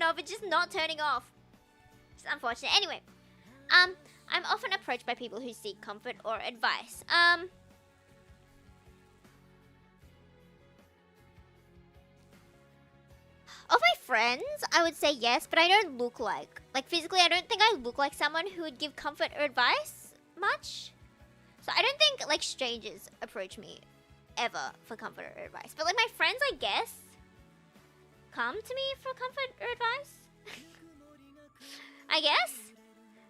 off, it's just not turning off. It's unfortunate. Anyway, I'm often approached by people who seek comfort or advice. Of my friends, I would say yes, but I don't look like physically, I don't think I look like someone who would give comfort or advice much. So I don't think like strangers approach me ever for comfort or advice. But like my friends, I guess, come to me for comfort or advice. I guess.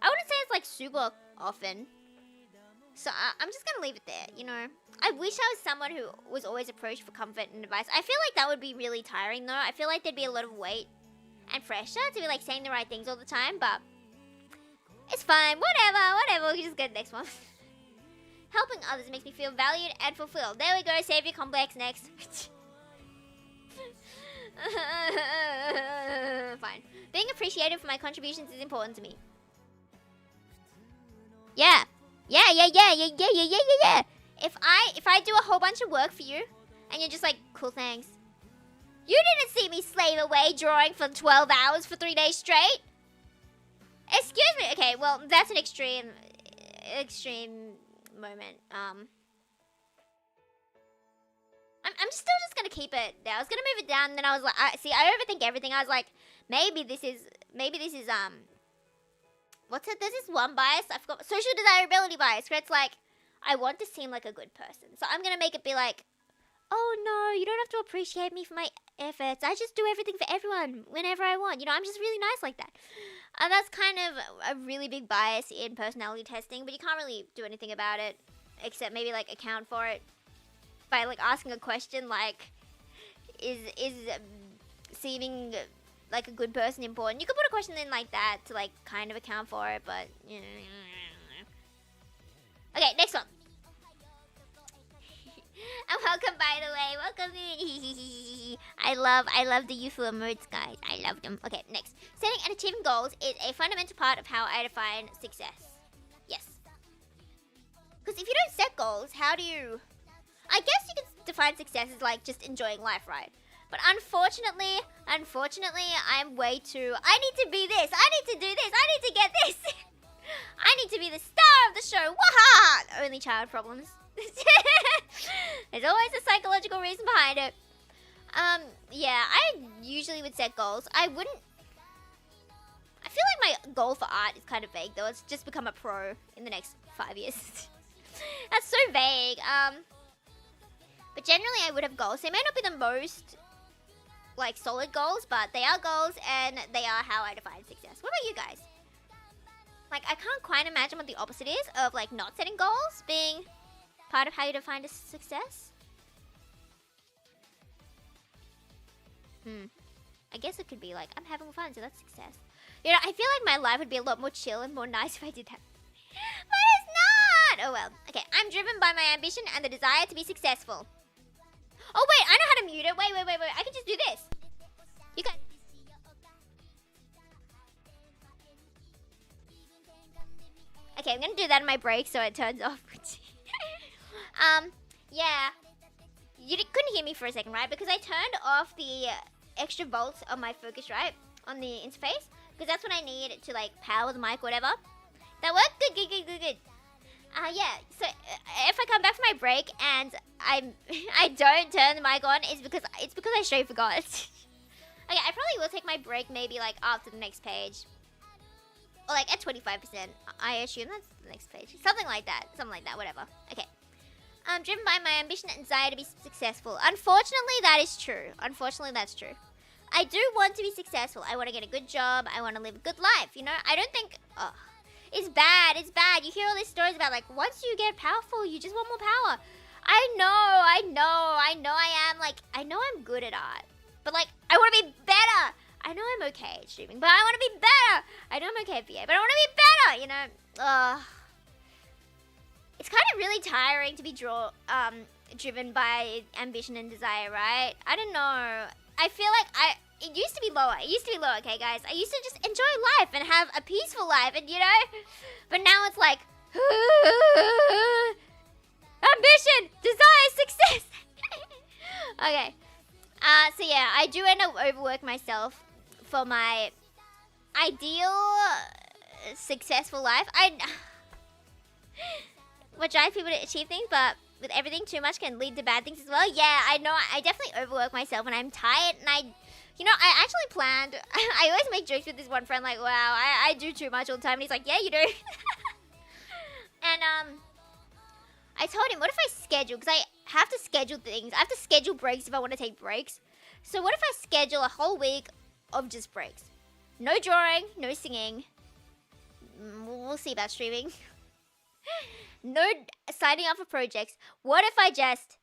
I wouldn't say it's like super often. So I'm just gonna leave it there, you know. I wish I was someone who was always approached for comfort and advice. I feel like that would be really tiring though. I feel like there'd be a lot of weight and pressure to be like saying the right things all the time, but it's fine. Whatever. We can just go to the next one. Helping others makes me feel valued and fulfilled. There we go. Savior complex next. Fine. Being appreciated for my contributions is important to me. Yeah. If I do a whole bunch of work for you, and you're just like, cool, thanks. You didn't see me slave away drawing for 12 hours for 3 days straight. Excuse me. Okay, well, that's an extreme extreme moment. I'm still just gonna keep it there. I was gonna move it down, and then I was like, I overthink everything. I was like, maybe this is what's it? There's this one bias, I forgot, social desirability bias, where it's like, I want to seem like a good person. So I'm gonna make it be like, oh no, you don't have to appreciate me for my efforts. I just do everything for everyone whenever I want. You know, I'm just really nice like that. And that's kind of a really big bias in personality testing, but you can't really do anything about it, except maybe like account for it by like asking a question like, is seeming like a good person important? You could put a question in like that to like kind of account for it, but okay, next one. And welcome, by the way. Welcome in. I love the Yufu emotes, guys. I love them. Okay, next. Setting and achieving goals is a fundamental part of how I define success. Yes. Because if you don't set goals, how do you... I guess you can define success as like just enjoying life, right? But unfortunately, I'm way too... I need to be this. I need to do this. I need to get this. I need to be the star of the show. Waha! Only child problems. There's always a psychological reason behind it. Yeah, I usually would set goals. I wouldn't... I feel like my goal for art is kind of vague, though. It's just become a pro in the next 5 years. That's so vague. But generally, I would have goals. They may not be the most, like, solid goals, but they are goals, and they are how I define success. What about you guys? Like, I can't quite imagine what the opposite is of, like, not setting goals being part of how you define a success. I guess it could be like, I'm having fun, so that's success. You know, I feel like my life would be a lot more chill and more nice if I did that. But it's not! Oh well. Okay, I'm driven by my ambition and the desire to be successful. Oh wait, I know how to mute it. Wait. I can just do this. You guys... Okay, I'm gonna do that in my break so it turns off. Yeah. You couldn't hear me for a second, right? Because I turned off the extra volts on my focus, right? On the interface. Because that's what I need to, like, power the mic or whatever. That worked? Good. Yeah. So, if I come back from my break and I don't turn the mic on, it's because I straight forgot. Okay, I probably will take my break maybe, like, after the next page. Or, like, at 25%. I assume that's the next page. Something like that, whatever. Okay. I'm driven by my ambition and desire to be successful. Unfortunately, that is true. Unfortunately, that's true. I do want to be successful. I want to get a good job. I want to live a good life, you know? I don't think... Oh, it's bad. You hear all these stories about, like, once you get powerful, you just want more power. I know I am, like... I know I'm good at art. But, like, I want to be better. I know I'm okay at streaming, but I want to be better. I know I'm okay at VA, but I want to be better, you know? It's kind of really tiring to be driven by ambition and desire, right? I don't know. I feel like it used to be lower. Okay, guys? I used to just enjoy life and have a peaceful life, and you know? But now it's like, ambition, desire, success. Okay. So yeah, I do end up overwork myself for my ideal successful life. What drives people to achieve things, but with everything, too much can lead to bad things as well. Yeah, I know. I definitely overwork myself when I'm tired, and I actually planned. I always make jokes with this one friend, like, wow, I do too much all the time, and he's like, yeah, you do. And I told him, what if I schedule? Because I have to schedule things. I have to schedule breaks if I want to take breaks. So what if I schedule a whole week of just breaks? No drawing, no singing. We'll see about streaming. No signing up for projects. What if I just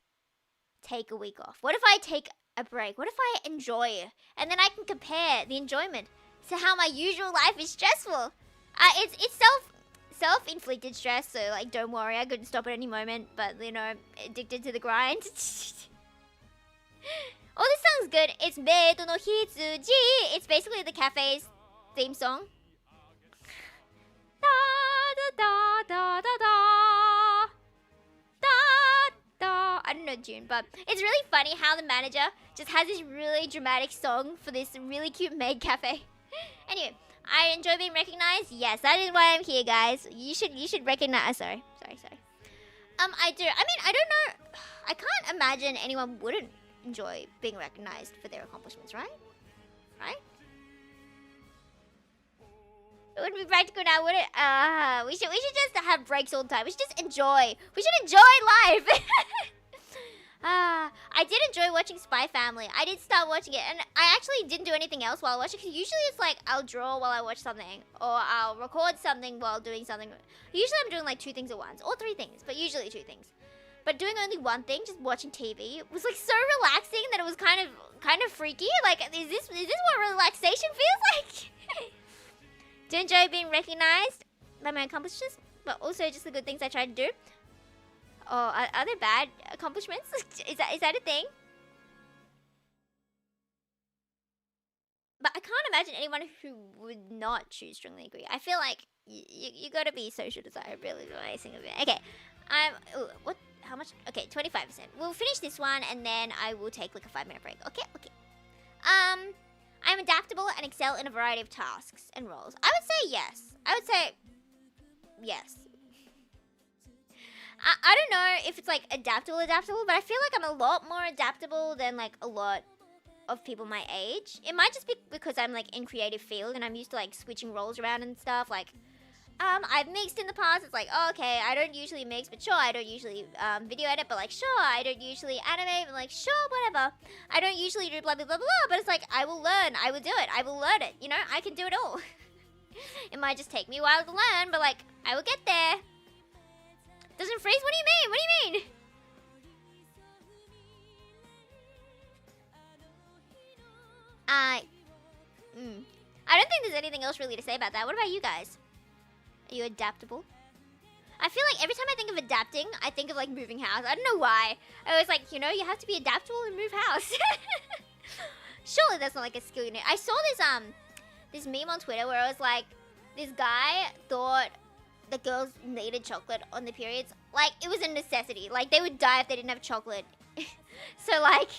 take a week off? What if I take a break? What if I enjoy? And then I can compare the enjoyment to how my usual life is stressful. It's self-inflicted stress, so like don't worry, I couldn't stop at any moment, but you know, addicted to the grind. Oh, this song's good. It's Medo no Hitsuji. It's basically the cafe's theme song. I don't know the tune, but it's really funny how the manager just has this really dramatic song for this really cute maid cafe. Anyway, I enjoy being recognized. Yes, that is why I'm here, guys. You should recognize. Sorry. I do. I mean, I don't know. I can't imagine anyone wouldn't enjoy being recognized for their accomplishments, right? Right? It wouldn't be practical now, would it? We should just have breaks all the time. We should just enjoy. We should enjoy life. I did enjoy watching Spy Family. I did start watching it, and I actually didn't do anything else while watching. Cause usually it's like I'll draw while I watch something, or I'll record something while doing something. Usually I'm doing like 2 things at once, or 3 things, but usually 2 things. But doing only one thing, just watching TV, was like so relaxing that it was kind of freaky. Like, is this what relaxation feels like? Do enjoy being recognized by my accomplishments, but also just the good things I try to do. Oh, are there bad accomplishments? is that a thing? But I can't imagine anyone who would not choose strongly agree. I feel like you gotta be social desirability amazing of it. Okay, ooh, what? How much? Okay, 25%. We'll finish this one and then I will take like a 5-minute break. Okay. I'm adaptable and excel in a variety of tasks and roles. I would say yes. I would say yes. I don't know if it's like adaptable, but I feel like I'm a lot more adaptable than like a lot of people my age. It might just be because I'm like in creative field and I'm used to like switching roles around and stuff. Like, I've mixed in the past. It's like, oh, okay, I don't usually mix, but sure, I don't usually video edit, but like, sure, I don't usually animate, but like, sure, whatever. I don't usually do blah, blah, blah, blah, but it's like, I will learn, I will do it, I will learn it, you know, I can do it all. It might just take me a while to learn, but like, I will get there. Doesn't freeze? What do you mean? What do you mean? I don't think there's anything else really to say about that. What about you guys? Are you adaptable? I feel like every time I think of adapting, I think of like moving house. I don't know why. I was like, you know, you have to be adaptable and move house. Surely that's not like a skill you need. I saw this meme on Twitter where it was like, this guy thought the girls needed chocolate on the periods. Like, it was a necessity. Like, they would die if they didn't have chocolate. So, like,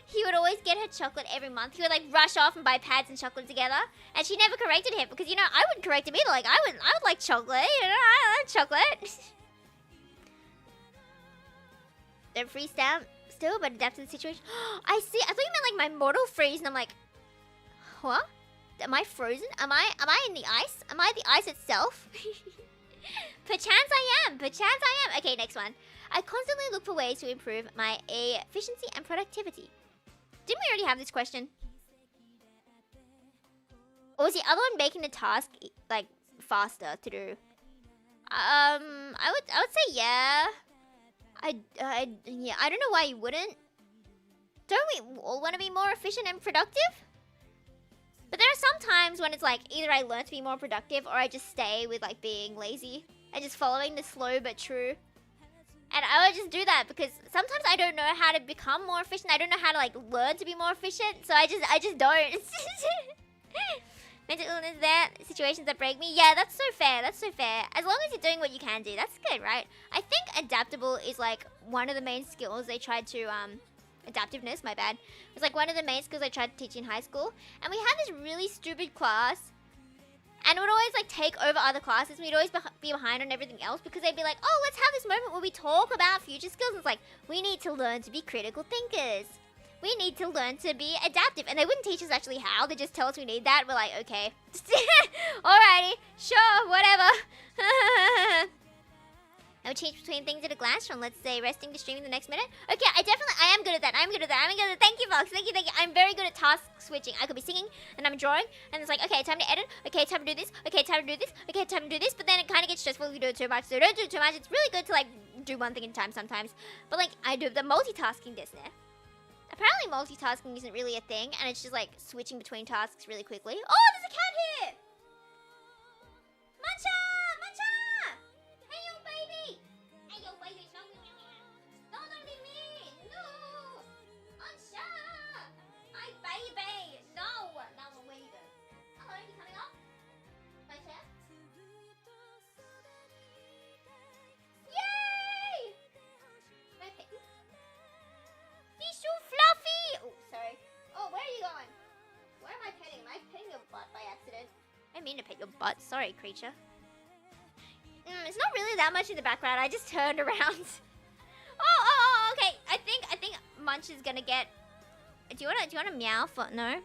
he would always get her chocolate every month. He would, like, rush off and buy pads and chocolate together. And she never corrected him. Because, you know, I wouldn't correct him either. Like, I would like chocolate. You know, I like chocolate. Don't freeze down still, but adapt to the situation. I see. I thought you meant, like, my model freeze. And I'm like, what? Am I frozen? Am I in the ice? Am I the ice itself? Perchance I am. Okay, next one. I constantly look for ways to improve my efficiency and productivity. Didn't we already have this question? Or was the other one making the task like faster to do? I would say yeah. Yeah, I don't know why you wouldn't. Don't we all want to be more efficient and productive? But there are some times when it's like either I learn to be more productive or I just stay with like being lazy and just following the slow but true. And I would just do that because sometimes I don't know how to become more efficient. I don't know how to like learn to be more efficient. So I just don't. Mental illness there, situations that break me. Yeah, that's so fair. As long as you're doing what you can do, that's good, right? I think adaptable is like one of the main skills they tried to adaptiveness, my bad. It's like one of the main skills I tried to teach in high school. And we had this really stupid class. And it would always like take over other classes. We'd always be behind on everything else because they'd be like, oh, let's have this moment where we talk about future skills. And it's like, we need to learn to be critical thinkers. We need to learn to be adaptive. And they wouldn't teach us actually how. They just tell us we need that. We're like, okay. Alrighty. Sure. Whatever. I would change between things at a glance from, let's say, resting to streaming the next minute. Okay, I am good at that. Thank you, Fox. Thank you. I'm very good at task switching. I could be singing, and I'm drawing, and it's like, okay, time to edit. Okay, time to do this. Okay, time to do this. Okay, time to do this. But then it kind of gets stressful if you do it too much. So don't do it too much. It's really good to, like, do one thing at a time sometimes. But, like, I do the multitasking this there. Apparently multitasking isn't really a thing, and it's just, like, switching between tasks really quickly. Oh, there's a cat here! Mancha! Hey, yo, baby! No, don't leave me! No! Mancha! My baby! No! Now where you go? Hello, you coming up? My chair? Yay! My pet. He's so fluffy! Oh, sorry. Oh, where are you going? Where am I petting? Am I petting your butt by accident? butt. Sorry, creature. It's not really that much in the background. I just turned around. Okay. I think Munch is gonna get. Do you wanna meow for no?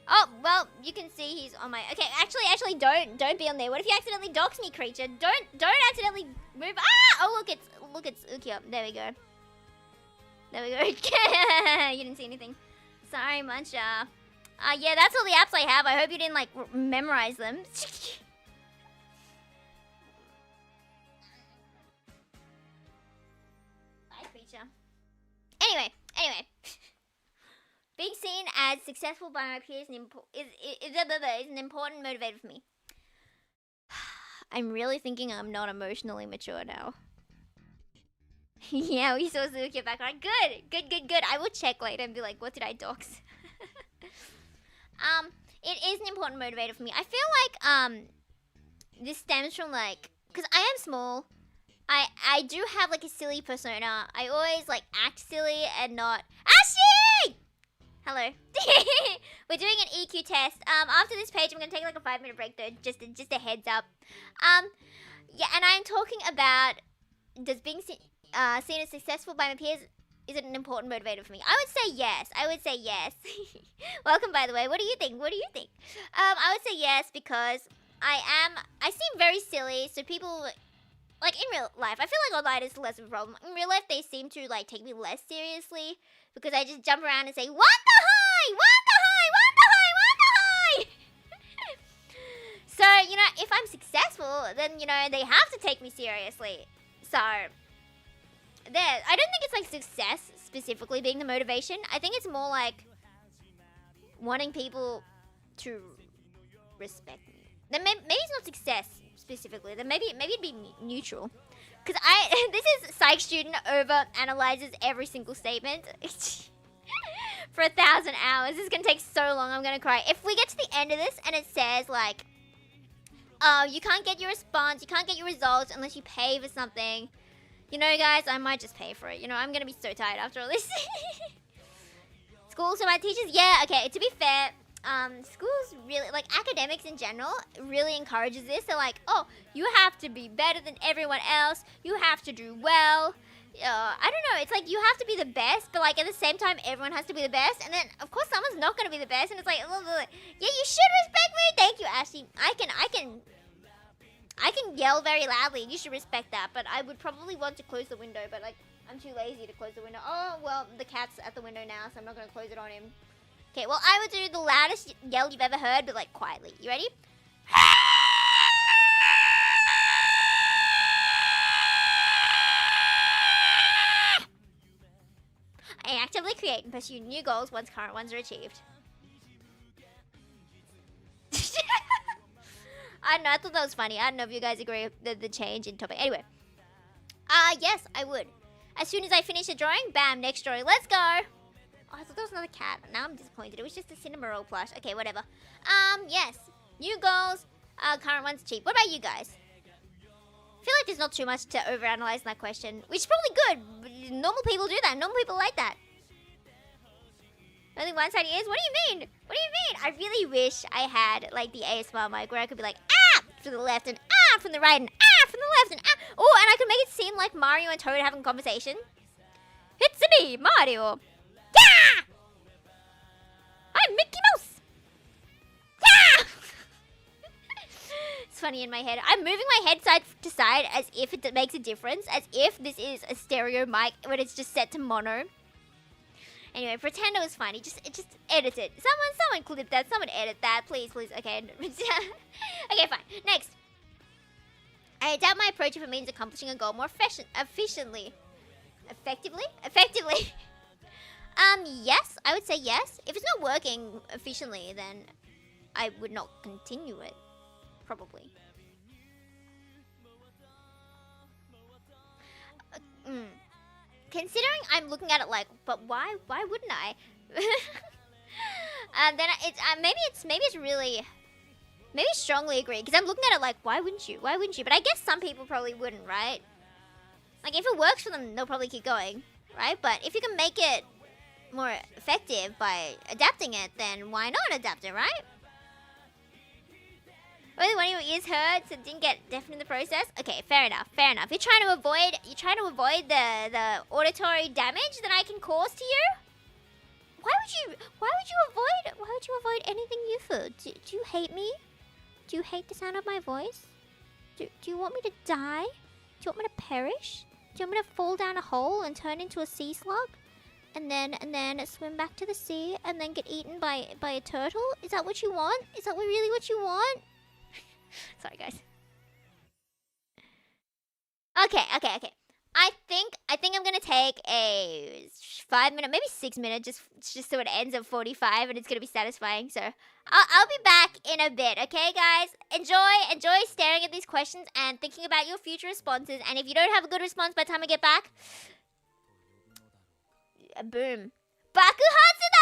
Oh well, you can see he's on my. Okay, actually, don't be on there. What if you accidentally dox me, creature? Don't accidentally move. Ah! Oh look, it's Ukiyo. There we go. You didn't see anything. Sorry, Munch. Yeah, that's all the apps I have. I hope you didn't like memorize them. Bye, creature. Anyway. Being seen as successful by my peers is an important motivator for me. I'm really thinking I'm not emotionally mature now. Yeah, we saw Zuki background. Good. I will check later and be like, what did I dox? It is an important motivator for me. I feel like this stems from like, cause I am small. I do have like a silly persona. I always like act silly and not. Ashi! Hello. We're doing an EQ test. After this page, I'm gonna take like a 5-minute break though. Just a heads up. Yeah, and I'm talking about does being seen as successful by my peers, is it an important motivator for me? I would say yes. Welcome, by the way. What do you think? I would say yes because I seem very silly, so people, like in real life, I feel like online is less of a problem. In real life, they seem to like take me less seriously because I just jump around and say, what the high? So, you know, if I'm successful, then, you know, they have to take me seriously. So, I don't think it's like success specifically being the motivation. I think it's more like wanting people to respect me. Then maybe it's not success specifically. Then maybe it'd be neutral. Because this is psych student over analyzes every single statement for 1,000 hours. This is gonna take so long. I'm gonna cry. If we get to the end of this and it says like, oh, you can't get your response, you can't get your results unless you pay for something. You know, guys, I might just pay for it. You know, I'm gonna be so tired after all this. School, so my teachers, yeah, okay, to be fair, schools really, like, academics in general really encourages this. They're like, oh, you have to be better than everyone else. You have to do well. I don't know, it's like you have to be the best, but like at the same time, everyone has to be the best. And then, of course, someone's not gonna be the best. And it's like, yeah, you should respect me. Thank you, Ashley. I can yell very loudly. You should respect that. But I would probably want to close the window. But like, I'm too lazy to close the window. Oh, well, the cat's at the window now, so I'm not gonna close it on him. Okay, well, I would do the loudest yell you've ever heard, but like quietly. You ready? I actively create and pursue new goals once current ones are achieved. I don't know, I thought that was funny. I don't know if you guys agree with the change in topic. Anyway. Yes, I would. As soon as I finish a drawing, bam, next drawing. Let's go! Oh, I thought that was another cat. Now I'm disappointed. It was just a cinema roll plush. Okay, whatever. Yes. New goals. Current ones cheap. What about you guys? I feel like there's not too much to overanalyze in that question. Which is probably good. Normal people do that. Normal people like that. Only one-sided ears? What do you mean? What do you mean? I really wish I had, like, the ASMR mic where I could be like, ah! From the left and ah! From the right and ah! From the left and ah! Oh, and I could make it seem like Mario and Toad having a conversation. It's me, Mario. Yeah! I'm Mickey Mouse. Yeah! It's funny in my head. I'm moving my head side to side as if it makes a difference. As if this is a stereo mic when it's just set to mono. Anyway, pretend it was funny. Just edit it. Someone clip that. Someone edit that. Please. Okay. Okay, fine. Next. I adapt my approach if it means accomplishing a goal more efficiently. Effectively? Yes. I would say yes. If it's not working efficiently, then I would not continue it. Probably. Considering I'm looking at it like, but why wouldn't I? Then it's maybe it's really, maybe strongly agree because I'm looking at it like, why wouldn't you? But I guess some people probably wouldn't, right? Like if it works for them, they'll probably keep going, right? But if you can make it more effective by adapting it, then why not adapt it, right? Really, one of your ears hurts and didn't get deaf in the process? Okay, fair enough, fair enough. You're trying to avoid the auditory damage that I can cause to you? Why would you avoid anything Yufu? Do you hate me? Do you hate the sound of my voice? Do you want me to die? Do you want me to perish? Do you want me to fall down a hole and turn into a sea slug? And then swim back to the sea and then get eaten by a turtle? Is that what you want? Is that really what you want? Sorry, guys. Okay. I think I'm gonna take a 5-minute, maybe 6-minute, just so it ends at 45, and it's gonna be satisfying. So I'll be back in a bit. Okay, guys. Enjoy staring at these questions and thinking about your future responses. And if you don't have a good response by the time I get back, boom, Bakuhatsu da!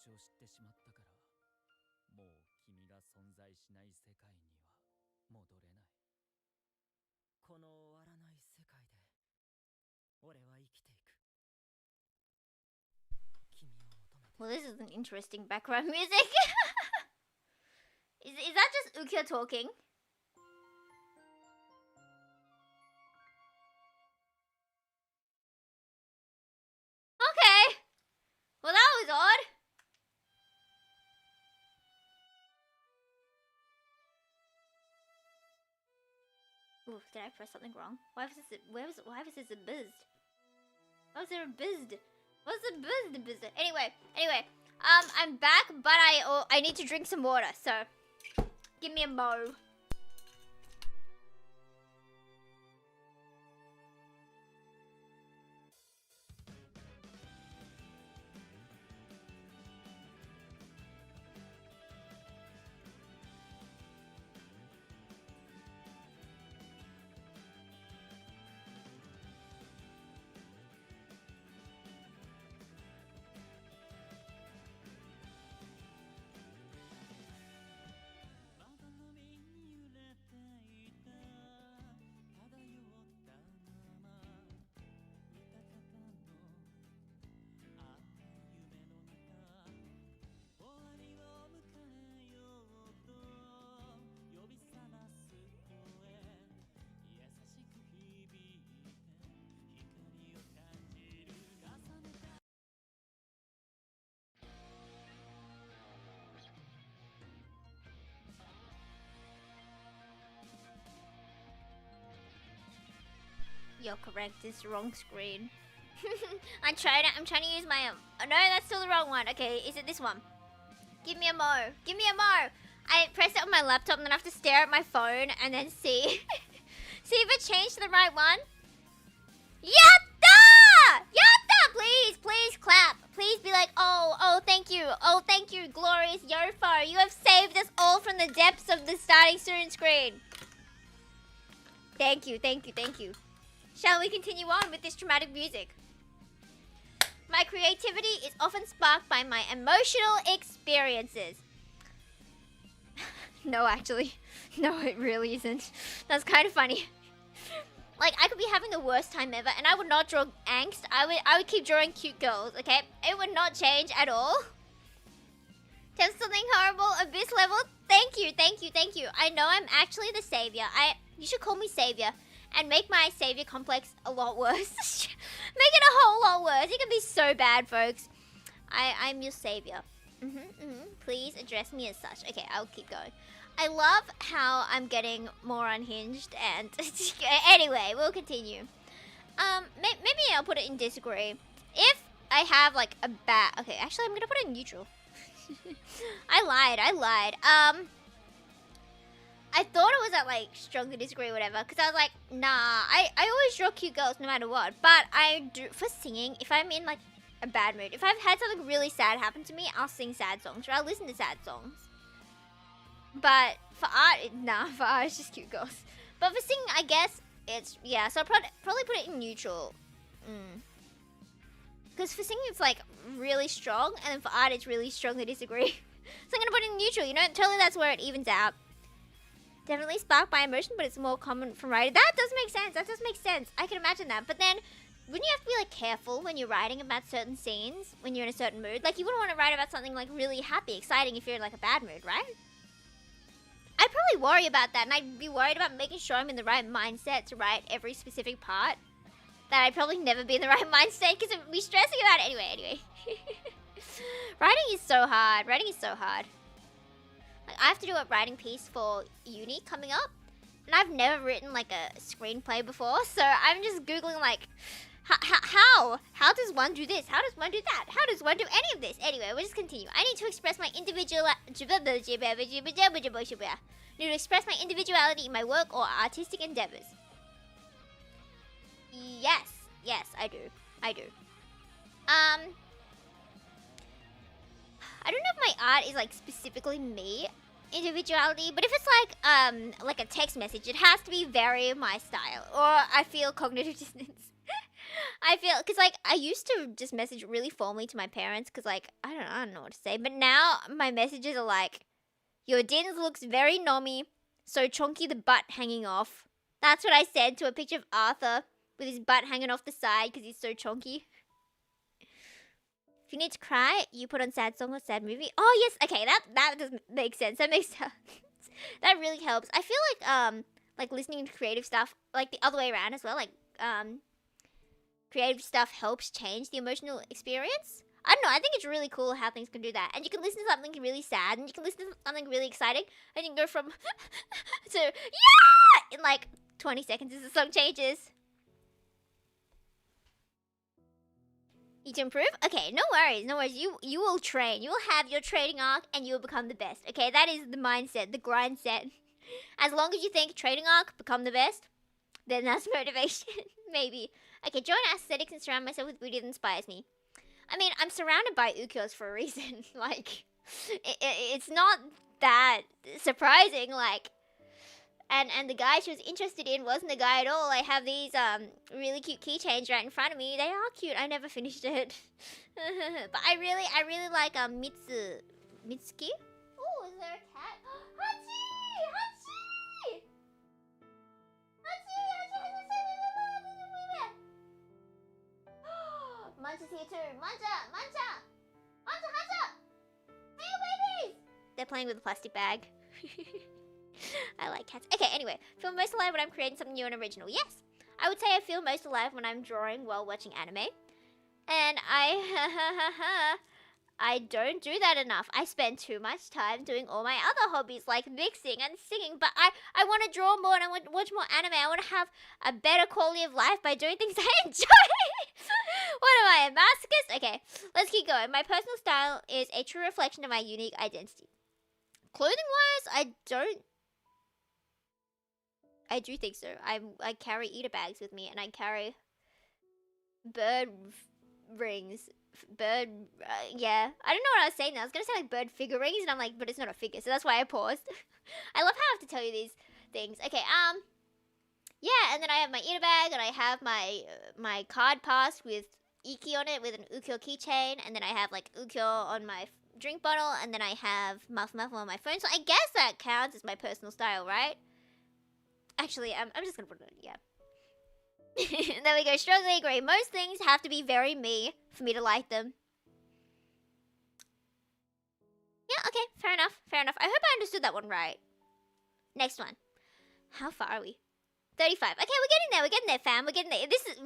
ちを知ってしまったから、もう君が存在しない世界には戻れない。この終わらない世界で俺は生きていく。君を求めて。 Well, this is an interesting background music. Is that just Ukya talking? Okay. Well, that was odd. Oof, did I press something wrong? Why was this a buzzed? Why was there a buzzed? What's a buzzed? Anyway, I'm back, but I need to drink some water, so give me a mo. You're correct, it's the wrong screen. I'm trying to use my oh, no, that's still the wrong one. Okay, is it this one? Give me a mo. Give me a mo. I pressed it on my laptop and then I have to stare at my phone and then see see if it changed to the right one. Yatta! Yatta! Please clap. Please be like, oh, thank you. Oh, thank you, glorious Yofar. You have saved us all from the depths of the starting soon screen. Thank you. Shall we continue on with this traumatic music? My creativity is often sparked by my emotional experiences. No, actually. No, it really isn't. That's kind of funny. Like, I could be having the worst time ever and I would not draw angst. I would keep drawing cute girls, okay? It would not change at all. Tell something horrible, abyss level. Thank you. I know I'm actually the savior. You should call me savior. And make my savior complex a lot worse. Make it a whole lot worse. It can be so bad, folks. I'm your savior. Please address me as such. Okay, I'll keep going. I love how I'm getting more unhinged and... Anyway, we'll continue. Maybe I'll put it in disagree. If I have, like, a bad... Okay, actually, I'm gonna put it in neutral. I lied. I thought it was at, like, strongly disagree or whatever. Because I was like, nah, I always draw cute girls no matter what. But I do... For singing, if I'm in, like, a bad mood. If I've had something really sad happen to me, I'll sing sad songs. Or I'll listen to sad songs. But for art, nah, for art it's just cute girls. But for singing, I guess it's, yeah, so I'll probably put it in neutral. Because for singing it's like really strong, and then for art it's really strongly disagree. So I'm gonna put it in neutral, you know, totally that's where it evens out. Definitely sparked by emotion, but it's more common from writing. That does make sense, I can imagine that. But then, wouldn't you have to be like careful when you're writing about certain scenes, when you're in a certain mood? Like you wouldn't want to write about something like really happy, exciting if you're in like a bad mood, right? I'd probably worry about that, and I'd be worried about making sure I'm in the right mindset to write every specific part. That I'd probably never be in the right mindset, because I'd be stressing about it anyway. Writing is so hard. Like, I have to do a writing piece for uni coming up, and I've never written, like, a screenplay before, so I'm just Googling, like, how does one do this? How does one do that? How does one do any of this? Anyway, we'll just continue. I need to express my individuality in my work or artistic endeavors. Yes, I do. I don't know if my art is like specifically me individuality, but if it's like a text message, it has to be very my style, or I feel cognitive dissonance. I feel because like I used to just message really formally to my parents because like I don't know what to say, but now my messages are like, "Your dins looks very nommy, so chonky the butt hanging off." That's what I said to a picture of Arthur with his butt hanging off the side because he's so chonky. If you need to cry, you put on sad song or sad movie. Oh yes, okay, that does make sense. That makes sense. That really helps. I feel like listening to creative stuff, like the other way around as well. Like creative stuff helps change the emotional experience. I don't know. I think it's really cool how things can do that. And you can listen to something really sad, and you can listen to something really exciting, and you can go from to yeah in like 20 seconds as the song changes. Need to improve? Okay, no worries, no worries. You will train. You will have your training arc, and you will become the best. Okay, that is the mindset, the grind set. As long as you think training arc, become the best, then that's motivation. Maybe. Okay, join aesthetics and surround myself with beauty that inspires me. I mean, I'm surrounded by ukios for a reason. Like, it's not that surprising. Like, and the guy she was interested in wasn't a guy at all. I have these really cute keychains right in front of me. They are cute. I never finished it, but I really like Mitsuki. Oh, is there a cat? Hachi! Hachi! Hachi! Mancha's here too. Mancha! Mancha! Mancha! Mancha! Hey, babies! They're playing with a plastic bag. I like cats. Okay, anyway. Feel most alive when I'm creating something new and original. Yes! I would say I feel most alive when I'm drawing while watching anime. And I don't do that enough. I spend too much time doing all my other hobbies like mixing and singing. But I want to draw more and I want to watch more anime. I want to have a better quality of life by doing things I enjoy. What am I, a masochist? Okay, let's keep going. My personal style is a true reflection of my unique identity. Clothing-wise, I do think so. I carry eater bags with me, and I carry bird rings. Yeah. I don't know what I was saying now. I was going to say like bird figurines, and I'm like, but it's not a figure, so that's why I paused. I love how I have to tell you these things. Okay, yeah, and then I have my eater bag, and I have my card pass with Iki on it with an ukyo keychain, and then I have like ukyo on my drink bottle, and then I have Muff Muff on my phone. So I guess that counts as my personal style, right? Actually, I'm just gonna put it on, yeah. There we go, strongly agree. Most things have to be very me for me to like them. Yeah, okay, fair enough, fair enough. I hope I understood that one right. Next one. How far are we? 35. Okay, we're getting there, fam. We're getting there. This is...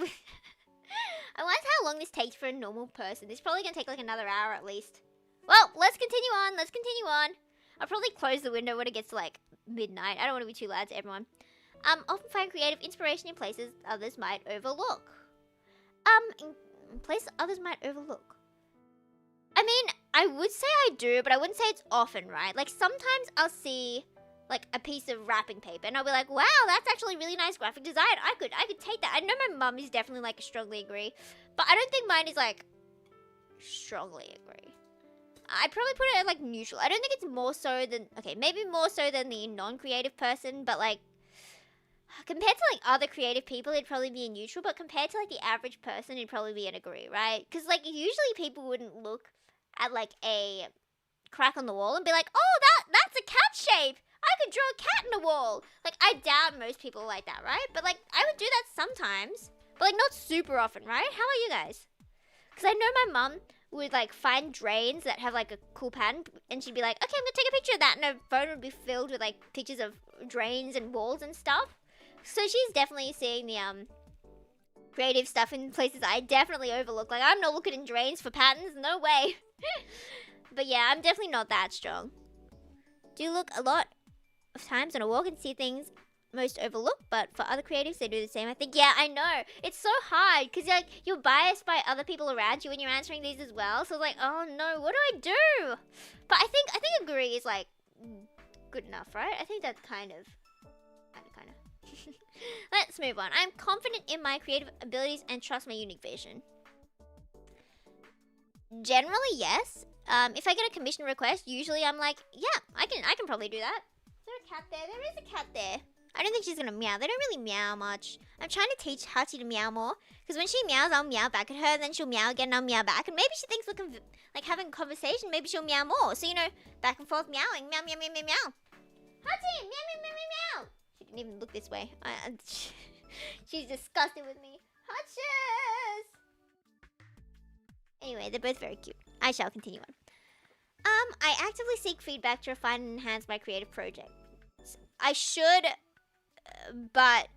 I wonder how long this takes for a normal person. This is probably gonna take like another hour at least. Well, let's continue on. Let's continue on. I'll probably close the window when it gets to like midnight. I don't want to be too loud to everyone. Often find creative inspiration in places others might overlook. In places others might overlook. I mean, I would say I do, but I wouldn't say it's often, right? Like sometimes I'll see like a piece of wrapping paper and I'll be like, wow, that's actually really nice graphic design. I could take that. I know my mum is definitely like strongly agree, but I don't think mine is like strongly agree. I'd probably put it at like neutral. I don't think it's more so than, okay, maybe more so than the non-creative person, but like compared to like other creative people, it'd probably be a neutral, but compared to like the average person, it'd probably be an agree, right? Because like usually people wouldn't look at like a crack on the wall and be like, oh, that's a cat shape. I could draw a cat in a wall. Like I doubt most people are like that, right? But like I would do that sometimes, but like not super often, right? How about you guys? Because I know my mum would like find drains that have like a cool pattern and she'd be like, okay, I'm gonna take a picture of that, and her phone would be filled with like pictures of drains and walls and stuff. So she's definitely seeing the creative stuff in places I definitely overlook. Like I'm not looking in drains for patterns, no way. But yeah, I'm definitely not that strong. Do look a lot of times on a walk and see things most overlooked, but for other creatives they do the same. I think, yeah, I know it's so hard because like you're biased by other people around you when you're answering these as well, so it's like, oh no, what do I do? But I think agree is like good enough, right? I think that's kind of let's move on. I'm confident in my creative abilities and trust my unique vision. Generally, yes. If I get a commission request, usually I'm like, yeah, I can probably do that. Is there a cat there? There is a cat there. I don't think she's gonna meow. They don't really meow much. I'm trying to teach Hachi to meow more. Because when she meows, I'll meow back at her. And then she'll meow again and I'll meow back. And maybe she thinks we're like having a conversation. Maybe she'll meow more. So, you know, back and forth meowing. Meow, meow, meow, meow, meow. Hachi, meow, meow, meow, meow, meow. She didn't even look this way. She's disgusted with me. Hutches! Anyway, they're both very cute. I shall continue on. I actively seek feedback to refine and enhance my creative project. I should, but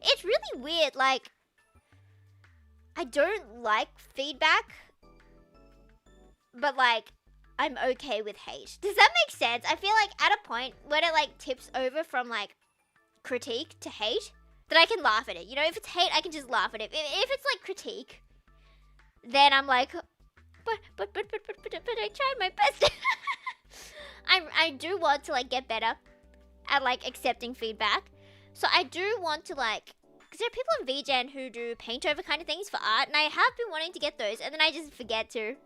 it's really weird. Like, I don't like feedback, but like, I'm okay with hate. Does that make sense? I feel like at a point when it like tips over from like critique to hate, that I can laugh at it. You know, if it's hate, I can just laugh at it. If it's like critique, then I'm like, but I tried my best. I do want to like get better at like accepting feedback. So I do want to like, because there are people in VGen who do paint over kind of things for art, and I have been wanting to get those, and then I just forget to.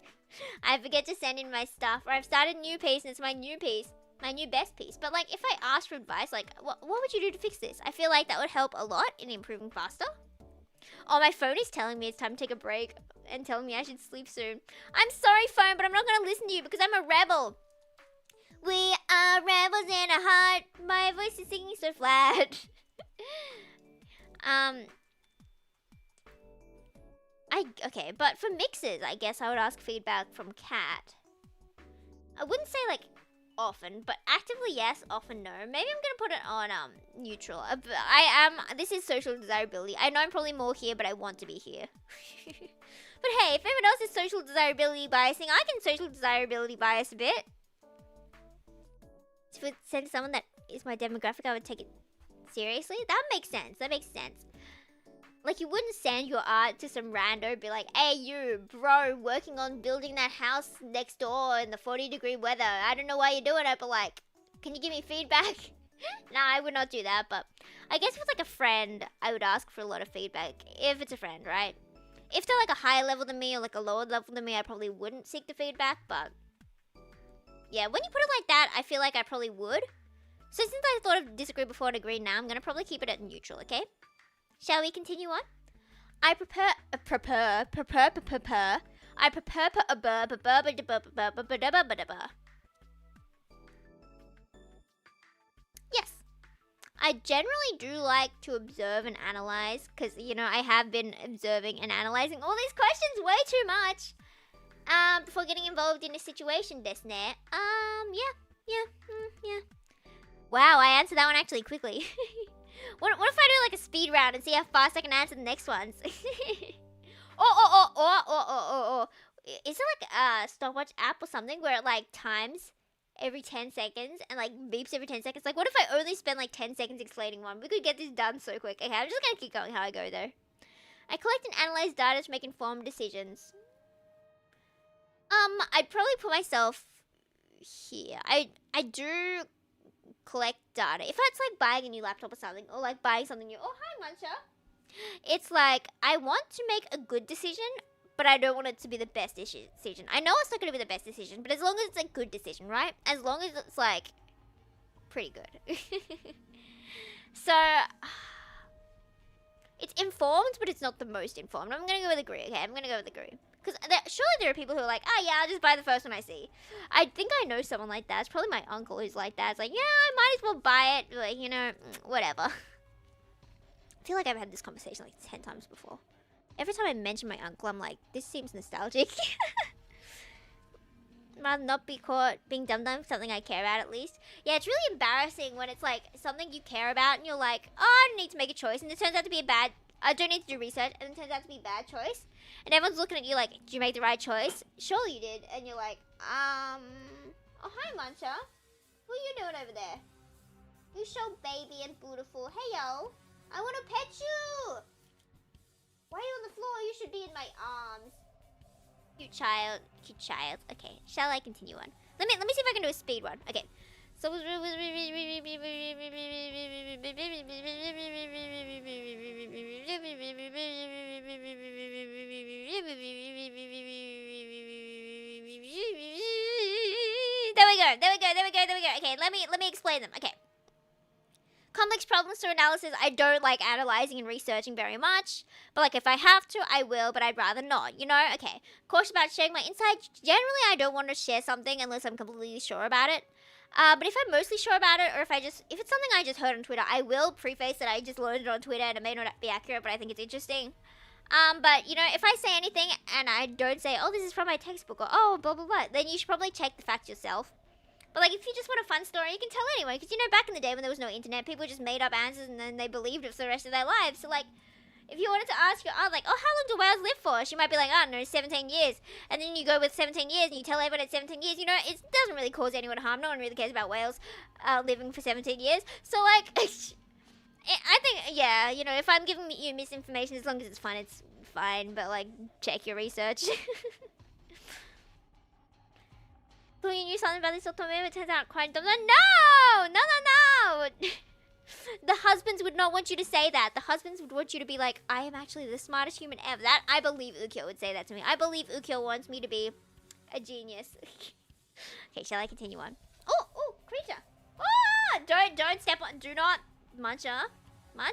I forget to send in my stuff, or I've started a new piece and it's my new piece, my new best piece. But like, if I ask for advice, like, what would you do to fix this? I feel like that would help a lot in improving faster. Oh, my phone is telling me it's time to take a break and telling me I should sleep soon. I'm sorry, phone, but I'm not gonna listen to you because I'm a rebel. We are rebels in a heart. My voice is singing so flat. Okay, but for mixes, I guess I would ask feedback from Kat. I wouldn't say like often, but actively yes, often no. Maybe I'm gonna put it on neutral. This is social desirability. I know I'm probably more here, but I want to be here. But hey, if everyone else is social desirability biasing, I can social desirability bias a bit. If it send someone that is my demographic, I would take it seriously. That makes sense. That makes sense. Like, you wouldn't send your art to some rando, be like, hey, you, bro, working on building that house next door in the 40-degree weather. I don't know why you're doing it, but, like, can you give me feedback? Nah, I would not do that, but I guess if it's, like, a friend, I would ask for a lot of feedback. If it's a friend, right? If they're, like, a higher level than me or, like, a lower level than me, I probably wouldn't seek the feedback, but yeah, when you put it like that, I feel like I probably would. So since I thought of disagree before and agree now, I'm going to probably keep it at neutral, okay? Shall we continue on? I Yes. I generally do like to observe and analyze, because, you know, I have been observing and analyzing all these questions way too much. Before getting involved in a situation, desu ne. Yeah. Wow, I answered that one actually quickly. What if I do like a speed round and see how fast I can answer the next ones? Is there like a stopwatch app or something where it like times every 10 seconds and like beeps every 10 seconds? Like, what if I only spend like 10 seconds explaining one? We could get this done so quick. Okay, I'm just gonna keep going how I go though. I collect and analyze data to make informed decisions. I'd probably put myself here. I do collect data. If it's like buying a new laptop or something, or like buying something new. Oh, hi, Muncher. It's like, I want to make a good decision, but I don't want it to be the best decision. I know it's not going to be the best decision, but as long as it's a good decision, right? As long as it's like pretty good. So it's informed, but it's not the most informed. I'm going to go with agree, okay? I'm going to go with agree. Because surely there are people who are like, oh yeah, I'll just buy the first one I see. I think I know someone like that. It's probably my uncle who's like that. It's like, yeah, I might as well buy it. Like, you know, whatever. I feel like I've had this conversation like 10 times before. Every time I mention my uncle, I'm like, this seems nostalgic. Rather not be caught being dum-dum for something I care about at least. Yeah, it's really embarrassing when it's like something you care about and you're like, oh, I don't need to make a choice. And it turns out to be a bad, I don't need to do research. And it turns out to be a bad choice. And everyone's looking at you like, did you make the right choice? Surely you did. And you're like, oh, hi, Muncher. What are you doing over there? You so baby and beautiful. Hey, yo. I want to pet you. Why are you on the floor? You should be in my arms. Cute child. Cute child. Okay. Shall I continue on? Let me see if I can do a speed run. Okay. So There we go. Okay, let me explain them. Okay. problems through analysis. I don't like analyzing and researching very much. But like if I have to, I will, but I'd rather not, you know? Okay. Cautious about sharing my insights. Generally, I don't want to share something unless I'm completely sure about it. But if I'm mostly sure about it, or if it's something I just heard on Twitter, I will preface that I just learned it on Twitter and it may not be accurate, but I think it's interesting. But you know, if I say anything and I don't say, oh, this is from my textbook, or oh, blah blah blah, then you should probably check the facts yourself. But like, if you just want a fun story, you can tell anyone, because you know, back in the day when there was no internet, people just made up answers and then they believed it for the rest of their lives. So like, if you wanted to ask your aunt, like, oh, how long do whales live for? She might be like, I don't know, 17 years. And then you go with 17 years and you tell everyone it's 17 years. You know, it doesn't really cause anyone harm. No one really cares about whales living for 17 years. So like, I think, yeah, you know, if I'm giving you misinformation, as long as it's fun, it's fine. But like, check your research. So you knew something about this otome, but it turns out quite dumb. No! The husbands would not want you to say that. The husbands would want you to be like, I am actually the smartest human ever. That, I believe Ukyo would say that to me. I believe Ukyo wants me to be a genius. Okay, shall I continue on? Oh, creature. Oh, don't step on, do not, Matcha. I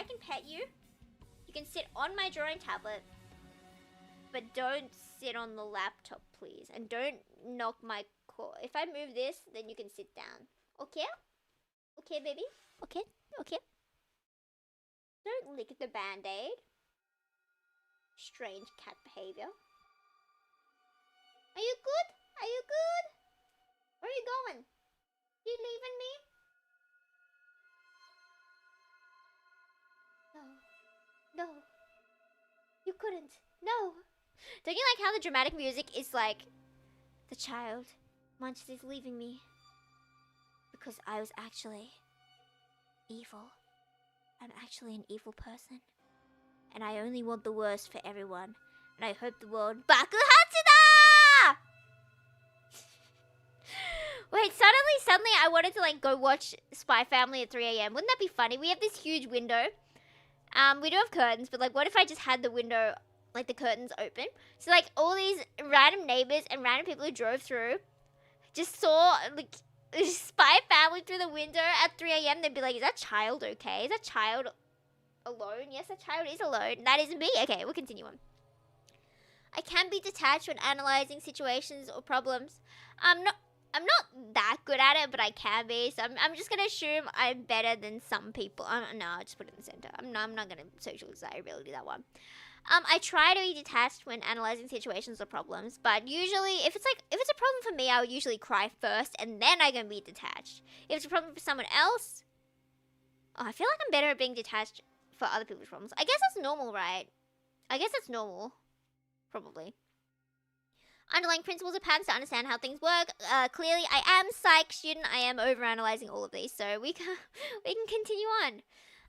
can pet you. You can sit on my drawing tablet. But don't sit on the laptop, please. And don't knock my core. If I move this, then you can sit down. Okay? Okay, baby? Okay? Don't lick the band-aid. Strange cat behavior. Are you good? Where are you going? You leaving me? No. You couldn't. No. Don't you like how the dramatic music is like, the child, Munch is leaving me because I was actually evil. I'm actually an evil person. And I only want the worst for everyone. And I hope the world Bakuhatsuda! Wait, suddenly I wanted to like go watch Spy Family at 3 AM. Wouldn't that be funny? We have this huge window. We do have curtains, but like what if I just had the window, like the curtains open? So like all these random neighbors and random people who drove through just saw like Spy Family through the window at 3 AM. They'd be like, is that child okay? Is that child alone? Yes, that child is alone. That isn't me. Okay, we'll continue on. I can be detached when analyzing situations or problems. I'm not that good at it, but I can be. So I'm just gonna assume I'm better than some people. No, I'll just put it in the center. I'm not gonna social desirability that one. I try to be detached when analyzing situations or problems, but usually if it's a problem for me, I would usually cry first and then I'm gonna be detached. If it's a problem for someone else, I feel like I'm better at being detached for other people's problems. I guess that's normal, right? I guess that's normal, probably. Underlying principles of patterns to understand how things work. Clearly, I am psych student. I am overanalyzing all of these, so we can continue on.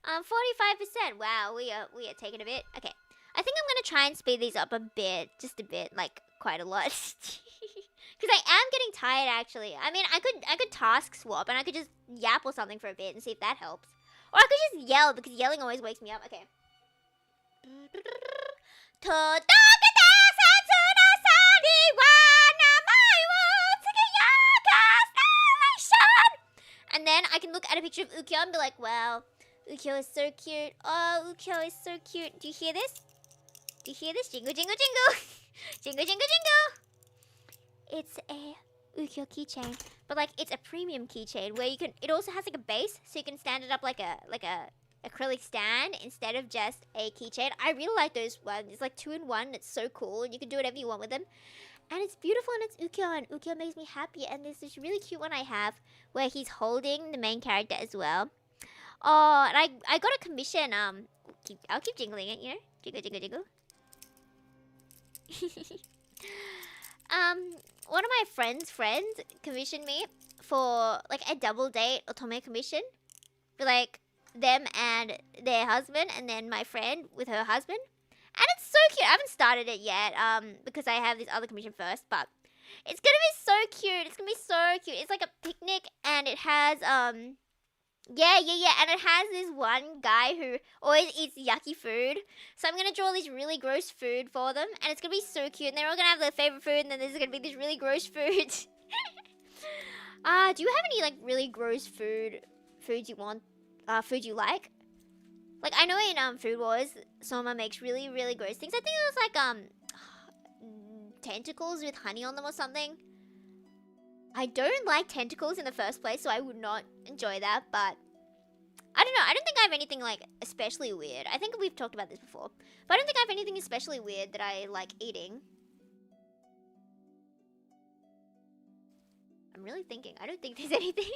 45%. Wow, we are taking a bit. Okay, I think I'm gonna try and speed these up a bit, just a bit, like quite a lot, because I am getting tired. Actually, I mean, I could task swap and I could just yap or something for a bit and see if that helps, or I could just yell because yelling always wakes me up. Okay. And then I can look at a picture of Ukyo and be like, wow, Ukyo is so cute. Oh, Ukyo is so cute. Do you hear this? Do you hear this? Jingle, jingle, jingle. Jingle, jingle, jingle. It's a Ukyo keychain. But like, it's a premium keychain where you can, it also has like a base, so you can stand it up like a acrylic stand instead of just a keychain. I really like those ones. It's like 2-in-1. It's so cool. And you can do whatever you want with them. And it's beautiful and it's Ukyo, and Ukyo makes me happy. And there's this really cute one I have where he's holding the main character as well. Oh, and I got a commission. I'll keep jingling it, you know? Jingle, jingle, jingle. One of my friends commissioned me for like a double date otome commission. For like them and their husband, and then my friend with her husband. And it's so cute. I haven't started it yet, because I have this other commission first, but it's gonna be so cute. It's gonna be so cute. It's like a picnic, and it has, and it has this one guy who always eats yucky food. So I'm gonna draw this really gross food for them, and it's gonna be so cute. And they're all gonna have their favorite food, and then there's gonna be this really gross food. Do you have any like really gross foods you want? Food you like? Like I know in Food Wars, Soma makes really really gross things. I think it was like tentacles with honey on them or something. I don't like tentacles in the first place, so I would not enjoy that. But I don't know. I don't think I have anything like especially weird. I think we've talked about this before, but I don't think I have anything especially weird that I like eating. I'm really thinking. I don't think there's anything.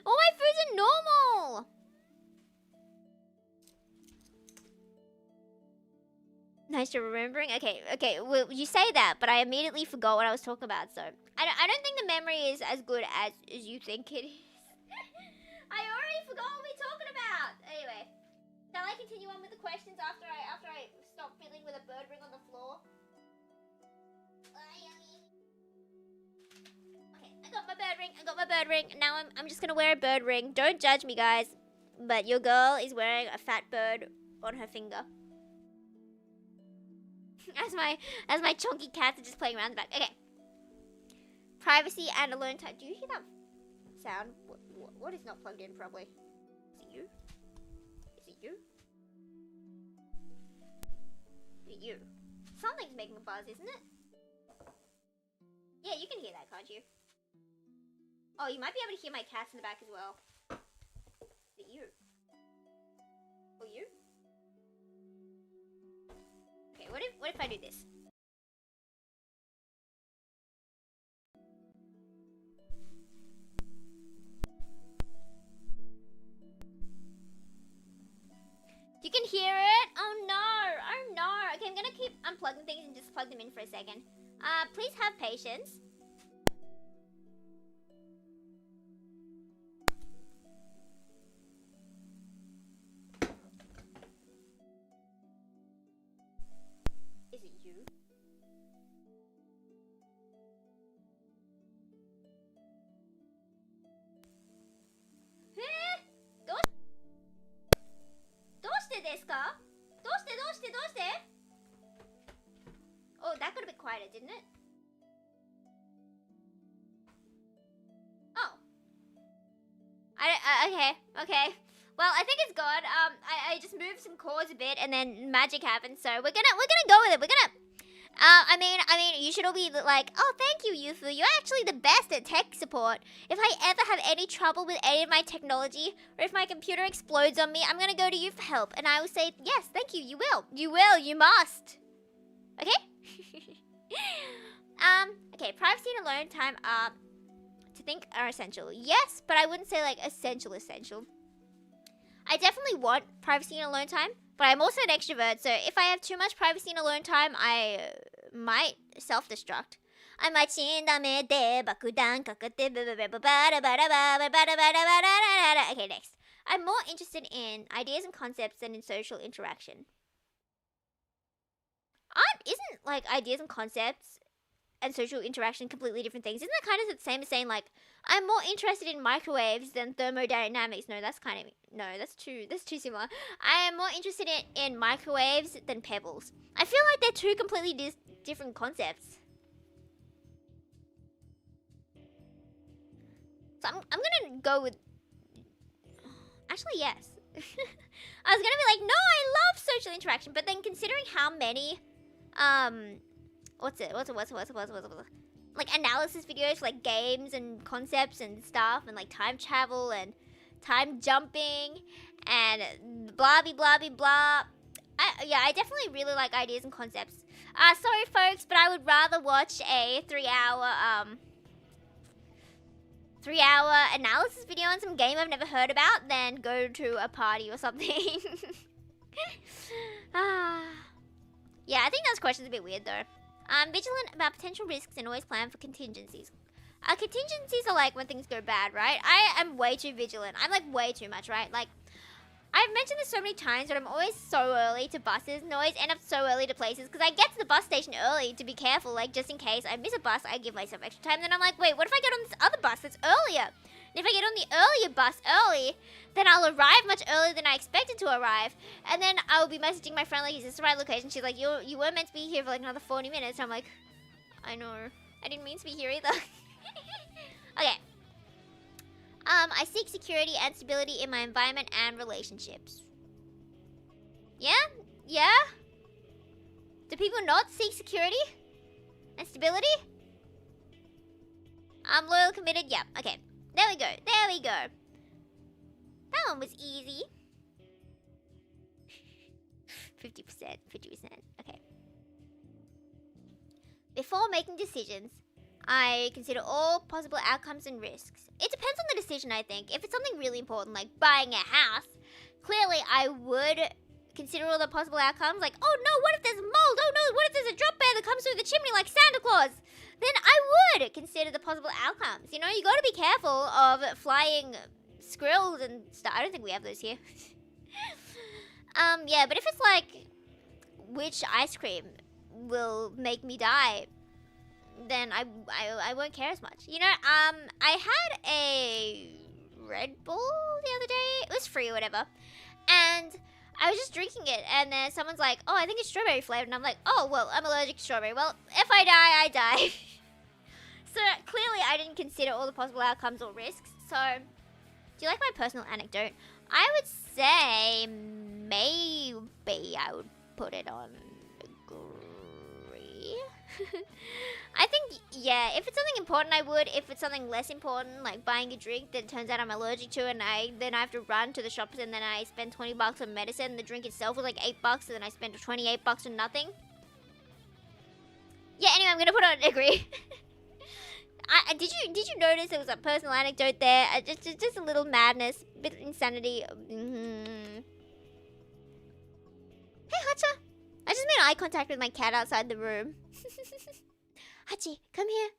All my foods are normal. Nice to remembering. Okay. Well, you say that, but I immediately forgot what I was talking about. So I don't think the memory is as good as you think it is. I already forgot what we're talking about. Anyway, shall I continue on with the questions after I stop fiddling with a bird ring on the floor? Okay, I got my bird ring. Now I'm just gonna wear a bird ring. Don't judge me, guys, but your girl is wearing a fat bird on her finger. As my chunky cats are just playing around the back. Okay. Privacy and alone time. Do you hear that sound? What is not plugged in properly? Is it you? Is it you? Is it you? Something's making a buzz, isn't it? Yeah, you can hear that, can't you? Oh, you might be able to hear my cats in the back as well. Is it you? Or you? Okay, what if I do this? You can hear it? Oh no! Oh no! Okay, I'm gonna keep unplugging things and just plug them in for a second. Please have patience. Is it you? Oh, that got a bit quieter, didn't it? Oh. Okay. Well, I think it's gone. I just moved some chords a bit, and then magic happened. So we're gonna go with it. We're gonna. I mean, you should all be like, oh, thank you, Yufu. You're actually the best at tech support. If I ever have any trouble with any of my technology, or if my computer explodes on me, I'm gonna go to you for help. And I will say, yes, thank you. You will. You will. You must. Okay. Okay. Privacy and alone time to think are essential. Yes, but I wouldn't say like essential. I definitely want privacy and alone time, but I'm also an extrovert, so if I have too much privacy and alone time, I might self-destruct. I might Okay, next. I'm more interested in ideas and concepts than in social interaction. Isn't like ideas and concepts and social interaction completely different things? Isn't that kind of the same as saying like I'm more interested in microwaves than thermodynamics? No, that's too similar. I am more interested in microwaves than pebbles. I feel like they're two completely different concepts. So I'm gonna go with. Actually, yes. I was gonna be like, no, I love social interaction, but then considering how many, what's like analysis videos for like games and concepts and stuff and like time travel and time jumping and blah blah blah blah. I definitely really like ideas and concepts. Sorry folks, but I would rather watch a 3-hour analysis video on some game I've never heard about than go to a party or something. Yeah, I think those questions are a bit weird though. I'm vigilant about potential risks and always plan for contingencies. Contingencies are like when things go bad, right? I am way too vigilant. I'm like way too much, right? Like, I've mentioned this so many times, but I'm always so early to buses and always end up so early to places because I get to the bus station early to be careful, like just in case I miss a bus, I give myself extra time. Then I'm like, wait, what if I get on this other bus that's earlier? And if I get on the earlier bus early, then I'll arrive much earlier than I expected to arrive. And then I'll be messaging my friend like, is this the right location? She's like, you weren't meant to be here for like another 40 minutes. I'm like, I know. I didn't mean to be here either. Okay. I seek security and stability in my environment and relationships. Yeah? Yeah? Do people not seek security and stability? I'm loyal, committed. Yep. Okay. There we go. There we go. That one was easy. 50%. 50%. Okay. Before making decisions, I consider all possible outcomes and risks. It depends on the decision, I think. If it's something really important, like buying a house, clearly I would consider all the possible outcomes. Like, oh no, what if there's mold? Oh no, what if there's a drop bear that comes through the chimney like Santa Claus? Then I would consider the possible outcomes. You know, you gotta be careful of flying squirrels and stuff. I don't think we have those here. Yeah, but if it's like, which ice cream will make me die, then I won't care as much. You know, I had a Red Bull the other day. It was free or whatever. And I was just drinking it, and then someone's like, oh, I think it's strawberry flavored. And I'm like, oh, well, I'm allergic to strawberry. Well, if I die, I die. So clearly I didn't consider all the possible outcomes or risks. So, do you like my personal anecdote? I would say maybe I would put it on agree. I think, yeah, if it's something important, I would. If it's something less important, like buying a drink that turns out I'm allergic to, and then I have to run to the shops, and then I spend 20 bucks on medicine, and the drink itself was like 8 bucks, and then I spent 28 bucks on nothing. Yeah, anyway, I'm gonna put on agree. Did you notice there was a personal anecdote there? Just a little madness, a bit of insanity. Hey, Hacha. I just made eye contact with my cat outside the room. Hachi, come here.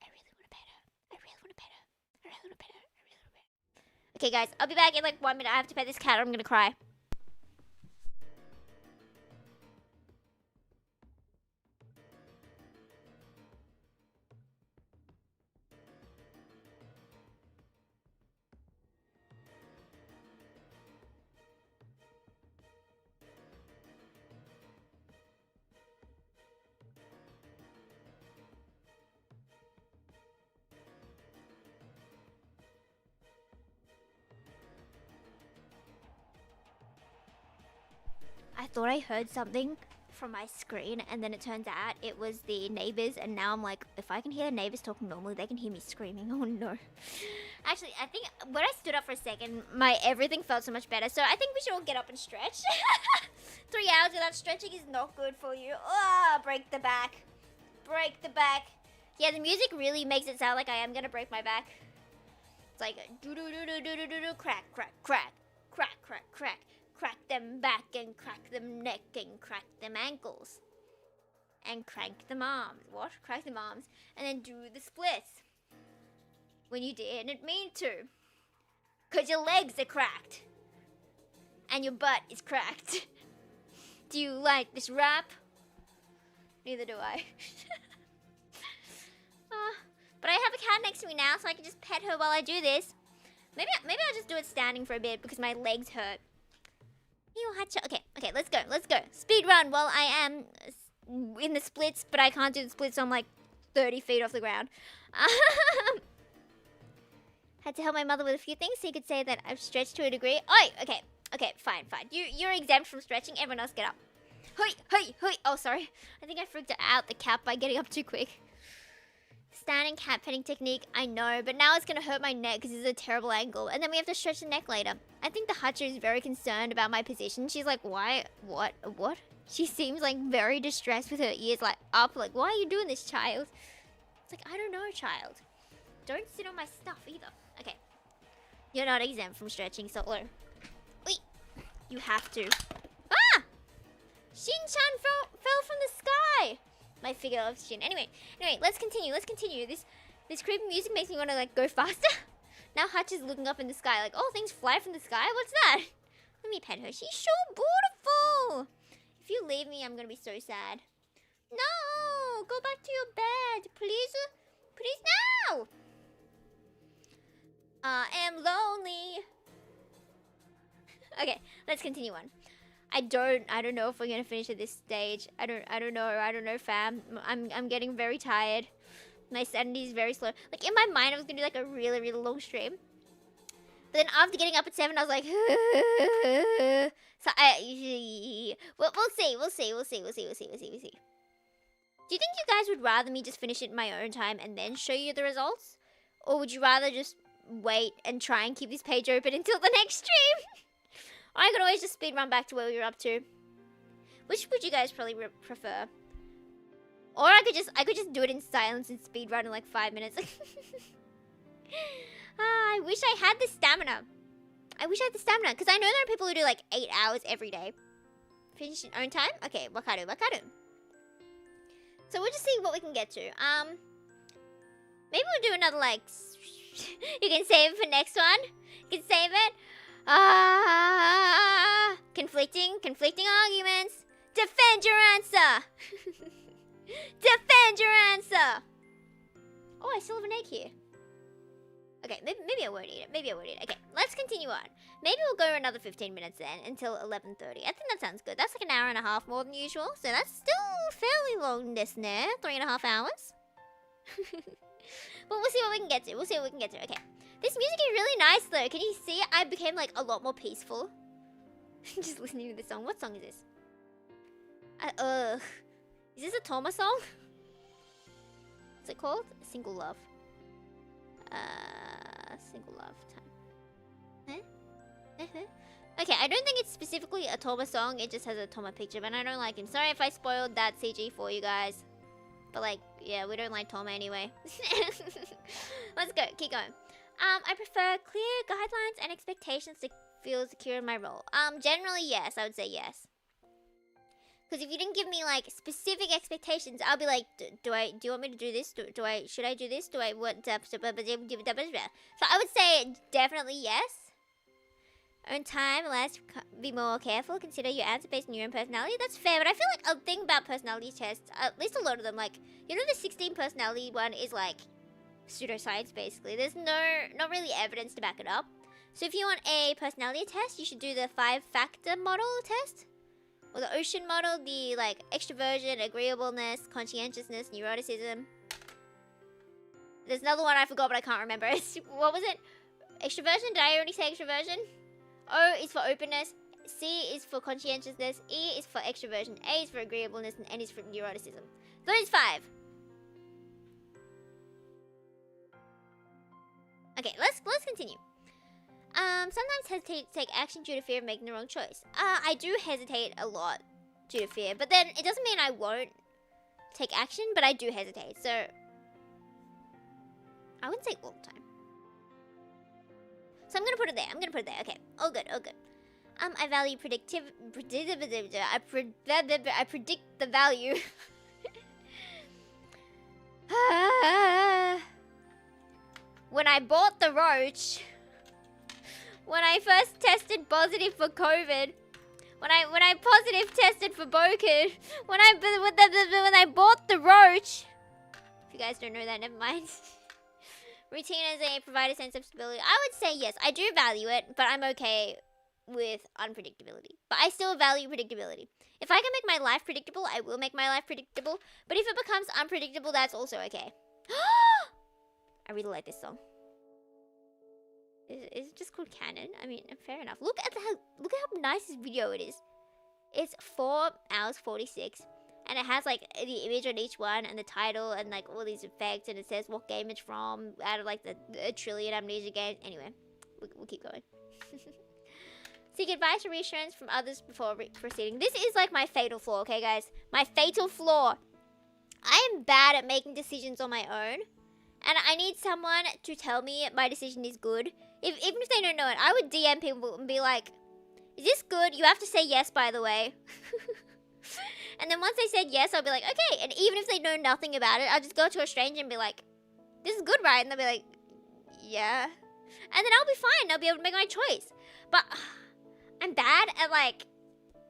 I really want to pet her. I really want to pet her. I really want to pet her. I really want to pet her. Okay, guys, I'll be back in like 1 minute. I have to pet this cat or I'm gonna cry. I thought I heard something from my screen, and then it turns out it was the neighbors, and now I'm like, if I can hear the neighbors talking normally, they can hear me screaming. Oh no. Actually, I think when I stood up for a second, my everything felt so much better, so I think we should all get up and stretch. 3 hours without stretching is not good for you. Ah, break the back. Break the back. Yeah, the music really makes it sound like I am gonna break my back. It's like do do do do do do do crack crack crack crack crack crack. Crack them back and crack them neck and crack them ankles. And crank them arms. What? Crack them arms. And then do the splits. When you didn't mean to. Because your legs are cracked. And your butt is cracked. Do you like this rap? Neither do I. But I have a cat next to me now, so I can just pet her while I do this. Maybe I'll just do it standing for a bit because my legs hurt. Okay, let's go. Speed run while I am in the splits, but I can't do the splits, so I'm like 30 feet off the ground. Had to help my mother with a few things, so you could say that I've stretched to a degree. Oh, okay, fine. You're exempt from stretching. Everyone else get up. Hoi. Oh, sorry. I think I freaked out the cat by getting up too quick. Standing cat petting technique, I know, but now it's gonna hurt my neck because it's a terrible angle, and then we have to stretch the neck later. I think the Hacha is very concerned about my position. She's like, why? What? She seems like very distressed with her ears like up, like, why are you doing this, child? It's like, I don't know, child. Don't sit on my stuff either. Okay. You're not exempt from stretching, Solo. Wait. You have to. Ah! Shin-chan fell from the sky! My figure of Shin. Anyway, let's continue. This creepy music makes me want to like go faster. Now Hutch is looking up in the sky like, oh, things fly from the sky? What's that? Let me pet her. She's so beautiful. If you leave me, I'm gonna be so sad. No, go back to your bed, please. Please now. I am lonely. Okay, let's continue on. I don't know if we're gonna finish at this stage. I don't know, fam. I'm getting very tired. My sanity is very slow. Like in my mind, I was gonna do like a really, really long stream. But then after getting up at 7, I was like, so we'll see. Do you think you guys would rather me just finish it in my own time and then show you the results? Or would you rather just wait and try and keep this page open until the next stream? Or I could always just speedrun back to where we were up to. Which would you guys probably prefer? Or I could just do it in silence and speedrun in like 5 minutes. I wish I had the stamina. Because I know there are people who do like 8 hours every day. Finish in own time? Okay, wakadu. So we'll just see what we can get to. Maybe we'll do another like... You can save it for next one? You can save it? Conflicting arguments. Defend your answer! Defend your answer! Oh, I still have an egg here. Okay, maybe I won't eat it. Okay, let's continue on. Maybe we'll go another 15 minutes then, until 11:30. I think that sounds good. That's like an hour and a half more than usual, so that's still fairly long, this there. 3.5 hours. But we'll see what we can get to. Okay. This music is really nice, though. Can you see? I became, like, a lot more peaceful. Just listening to this song. What song is this? Is this a Toma song? What's it called? Single Love. Single Love time. Okay, I don't think it's specifically a Toma song. It just has a Toma picture, but I don't like him. Sorry if I spoiled that CG for you guys. But, like, yeah, we don't like Toma anyway. Let's go. Keep going. I prefer clear guidelines and expectations to feel secure in my role. Generally, yes. I would say yes. Because if you didn't give me, like, specific expectations, I'll be like, do you want me to do this? Should I do this? So I would say definitely yes. Own time, let's be more careful. Consider your answer based on your own personality. That's fair, but I feel like a thing about personality tests, at least a lot of them, like, you know the 16 personality one is, like, pseudoscience, basically. There's not really evidence to back it up. So if you want a personality test, you should do the 5-factor model test. Or the ocean model, the, like, extroversion, agreeableness, conscientiousness, neuroticism. There's another one I forgot, but I can't remember. What was it? Extroversion? Did I already say extroversion? O is for openness, C is for conscientiousness, E is for extroversion, A is for agreeableness, and N is for neuroticism. Those 5. Okay, let's continue. Sometimes hesitate to take action due to fear of making the wrong choice. I do hesitate a lot due to fear, but then it doesn't mean I won't take action, but I do hesitate, so I wouldn't say all the time. So I'm gonna put it there. Okay, all good. I value I predict the value. When I bought the roach, when I first tested positive for COVID, when I positive tested for Boku, when I bought the roach. If you guys don't know that, never mind. Routine as a provide a sense of stability. I would say yes. I do value it, but I'm okay with unpredictability. But I still value predictability. If I can make my life predictable, I will make my life predictable. But if it becomes unpredictable, that's also okay. I really like this song. Is it just called Canon? I mean, fair enough. Look at how nice this video it is. It's 4 hours 46. And it has, like, the image on each one, and the title, and, like, all these effects, and it says what game it's from, out of, like, the trillion Amnesia games. Anyway, we'll keep going. Seek advice or reassurance from others before proceeding. This is, like, my fatal flaw, okay, guys? My fatal flaw. I am bad at making decisions on my own, and I need someone to tell me my decision is good. Even if they don't know it, I would DM people and be like, is this good? You have to say yes, by the way. And then once they said yes, I'll be like, okay. And even if they know nothing about it, I'll just go to a stranger and be like, this is good, right? And they'll be like, yeah. And then I'll be fine. I'll be able to make my choice. But I'm bad at, like,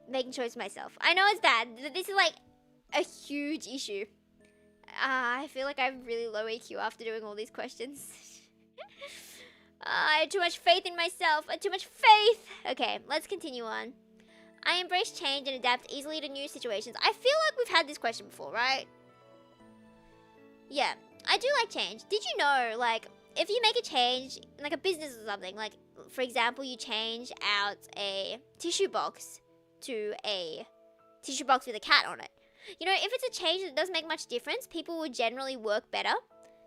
making choices myself. I know it's bad. This is, like, a huge issue. I feel like I have really low EQ after doing all these questions. I had too much faith in myself. I had too much faith. Okay, let's continue on. I embrace change and adapt easily to new situations. I feel like we've had this question before, right? Yeah, I do like change. Did you know, like, if you make a change, like a business or something, like, for example, you change out a tissue box to a tissue box with a cat on it. You know, if it's a change that doesn't make much difference, people will generally work better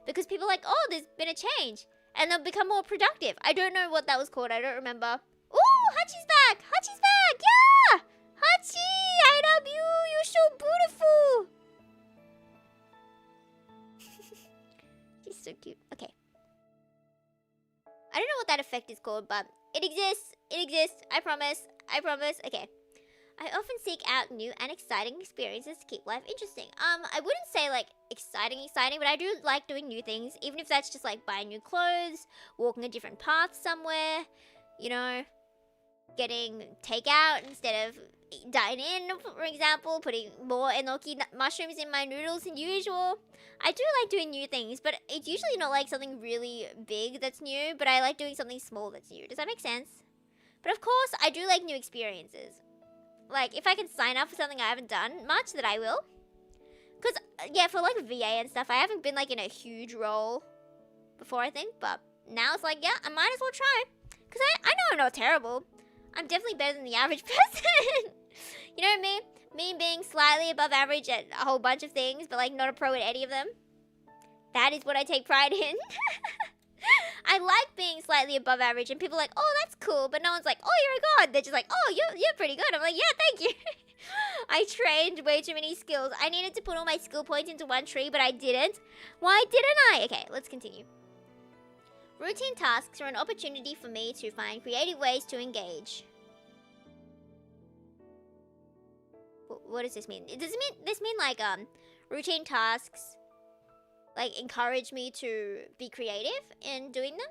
because people are like, oh, there's been a change. And they'll become more productive. I don't know what that was called. I don't remember. Ooh, Hachi's back. Hachi's back. Yeah. Hachi, I love you. You're so beautiful. She's so cute. Okay. I don't know what that effect is called, but it exists. It exists. I promise. I promise. Okay. I often seek out new and exciting experiences to keep life interesting. I wouldn't say like exciting, but I do like doing new things, even if that's just like buying new clothes, walking a different path somewhere, you know, getting takeout instead of dine in, for example, putting more enoki mushrooms in my noodles than usual. I do like doing new things, but it's usually not like something really big that's new, but I like doing something small that's new. Does that make sense? But of course, I do like new experiences. Like, if I can sign up for something I haven't done much, that I will. Because, yeah, for, like, VA and stuff, I haven't been, like, in a huge role before, I think. But now it's like, yeah, I might as well try. Because I know I'm not terrible. I'm definitely better than the average person. You know what I mean? Me being slightly above average at a whole bunch of things, but, like, not a pro at any of them. That is what I take pride in. I like being slightly above average, and people are like, oh, that's cool, but no one's like, oh, you're a god. They're just like, oh, you're pretty good. I'm like, yeah, thank you. I trained way too many skills. I needed to put all my skill points into one tree, but I didn't. Why didn't I? Okay, let's continue. Routine tasks are an opportunity for me to find creative ways to engage. What does this mean? Does this mean like routine tasks like encourage me to be creative in doing them?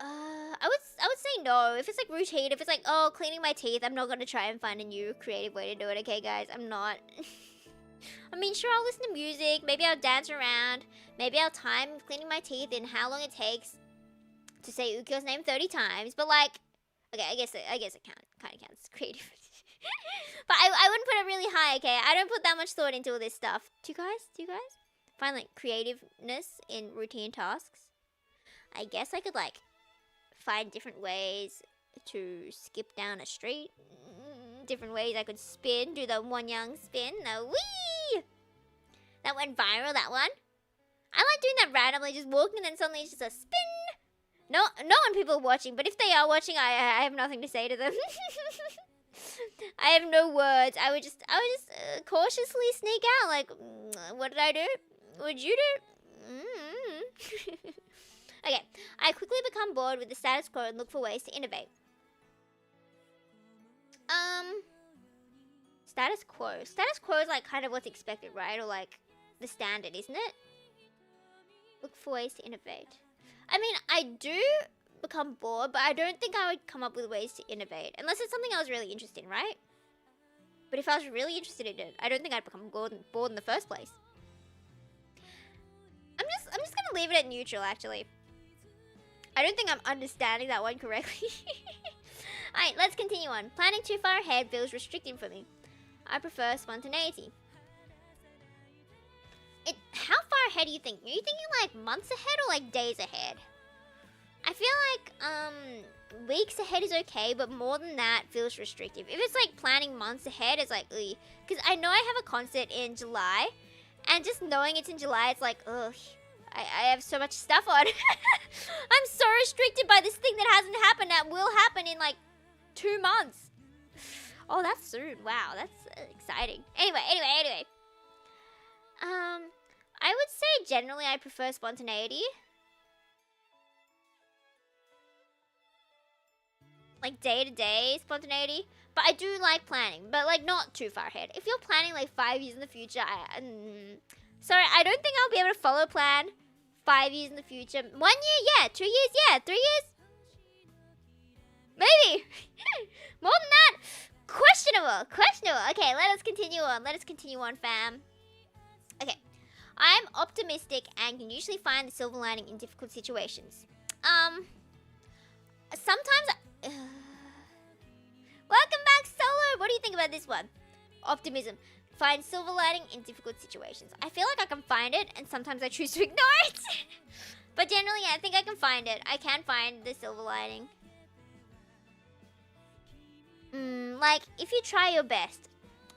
I would say no. If it's like routine, if it's like, oh, cleaning my teeth, I'm not gonna try and find a new creative way to do it, okay guys? I'm not. I mean, sure, I'll listen to music, maybe I'll dance around, maybe I'll time cleaning my teeth in how long it takes to say Ukyo's name 30 times, but like, okay, I guess it kind of counts creative. But I wouldn't put it really high, okay? I don't put that much thought into all this stuff. Do you guys find like creativeness in routine tasks? I guess I could like find different ways to skip down a street. Different ways I could spin, do the one young spin, the wee! That went viral, that one. I like doing that randomly, just walking and then suddenly it's just a spin. No one people are watching, but if they are watching, I have nothing to say to them. I have no words. I would just cautiously sneak out. Like, what did I do? What'd you do? Okay, I quickly become bored with the status quo and look for ways to innovate. Status quo. Status quo is like kind of what's expected, right? Or like the standard, isn't it? Look for ways to innovate. I mean, I do become bored, but I don't think I would come up with ways to innovate unless it's something I was really interested in, right? But if I was really interested in it, I don't think I'd become bored in the first place. I'm just gonna leave it at neutral, actually. I don't think I'm understanding that one correctly. Alright, let's continue on. Planning too far ahead feels restricting for me. I prefer spontaneity. How far ahead are you thinking? Are you thinking like months ahead or like days ahead? I feel like weeks ahead is okay, but more than that feels restrictive. If it's like planning months ahead, it's like, ugh. Because I know I have a concert in July, and just knowing it's in July, it's like, ugh. I have so much stuff on. I'm so restricted by this thing that hasn't happened that will happen in like 2 months. Oh, that's soon. Wow, that's exciting. Anyway. I would say generally I prefer spontaneity. Like day-to-day spontaneity. But I do like planning, but like not too far ahead. If you're planning like 5 years in the future, sorry, I don't think I'll be able to follow a plan 5 years in the future. 1 year, yeah. 2 years, yeah. 3 years, maybe. More than that, questionable. Okay, let us continue on, fam. Okay, I'm optimistic and can usually find the silver lining in difficult situations. Sometimes what do you think about this one? Optimism. Find silver lining in difficult situations. I feel like I can find it, and sometimes I choose to ignore it. But generally, I think I can find it. I can find the silver lining. Like, if you try your best,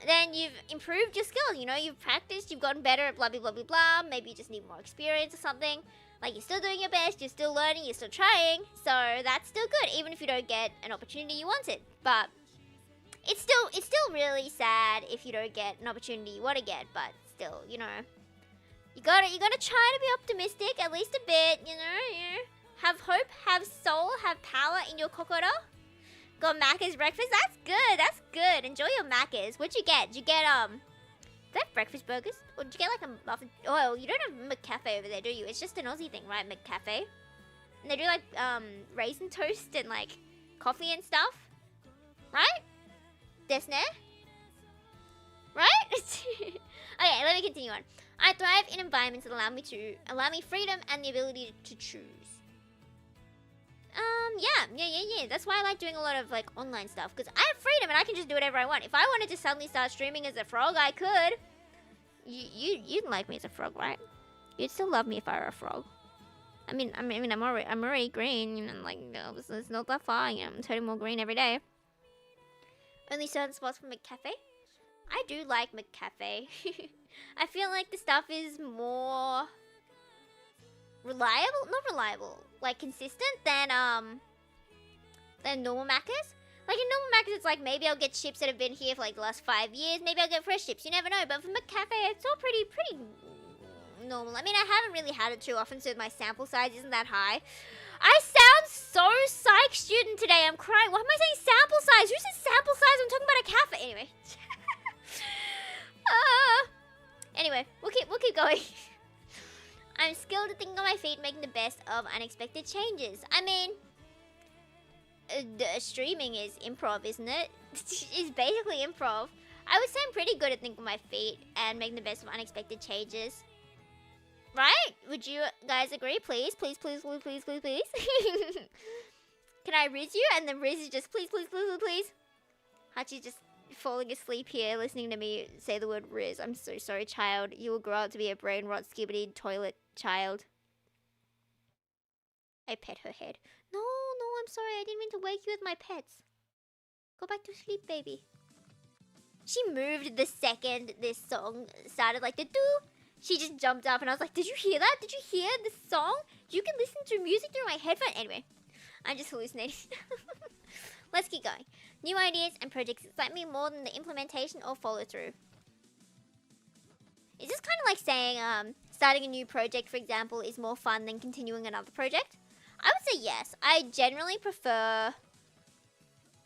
then you've improved your skills, you know? You've practiced, you've gotten better at blah, blah, blah, blah, blah. Maybe you just need more experience or something. Like, you're still doing your best, you're still learning, you're still trying. So, that's still good, even if you don't get an opportunity you wanted. But it's still really sad if you don't get an opportunity you want to get. But still, you know, you gotta try to be optimistic, at least a bit, you know? Have hope, have soul, have power in your kokoro. Got Macca's breakfast? That's good, that's good. Enjoy your Macca's. What'd you get? Did you get, they have breakfast burgers? Or did you get like a muffin? Oh, you don't have McCafe over there, do you? It's just an Aussie thing, right? McCafe. And they do like, raisin toast and like coffee and stuff. Right? Desne? Right? Okay, let me continue on. I thrive in environments that allow me freedom and the ability to choose. Yeah. That's why I like doing a lot of like online stuff, because I have freedom and I can just do whatever I want. If I wanted to suddenly start streaming as a frog, I could. You'd like me as a frog, right? You'd still love me if I were a frog. I'm already green, you know, like, no, it's not that far, you know, I'm turning more green every day. Only certain spots from McCafe? I do like McCafe. I feel like the stuff is more reliable? Not reliable. Like, consistent than normal Macca's. Like, in normal Macca's, it's like, maybe I'll get chips that have been here for, like, the last 5 years. Maybe I'll get fresh chips. You never know. But for McCafe, it's all pretty normal. I mean, I haven't really had it too often, so my sample size isn't that high. I sound so psych student today. I'm crying. Why am I saying sample size? Who says sample size? I'm talking about a cafe. Anyway. Anyway, we'll keep going. I'm skilled at thinking on my feet, making the best of unexpected changes. I mean, streaming is improv, isn't it? It's basically improv. I would say I'm pretty good at thinking on my feet and making the best of unexpected changes. Right? Would you guys agree? Please. Can I riz you? And then Riz is just please. Hachi's just falling asleep here listening to me say the word Riz. I'm so sorry, child. You will grow up to be a brain rot skibbity toilet child. I pet her head. No, I'm sorry. I didn't mean to wake you with my pets. Go back to sleep, baby. She moved the second this song started, like the doo. She just jumped up and I was like, did you hear that? Did you hear the song? You can listen to music through my headphone. Anyway, I'm just hallucinating. Let's keep going. New ideas and projects excite me more than the implementation or follow through. Is this kind of like saying starting a new project, for example, is more fun than continuing another project? I would say yes. I generally prefer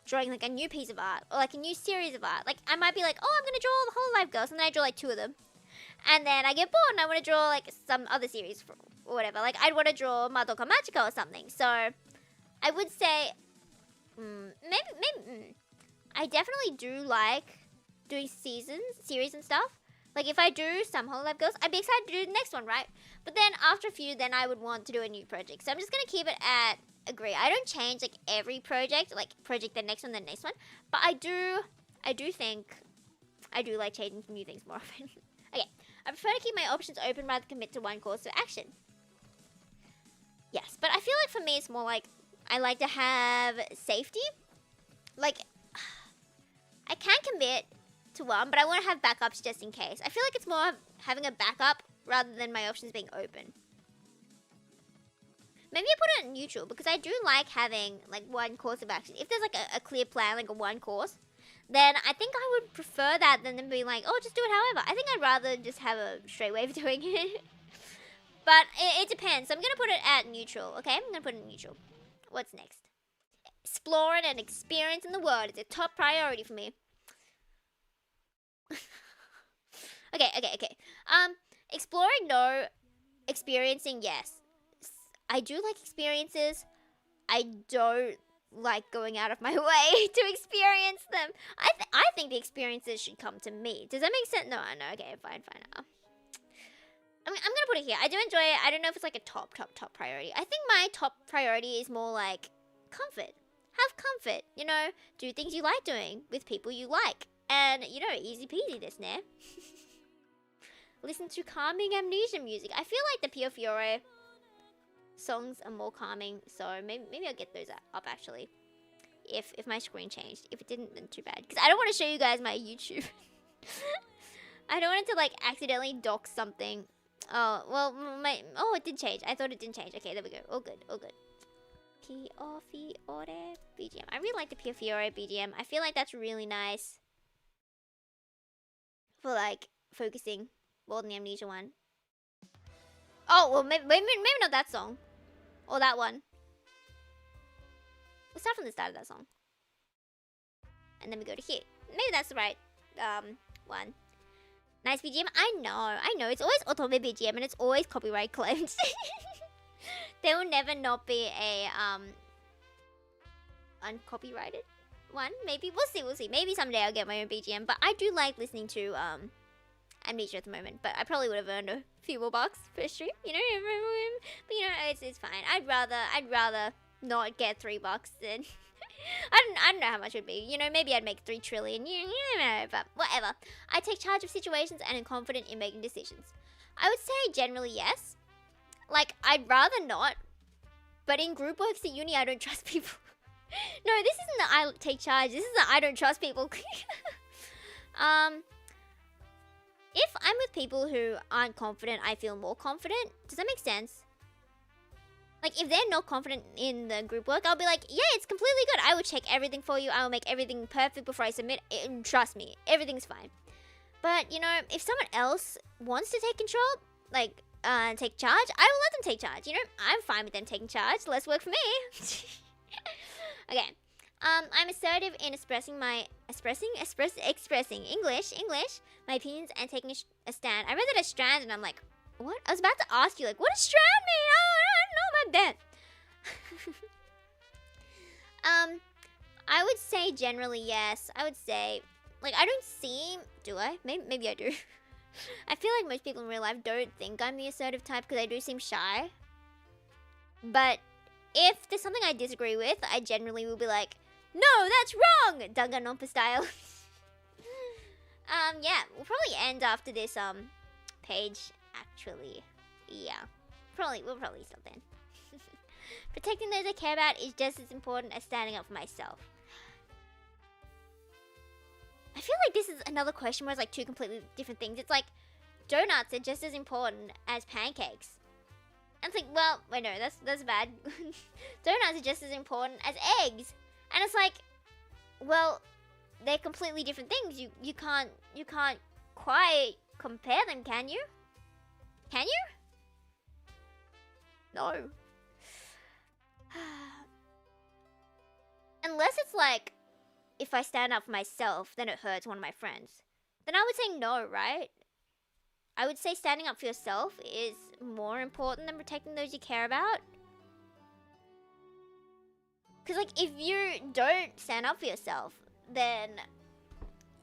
drawing like a new piece of art or like a new series of art. Like I might be like, oh, I'm going to draw the Whole Life Girls, and then I draw like 2 of them. And then I get bored and I want to draw like some other series or whatever. Like I'd want to draw Madoka Magica or something. So I would say maybe I definitely do like doing series and stuff. Like if I do some Whole Life Girls, I'd be excited to do the next one, right? But then after a few, then I would want to do a new project. So I'm just going to keep it at agree. I don't change like every project, like project the next one, the next one. But I do think I do like changing new things more often. Okay, I prefer to keep my options open rather than commit to one course of action. Yes, but I feel like for me it's more like I like to have safety. Like, I can commit to one, but I want to have backups just in case. I feel like it's more of having a backup rather than my options being open. Maybe I put it in neutral because I do like having like one course of action. If there's like a clear plan, like a one course, then I think I would prefer that than being like, oh, just do it however. I think I'd rather just have a straight way of doing it. But it depends. So I'm going to put it at neutral, okay? I'm going to put it in neutral. What's next? Exploring and experiencing the world is a top priority for me. Okay. Exploring, no. Experiencing, yes. I do like experiences. I don't like going out of my way to experience them. I think the experiences should come to me. Does that make sense? No, okay, fine. I'm gonna put it here. I do enjoy it. I don't know if it's like a top priority. I think my top priority is more like comfort. Have comfort, you know, do things you like doing with people you like. And, you know, easy peasy this, ne? Listen to calming amnesia music. I feel like the Pio Fiore songs are more calming, so maybe I'll get those up actually. If my screen changed. If it didn't, then too bad. Because I don't want to show you guys my YouTube. I don't want it to like accidentally dock something. Oh, well, oh, it did change. I thought it didn't change. Okay, there we go. All good, all good. Pio Fiore BGM. I really like the Pio Fiore BGM. I feel like that's really nice for like focusing more than the Amnesia one. Oh, well, maybe not that song. Or that one. Let's start from the start of that song. And then we go to here. Maybe that's the right one. Nice BGM. I know. It's always Otome BGM and it's always copyright claimed. There will never not be a uncopyrighted one. Maybe we'll see. Maybe someday I'll get my own BGM. But I do like listening to Amnesia at the moment. But I probably would have earned a few more bucks per stream. You know, but you know, it's fine. I'd rather not get $3 than I don't know how much it would be. You know, maybe I'd make 3 trillion. You know, but whatever. I take charge of situations and am confident in making decisions. I would say generally yes. Like, I'd rather not. But in group works at uni, I don't trust people. No, this isn't the I take charge. This is the I don't trust people. If I'm with people who aren't confident, I feel more confident. Does that make sense? Like, if they're not confident in the group work, I'll be like, yeah, it's completely good. I will check everything for you. I will make everything perfect before I submit. Trust me, everything's fine. But, you know, if someone else wants to take control, like, take charge, I will let them take charge. You know, I'm fine with them taking charge. Less work for me. Okay. I'm assertive in expressing English, my opinions and taking a stand. I read that as strand and I'm like, what? I was about to ask you, like, what does strand mean? I don't know about that. I would say generally yes. I would say, like, I don't seem, do I? Maybe I do. I feel like most people in real life don't think I'm the assertive type because I do seem shy. But if there's something I disagree with, I generally will be like, no, that's wrong! Danganronpa style. Yeah, we'll probably end after this, page, actually. Yeah. We'll probably stop then. Protecting those I care about is just as important as standing up for myself. I feel like this is another question where it's like 2 completely different things. It's like, donuts are just as important as pancakes. And it's like, well, wait, no, that's bad. Donuts are just as important as eggs. And it's like, well, they're completely different things. You can't quite compare them, can you? Can you? No. Unless it's like, if I stand up for myself, then it hurts one of my friends. Then I would say no, right? I would say standing up for yourself is more important than protecting those you care about. Because, like, if you don't stand up for yourself, then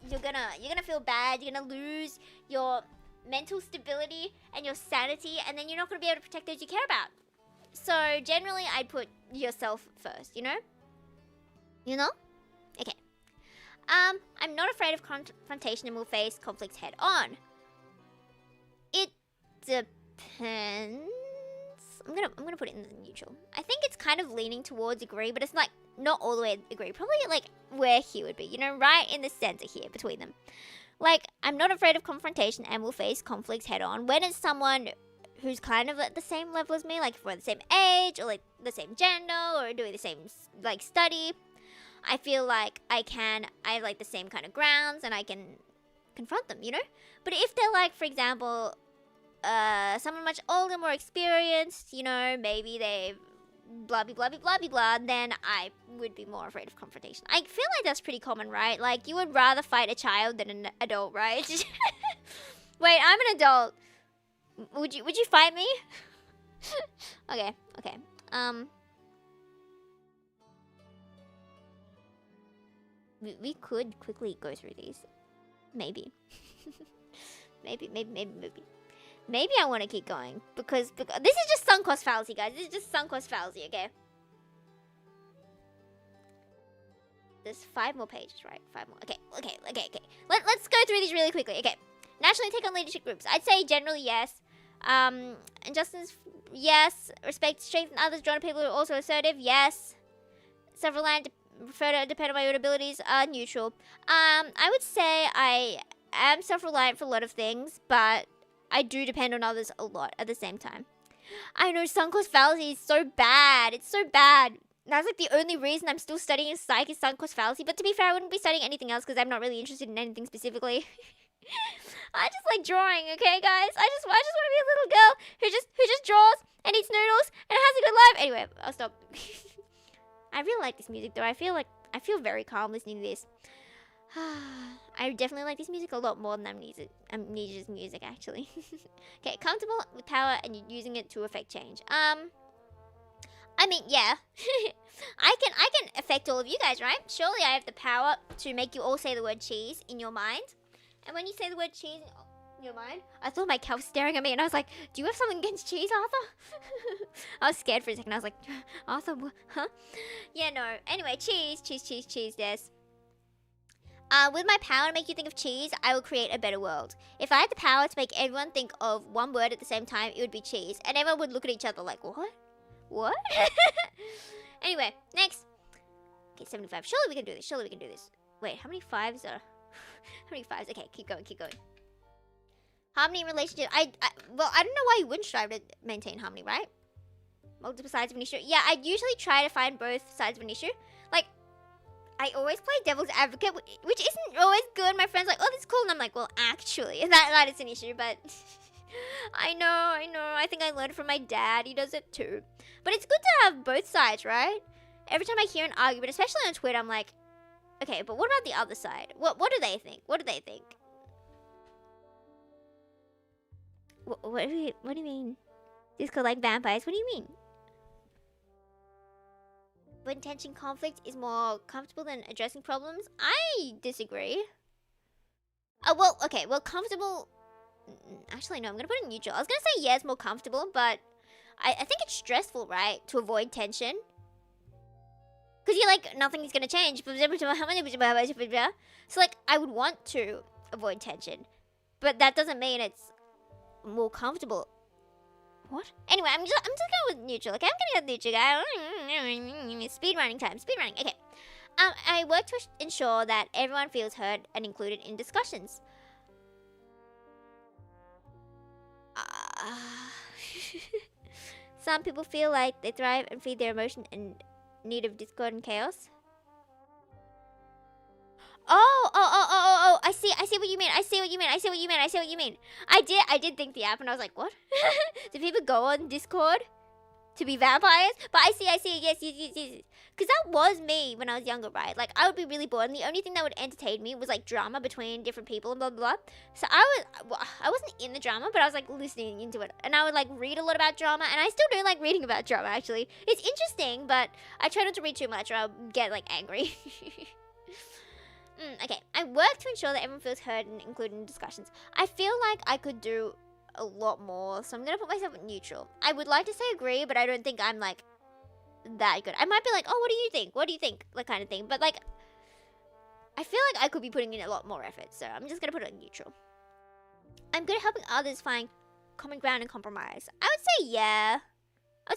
you're gonna feel bad. You're gonna lose your mental stability and your sanity, and then you're not gonna be able to protect those you care about. So generally, I'd put yourself first. You know? You know? Okay. I'm not afraid of confrontation and will face conflicts head on. It depends. I'm gonna put it in the neutral. I think it's kind of leaning towards agree, but it's like not all the way agree. Probably like where he would be, you know, right in the center here between them. Like, I'm not afraid of confrontation and will face conflicts head on when it's someone who's kind of at the same level as me, like if we're the same age or like the same gender or doing the same like study. I feel like I have like the same kind of grounds and I can confront them, you know? But if they're like, for example, someone much older, more experienced, you know, maybe they've blah blah blah blah blah blah, then I would be more afraid of confrontation. I feel like that's pretty common, right? Like, you would rather fight a child than an adult, right? Wait, I'm an adult. Would you fight me? Okay. We could quickly go through these. Maybe. Maybe I want to keep going because this is just sunk cost fallacy, guys. This is just sunk cost fallacy, okay? There's 5 more pages, right? 5 more. Okay. Let's go through these really quickly. Okay. Nationally take on leadership groups. I'd say generally yes. Injustice, yes. Respect, strengthen others, drawn to people who are also assertive, yes. Self-reliant, prefer to depend on my own abilities, neutral. I would say I am self-reliant for a lot of things, but I do depend on others a lot at the same time. I know sunk cost fallacy is so bad. It's so bad. That's like the only reason I'm still studying psych is sunk cost fallacy. But to be fair, I wouldn't be studying anything else because I'm not really interested in anything specifically. I just like drawing, okay, guys? I just want to be a little girl who just draws and eats noodles and has a good life. Anyway, I'll stop. I really like this music though. I feel very calm listening to this. I definitely like this music a lot more than Amnesia's music actually. Okay, comfortable with power and using it to affect change. I mean, yeah. I can affect all of you guys, right? Surely I have the power to make you all say the word cheese in your mind. And when you say the word cheese in your mind, I thought my cat was staring at me and I was like, do you have something against cheese, Arthur? I was scared for a second. I was like, Arthur, huh? Yeah, no. Anyway, cheese, yes. With my power to make you think of cheese, I will create a better world. If I had the power to make everyone think of one word at the same time, it would be cheese. And everyone would look at each other like, what? What? Anyway, next. Okay, 75. Surely we can do this. Wait, how many 5s are... How many 5s? Okay, keep going. Harmony in relationship. Well, I don't know why you wouldn't strive to maintain harmony, right? Multiple sides of an issue. Yeah, I usually try to find both sides of an issue. Like, I always play devil's advocate, which isn't always good. My friend's like, oh, that's cool. And I'm like, well, actually, that is an issue, but... I know. I think I learned from my dad. He does it too. But it's good to have both sides, right? Every time I hear an argument, especially on Twitter, I'm like, okay, but what about the other side? What do they think? What do you mean? Just called like vampires? What do you mean? When tension conflict is more comfortable than addressing problems? I disagree. Well, comfortable... Actually, no, I'm gonna put it neutral. I was gonna say, yeah, it's more comfortable, but I think it's stressful, right? To avoid tension. Because you're like, nothing is gonna change. So, like, I would want to avoid tension. But that doesn't mean it's more comfortable. What? Anyway, I'm just going with neutral, okay? I'm gonna go neutral, guys. Speedrunning time. Okay. I work to ensure that everyone feels heard and included in discussions. Some people feel like they thrive and feed their emotion and need of discord and chaos. Oh, I see what you mean. I see what you mean. I did think the app and I was like, what? Do people go on Discord to be vampires? But I see, yes. Because that was me when I was younger, right? Like, I would be really bored, and the only thing that would entertain me was, like, drama between different people and blah, blah, blah. So I wasn't in the drama, but I was, like, listening into it. And I would, like, read a lot about drama, and I still do like reading about drama, actually. It's interesting, but I try not to read too much or I'll get, like, angry. Okay, I work to ensure that everyone feels heard and included in discussions. I feel like I could do a lot more, so I'm gonna put myself at neutral. I would like to say agree, but I don't think I'm, like, that good. I might be like, oh, what do you think? Like, kind of thing. But, like, I feel like I could be putting in a lot more effort, so I'm just gonna put it on neutral. I'm good at helping others find common ground and compromise. I would say yeah. I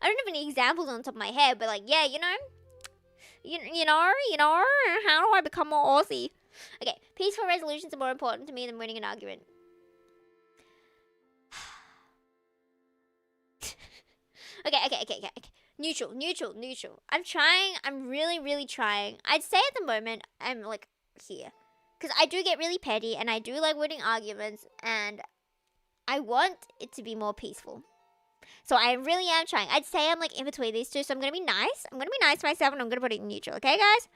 don't have any examples on top of my head, but, like, yeah, you know, how do I become more Aussie? Okay, peaceful resolutions are more important to me than winning an argument. Okay. Neutral. I'm really trying. I'd say at the moment, I'm, like, here. Because I do get really petty, and I do like winning arguments, and I want it to be more peaceful. So I really am trying. I'd say I'm, like, in between these two, so I'm going to be nice. I'm going to be nice to myself, and I'm going to put it in neutral, okay, guys?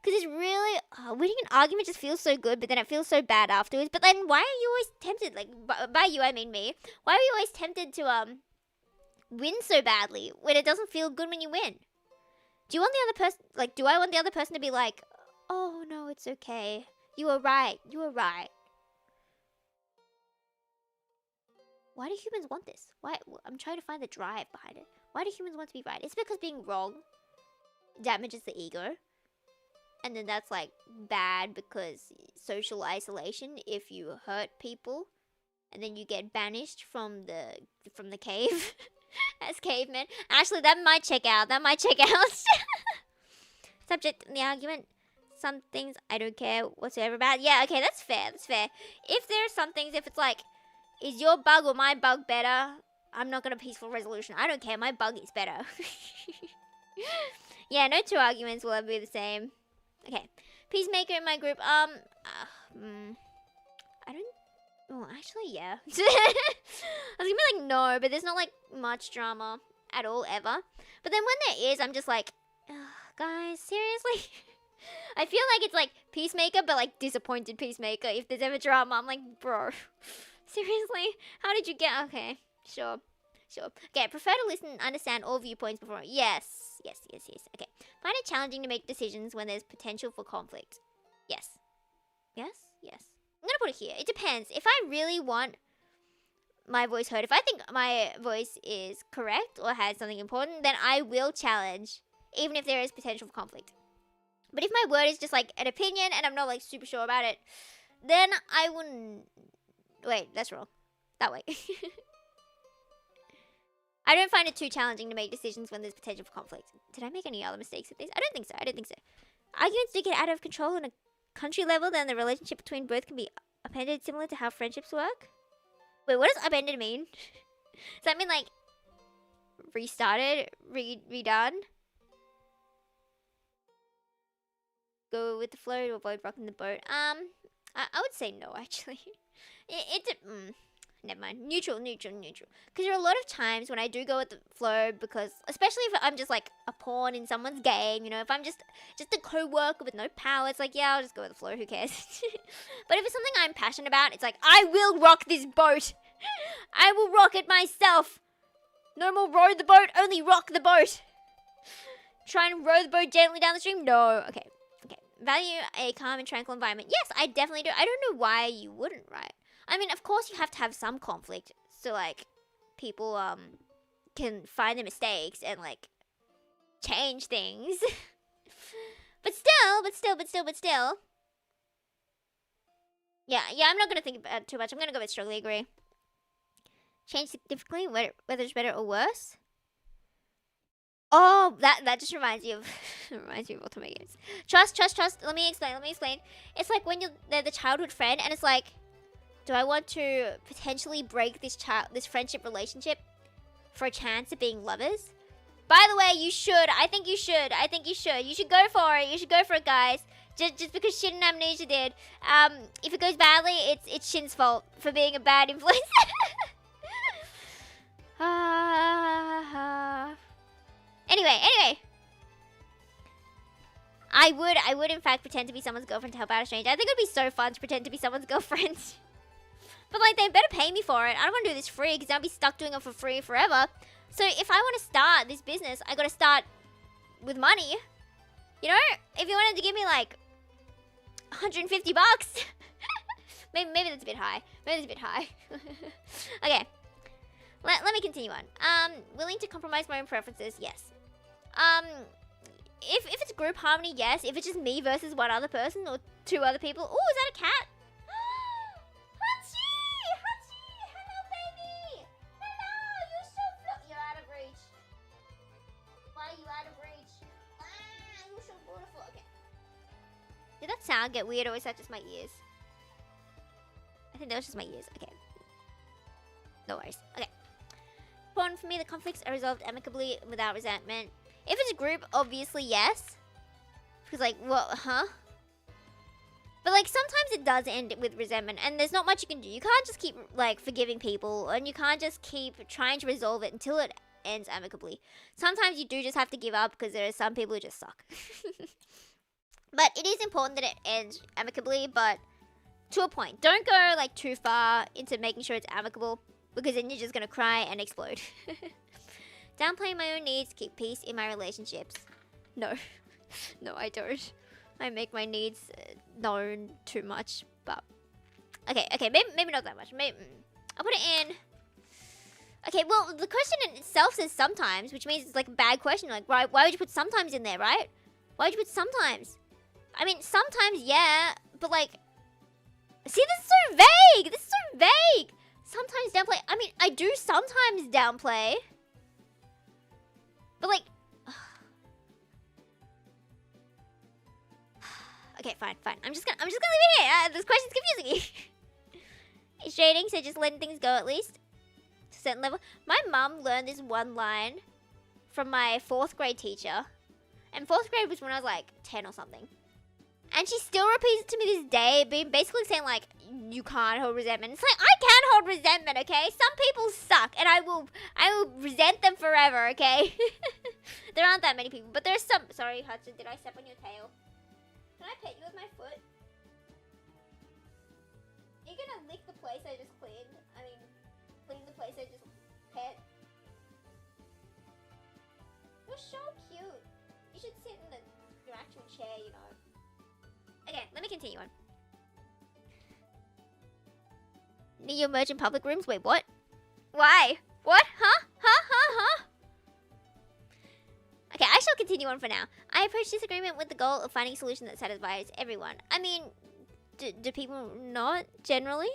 Because it's really... winning an argument just feels so good, but then it feels so bad afterwards. But then why are you always tempted? Like, by you, I mean me. Why are you always tempted to, win so badly when it doesn't feel good when you win? Do you want the other person... Like, do I want the other person to be like, oh, no, it's okay. You were right. Why do humans want this? Why? I'm trying to find the drive behind it. Why do humans want to be right? It's because being wrong damages the ego. And then that's like bad because social isolation if you hurt people. And then you get banished from the cave as cavemen. Actually, that might check out. Subject in the argument. Some things I don't care whatsoever about. Yeah, okay, that's fair. If there are some things, if it's like, is your bug or my bug better? I'm not gonna peaceful resolution. I don't care. My bug is better. Yeah, no two arguments will ever be the same. Okay, peacemaker in my group. I don't. Oh, actually, yeah. I was gonna be like, no, but there's not like much drama at all ever. But then when there is, I'm just like, guys, seriously? I feel like it's like peacemaker, but like disappointed peacemaker. If there's ever drama, I'm like, bro, seriously? How did you get? Okay, sure. Okay, I prefer to listen and understand all viewpoints before. Yes. Okay, find it challenging to make decisions when there's potential for conflict. Yes. I'm gonna put it here. It depends. If I really want my voice heard, if I think my voice is correct or has something important, then I will challenge, even if there is potential for conflict. But if my word is just like an opinion and I'm not like super sure about it, then I wouldn't. Wait, that's wrong. That way. I don't find it too challenging to make decisions when there's potential for conflict. Did I make any other mistakes with this? I don't think so. Arguments do get out of control on a country level, then the relationship between both can be upended, similar to how friendships work. Wait, what does upended mean? Does that mean like restarted, redone? Go with the flow to avoid rocking the boat. I would say no, actually. Never mind. Neutral. Because there are a lot of times when I do go with the flow, because especially if I'm just like a pawn in someone's game, you know, if I'm just a co-worker with no power, it's like, yeah, I'll just go with the flow, who cares? But if it's something I'm passionate about, it's like, I will rock this boat. I will rock it myself. No more row the boat, only rock the boat. Try and row the boat gently down the stream? No. Okay. Value a calm and tranquil environment. Yes, I definitely do. I don't know why you wouldn't, right? I mean, of course you have to have some conflict, so like people can find their mistakes and like change things. but still. Yeah, I'm not gonna think about it too much. I'm gonna go with strongly agree. Change significantly, whether it's better or worse. Oh, that just reminds me of Ultimate Games. Trust. Let me explain. It's like when they're the childhood friend, and it's like, do I want to potentially break this friendship relationship for a chance of being lovers? By the way, you should. I think you should. You should go for it, guys. Just because Shin and Amnesia did. If it goes badly, it's Shin's fault for being a bad influence. Anyway. I would in fact pretend to be someone's girlfriend to help out a stranger. I think it would be so fun to pretend to be someone's girlfriend. But like, they better pay me for it. I don't want to do this free because I'll be stuck doing it for free forever. So if I want to start this business, I got to start with money. You know, if you wanted to give me like 150 bucks, maybe that's a bit high. Okay. Let me continue on. Willing to compromise my own preferences, yes. If it's group harmony, yes. If it's just me versus one other person or two other people. Oh, is that a cat? Hachi! Hello, baby! Hello! You're so you're out of reach. Why are you out of reach? You're so beautiful. Okay. Did that sound get weird or was that just my ears? I think that was just my ears. Okay. No worries. Okay. Important for me, the conflicts are resolved amicably without resentment. If it's a group, obviously yes. Because like, what, huh? But like, sometimes it does end with resentment and there's not much you can do. You can't just keep like forgiving people and you can't just keep trying to resolve it until it ends amicably. Sometimes you do just have to give up because there are some people who just suck. But it is important that it ends amicably, but to a point. Don't go like too far into making sure it's amicable, because then you're just gonna cry and explode. Downplaying my own needs, keep peace in my relationships. No, I don't. I make my needs known too much, but okay, maybe not that much. Maybe I'll put it in. Okay, well, the question in itself says sometimes, which means it's like a bad question. Like, why would you put sometimes in there, right? Why would you put sometimes? I mean, sometimes, yeah, but like... See, this is so vague! This is so vague! Sometimes downplay... I mean, I do sometimes downplay. But like... Okay, fine. I'm just gonna leave it here. This question's confusing me. It's shading, so just letting things go at least. To a certain level. My mum learned this one line from my 4th grade teacher. And 4th grade was when I was like 10 or something. And she still repeats it to me this day, basically saying like, you can't hold resentment. It's like, I can hold resentment, okay? Some people suck, and I will resent them forever, okay? There aren't that many people, but there's some. Sorry, Hudson, did I step on your tail? Can I pet you with my foot? You're gonna lick the place I just cleaned. I mean, clean the place I just pet. You're so cute. You should sit in your actual chair, you know. Okay, let me continue on. Need your merch in public rooms? Wait, what? Why? What? Huh? Okay, I shall continue on for now. I approach disagreement with the goal of finding a solution that satisfies everyone. I mean, do people not generally?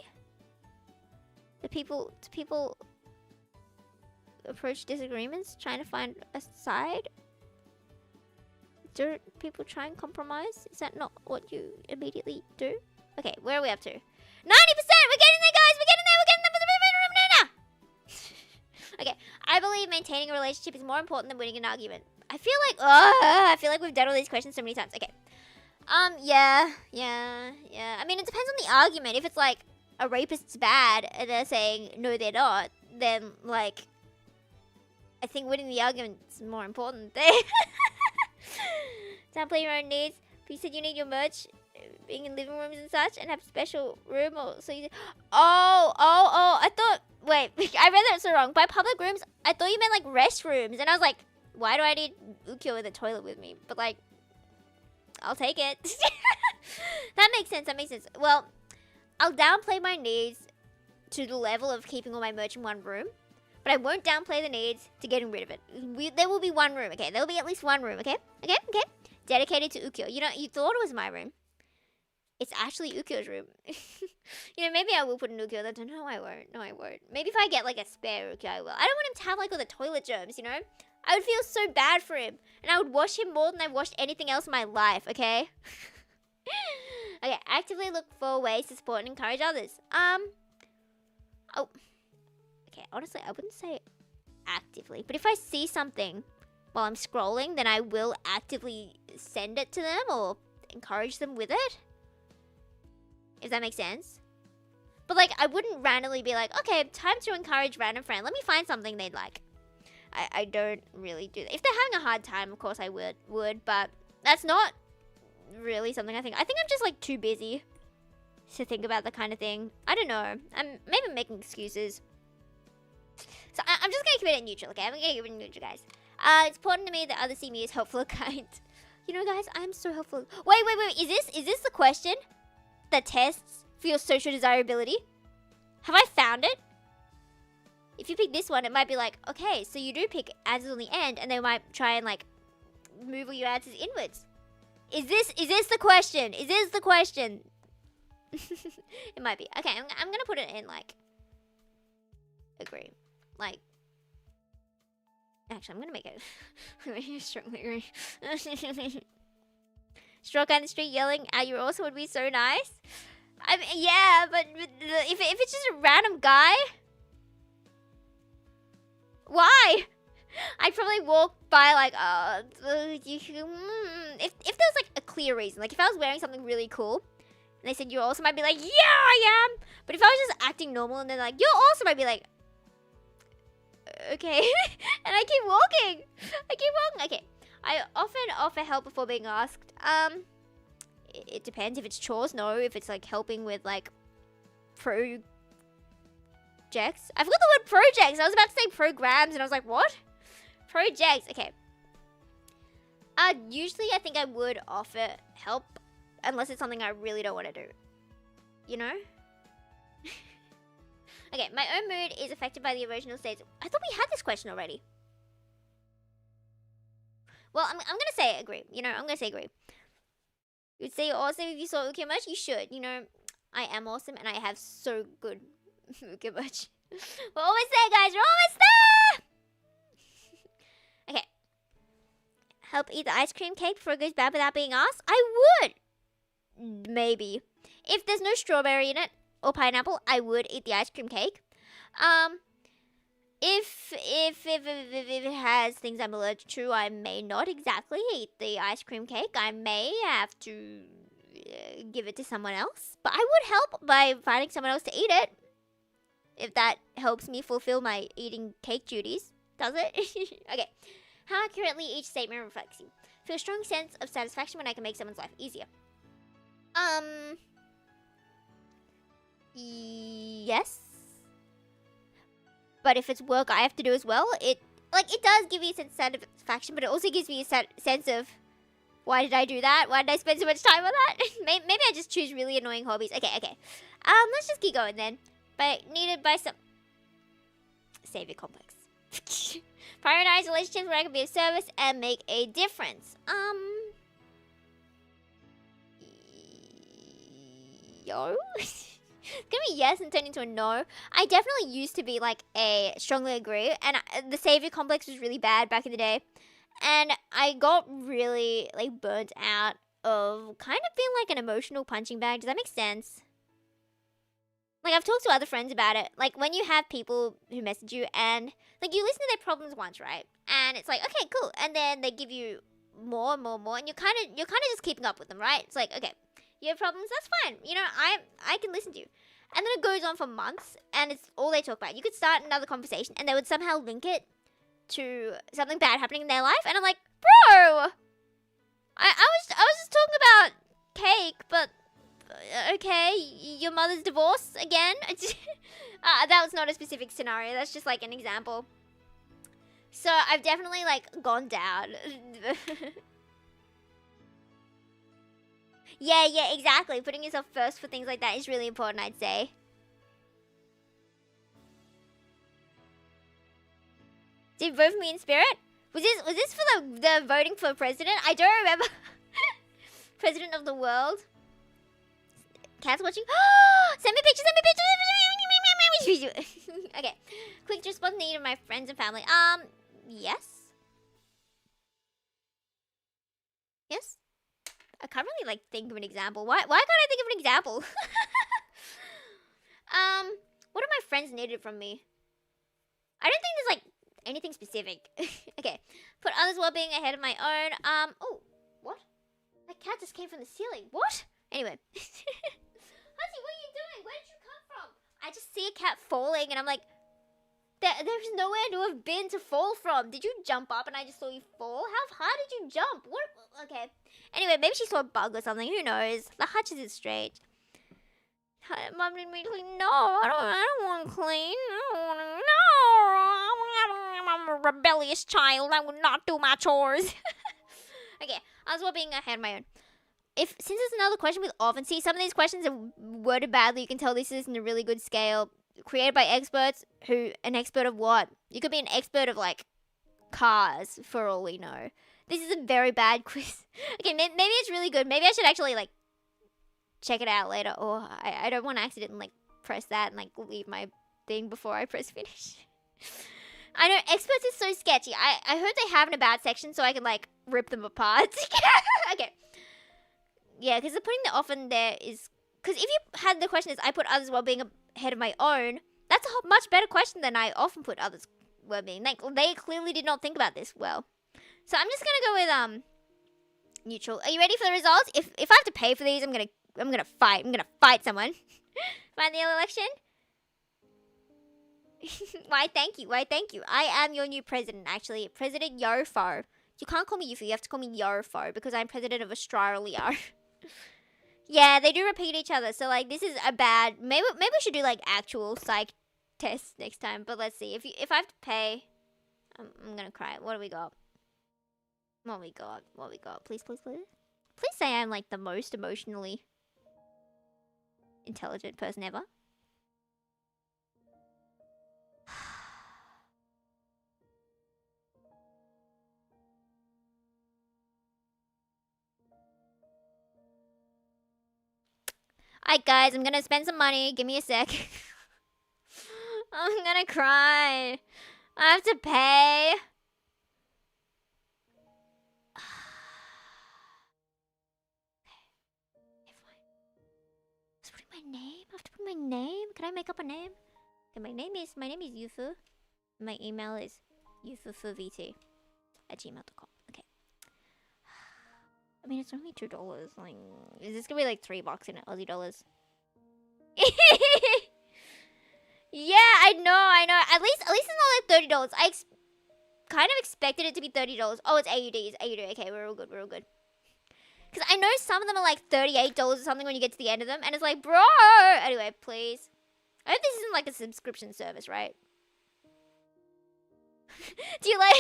Do people approach disagreements trying to find a side? Do people try and compromise? Is that not what you immediately do? Okay, where are we up to? 90%! We're getting there, guys! We're getting there! Okay, I believe maintaining a relationship is more important than winning an argument. I feel like we've done all these questions so many times. Okay. Yeah. I mean, it depends on the argument. If it's like a rapist's bad and they're saying no, they're not, then like I think winning the argument is more important. Downplay your own needs. You said you need your merch being in living rooms and such, and have special room or so you. Oh! I thought. Wait, I read that so wrong. By public rooms, I thought you meant like restrooms, and I was like, why do I need Ukyo in the toilet with me? But like, I'll take it. That makes sense. Well, I'll downplay my needs to the level of keeping all my merch in one room, but I won't downplay the needs to getting rid of it. There will be one room, okay? There will be at least one room, okay? Okay? Dedicated to Ukyo. You know, you thought it was my room. It's actually Ukyo's room. You know, maybe I will put an Ukyo that. No, I won't. Maybe if I get like a spare Ukyo, I will. I don't want him to have like all the toilet germs, you know? I would feel so bad for him. And I would wash him more than I've washed anything else in my life, okay? Okay, actively look for ways to support and encourage others. Oh. Okay, honestly, I wouldn't say actively. But if I see something while I'm scrolling, then I will actively send it to them or encourage them with it. If that makes sense. But like, I wouldn't randomly be like, okay, time to encourage random friend. Let me find something they'd like. I don't really do that. If they're having a hard time, of course I would, but that's not really something I think. I think I'm just like too busy to think about that kind of thing. I don't know. I'm maybe making excuses. So I'm just gonna keep it at neutral, okay? I'm gonna keep it at neutral, guys. It's important to me that others see me as helpful and kind. You know, guys, I'm so helpful. Wait. Is this the question that tests for your social desirability? Have I found it? If you pick this one, it might be like, okay, so you do pick answers on the end, and they might try and like move all your answers inwards. Is this the question? Is this the question? It might be. Okay, I'm gonna put it in like agree. Like, actually, I'm gonna make it strongly agree. Stroke down the street yelling at you also would be so nice. I mean, yeah, but if it's just a random guy, why? I'd probably walk by like, if there's like a clear reason, like if I was wearing something really cool, and they said you're awesome, I'd be like, yeah, I am. But if I was just acting normal and they're like, you're awesome, I'd be like, okay. And I keep walking. Okay. I often offer help before being asked. It depends. If it's chores, no. If it's like helping with like projects. I forgot the word projects. I was about to say programs and I was like, what? Projects. Okay. Usually I think I would offer help unless it's something I really don't want to do. You know? Okay, my own mood is affected by the emotional states. I thought we had this question already. Well, I'm gonna say agree. You know, I'm gonna say agree. You'd say you're awesome if you saw Uke merch. You should. You know, I am awesome and I have so good Uke merch. We're almost there, guys. We're almost there. Okay. Help eat the ice cream cake before it goes bad without being asked? I would. Maybe. If there's no strawberry in it or pineapple, I would eat the ice cream cake. If it has things I'm allergic to, I may not exactly eat the ice cream cake. I may have to give it to someone else. But I would help by finding someone else to eat it. If that helps me fulfill my eating cake duties. Does it? Okay. How accurately each statement reflects you. Feel a strong sense of satisfaction when I can make someone's life easier. Yes. But if it's work I have to do as well, it does give you a sense of satisfaction, but it also gives me a sense of why did I do that? Why did I spend so much time on that? Maybe I just choose really annoying hobbies. Okay. Let's just keep going then. But needed by some savior complex. Prioritize relationships where I can be of service and make a difference. Yo. It's gonna be yes and turn into a no. I definitely used to be like a strongly agree, and the savior complex was really bad back in the day, and I got really like burnt out of kind of being like an emotional punching bag. Does that make sense? Like I've talked to other friends about it. Like when you have people who message you and like you listen to their problems once, right? And it's like okay, cool, and then they give you more, and you're kind of just keeping up with them, right? It's like okay. You have problems, that's fine. You know, I can listen to you. And then it goes on for months, and it's all they talk about. You could start another conversation, and they would somehow link it to something bad happening in their life, and I'm like, bro, I was just talking about cake, but okay, your mother's divorce again. That was not a specific scenario. That's just like an example. So I've definitely like gone down. Yeah, exactly. Putting yourself first for things like that is really important, I'd say. Did you vote for me in spirit? Was this for the voting for president? I don't remember. President of the world. Cat's watching. Send me pictures. Okay. Quick response needed my friends and family. Yes. Yes. I can't really like think of an example. Why can't I think of an example? What do my friends needed from me? I don't think there's like anything specific. Okay. Put others' well-being ahead of my own. Oh, what? That cat just came from the ceiling. What? Anyway. Hussy, what are you doing? Where did you come from? I just see a cat falling and I'm like, there's nowhere to have been to fall from. Did you jump up and I just saw you fall? How high did you jump? What? Okay. Anyway, maybe she saw a bug or something. Who knows? The hutches is strange. Mom didn't make me clean. No, I don't want to clean. I don't want to. No, I'm a rebellious child. I will not do my chores. Okay, I was well being ahead of my own. Since it's another question with often, see, some of these questions are worded badly. You can tell this isn't a really good scale. Created by experts who, an expert of what? You could be an expert of like cars for all we know. This is a very bad quiz. Okay, maybe it's really good. Maybe I should actually like check it out later. Or I don't want to accidentally like press that and like leave my thing before I press finish. I know experts is so sketchy. I heard they have an about section so I can like rip them apart. Okay. Yeah, because the putting the often there is because if you had the question is I put others while being ahead of my own, that's a much better question than I often put others well being. Like they clearly did not think about this well. So I'm just gonna go with neutral. Are you ready for the results? If I have to pay for these, I'm gonna fight. I'm gonna fight someone. Find the election. Why thank you. I am your new president actually. President Yarfar. You can't call me Yufu, you have to call me Yarfar because I'm president of Australia. Yeah, they do repeat each other. So like this is a bad maybe we should do like actual psych tests next time. But let's see. If I have to pay, I'm gonna cry. What do we got? What we got? Please. Please say I'm like the most emotionally intelligent person ever. Alright, guys, I'm gonna spend some money. Give me a sec. I'm gonna cry. I have to pay. I was putting my name. I have to put my name. Can I make up a name? Okay, my name is Yufu. My email is yufufvt@gmail.com. Okay. I mean, it's only $2. Like, is this gonna be like $3 in Aussie dollars? Yeah, I know. At least it's not like $30. I kind of expected it to be $30. Oh, it's AUD. Okay, we're all good. Because I know some of them are like $38 or something when you get to the end of them, and it's like, bro. Anyway, please. I hope this isn't like a subscription service, right? Do you like?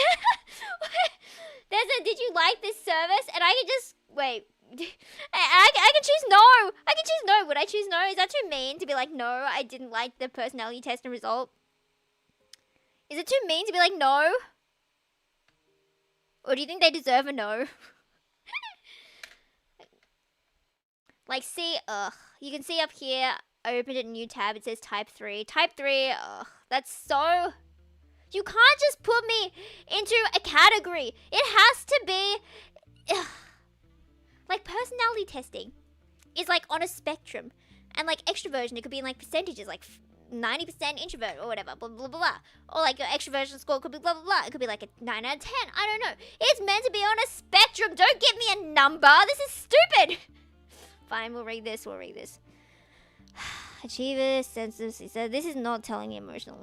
Did you like this service? And I can just wait. I can choose no. I can choose no. Would I choose no? Is that too mean to be like, no, I didn't like the personality test and result? Is it too mean to be like no? Or do you think they deserve a no? Like, see, you can see up here, I opened a new tab, it says type 3. Type 3, that's so... You can't just put me into a category. It has to be... Like, personality testing is like on a spectrum. And like extroversion, it could be in like percentages, like 90% introvert or whatever, blah, blah, blah, blah. Or like your extroversion score could be blah, blah, blah. It could be like a 9 out of 10. I don't know. It's meant to be on a spectrum. Don't give me a number. This is stupid. Fine, we'll read this. Achievers, senses. So this is not telling me emotional.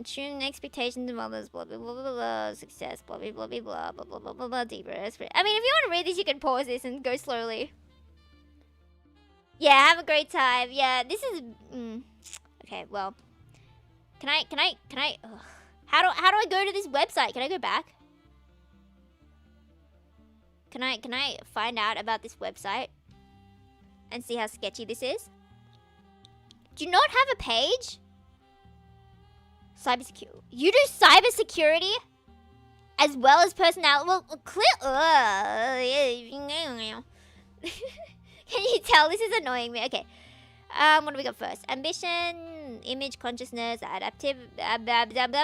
Tune expectations of others, blah, blah, blah, blah, blah. Success, blah, blah, blah, blah, blah, blah, blah, blah, blah, deeper. I mean, if you want to read this, you can pause this and go slowly. Yeah, have a great time. Yeah, this is... Okay, well... Can I... How do I go to this website? Can I go back? Can I find out about this website? And see how sketchy this is? Do you not have a page? Cybersecurity. You do cybersecurity? As well as personality? Well, Can you tell this is annoying me? Okay. What do we got first? Ambition, image, consciousness, adaptive, competitive.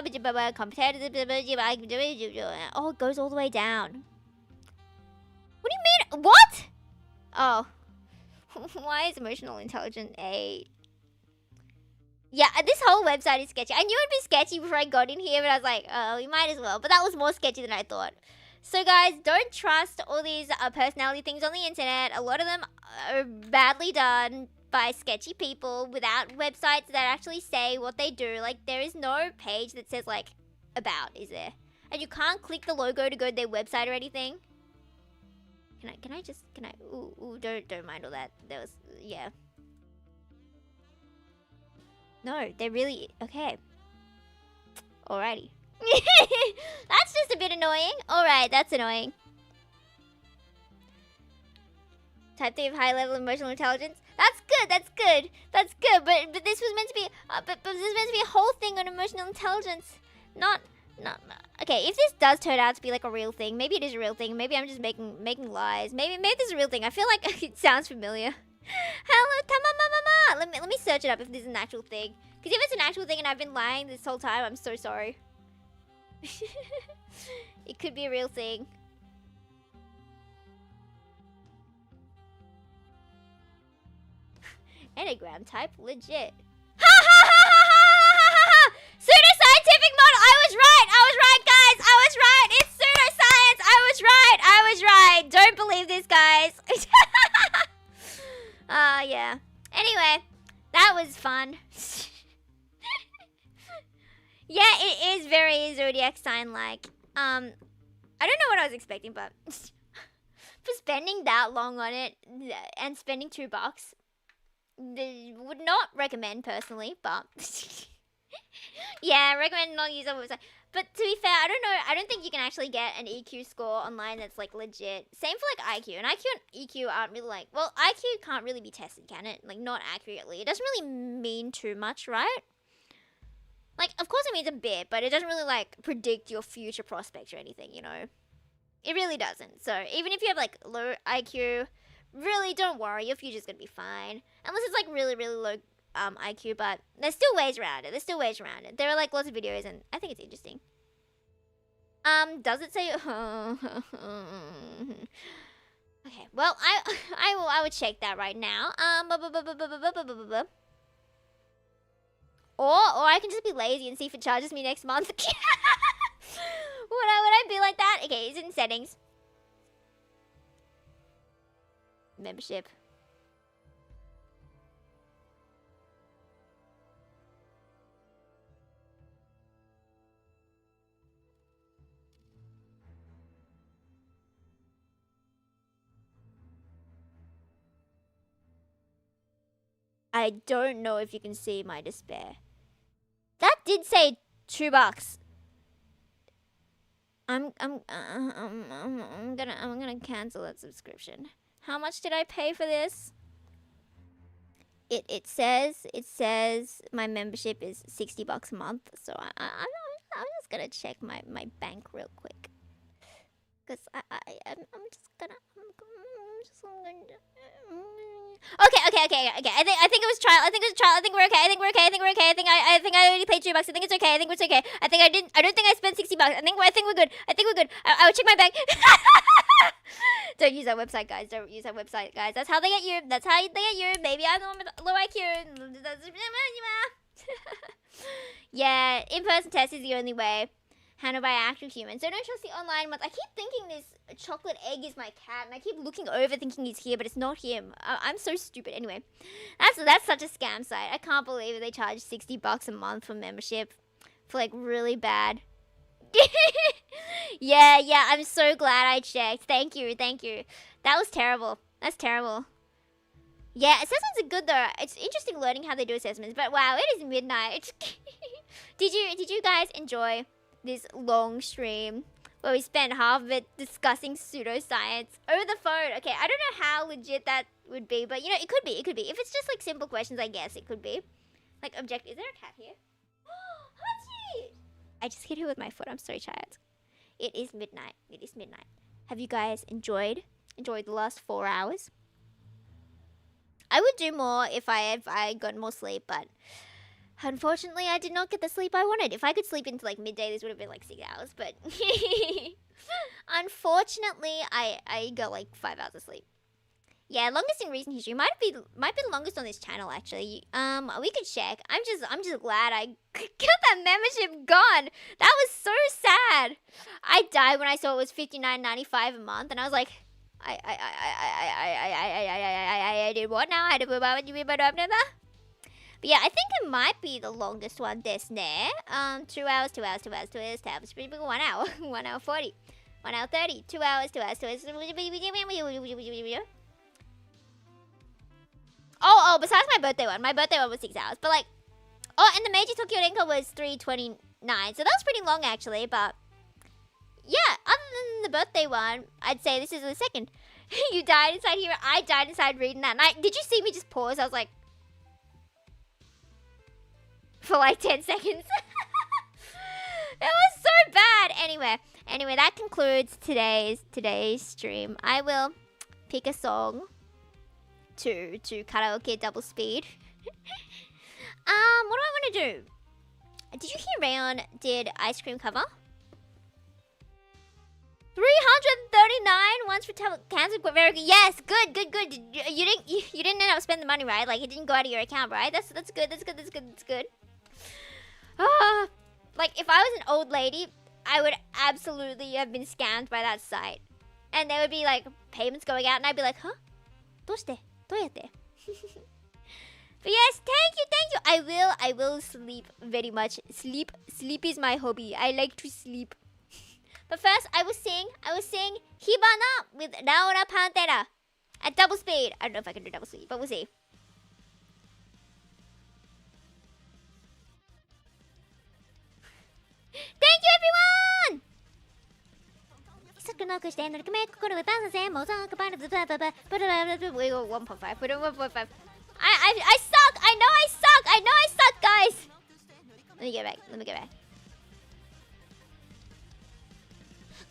Oh, it goes all the way down. What do you mean? What? Oh. Why is emotional intelligence A? Yeah, this whole website is sketchy. I knew it'd be sketchy before I got in here, but I was like, oh, we might as well. But that was more sketchy than I thought. So guys, don't trust all these personality things on the internet. A lot of them are badly done by sketchy people without websites that actually say what they do. Like, there is no page that says, like, about, is there? And you can't click the logo to go to their website or anything. Can I ooh, don't mind all that. There was, yeah. No, they're really, okay. Alrighty. That's just a bit annoying. Alright, that's annoying. Type 3 of high level emotional intelligence. That's good. But this was meant to be, but this was meant to be a whole thing on emotional intelligence. Not. Okay, if this does turn out to be like a real thing, maybe it is a real thing. Maybe I'm just making lies. Maybe this is a real thing. I feel like it sounds familiar. Hello, mama. Let me search it up if this is an actual thing. Because if it's an actual thing and I've been lying this whole time, I'm so sorry. It could be a real thing. Enneagram type, legit. Pseudoscientific model. I was right, guys. I was right. It's pseudoscience. I was right. Don't believe this, guys. Yeah. Anyway, that was fun. Yeah, it is very zodiac sign-like. I don't know what I was expecting, but for spending that long on it and spending $2, would not recommend personally, but yeah, recommend not use that website. But to be fair, I don't know. I don't think you can actually get an EQ score online that's like legit. Same for like IQ. And IQ and EQ aren't really like, well, IQ can't really be tested, can it? Like, not accurately. It doesn't really mean too much, right? Like, of course it means a bit, but it doesn't really like predict your future prospects or anything, you know? It really doesn't. So even if you have like low IQ, really, don't worry. Your future's gonna be fine. Unless it's like really, really low IQ, but there's still ways around it. There's still ways around it. There are like lots of videos, and I think it's interesting. Does it say? Okay, well, I would check that right now. Or I can just be lazy and see if it charges me next month. Would I be like that? Okay, it's in settings. Membership. I don't know if you can see my despair. That did say $2. I'm gonna cancel that subscription. How much did I pay for this? It says my membership is $60 a month. So I'm just gonna check my bank real quick. Cause I'm just gonna. Okay. I think it was trial. I think we're okay. I think we're okay. I think I already paid $2. I think it's okay. I think it's okay. I don't think I spent $60. I think we're good. I will check my bank. Don't use that website, guys. Don't use that website, guys. That's how they get you. Maybe I'm the one with low IQ. Yeah, in-person test is the only way. Handled by actual humans. So don't trust the online ones. I keep thinking this chocolate egg is my cat, and I keep looking over thinking he's here, but it's not him. I'm so stupid. Anyway, that's such a scam site. I can't believe they charge $60 a month for membership for like really bad. Yeah. I'm so glad I checked. Thank you. That was terrible. That's terrible. Yeah, assessments are good though. It's interesting learning how they do assessments. But wow, it is midnight. Did you guys enjoy this long stream where we spent half of it discussing pseudoscience over the phone? Okay, I don't know how legit that would be, but you know, it could be. If it's just like simple questions, I guess it could be. Like object. Is there a cat here? Hachi! I just hit her with my foot. I'm so tired. It is midnight. Have you guys enjoyed the last 4 hours? I would do more if I got more sleep, but unfortunately, I did not get the sleep I wanted. If I could sleep into like midday, this would have been like 6 hours. But unfortunately, I got like 5 hours of sleep. Yeah, longest in recent history might be the longest on this channel actually. We could check. I'm just glad I got that membership gone. That was so sad. I died when I saw it was $59.95 a month, and I was like, I did what now? I did what? But yeah, I think it might be the longest one. This 2 hours, 1 hour 1 hour 40, 1 hour 30, 2 hours. Oh, besides my birthday one was 6 hours. But like, and the Meiji Tokyo Renko was 3:29, so that was pretty long actually. But yeah, other than the birthday one, I'd say this is the second. You died inside here. I died inside reading that night. Did you see me just pause? I was like, for like 10 seconds. It was so bad. Anyway, that concludes today's stream. I will pick a song to karaoke double speed. What do I want to do? Did you hear Rayon did ice cream cover? 339 once for cancer. Very good. Yes, good. You didn't end up spending the money, right? Like it didn't go out of your account, right? That's good. Like if I was an old lady, I would absolutely have been scammed by that site, and there would be like payments going out, and I'd be like, huh? どうして? どうやって? But yes, thank you. I will sleep very much. Sleep is my hobby. I like to sleep. But first, I will sing Hibana with Laura Pantera at double speed. I don't know if I can do double speed, but we'll see. Thank you, everyone! We go 1.5. Put it 1.5. I suck! I know I suck, guys! Let me get back.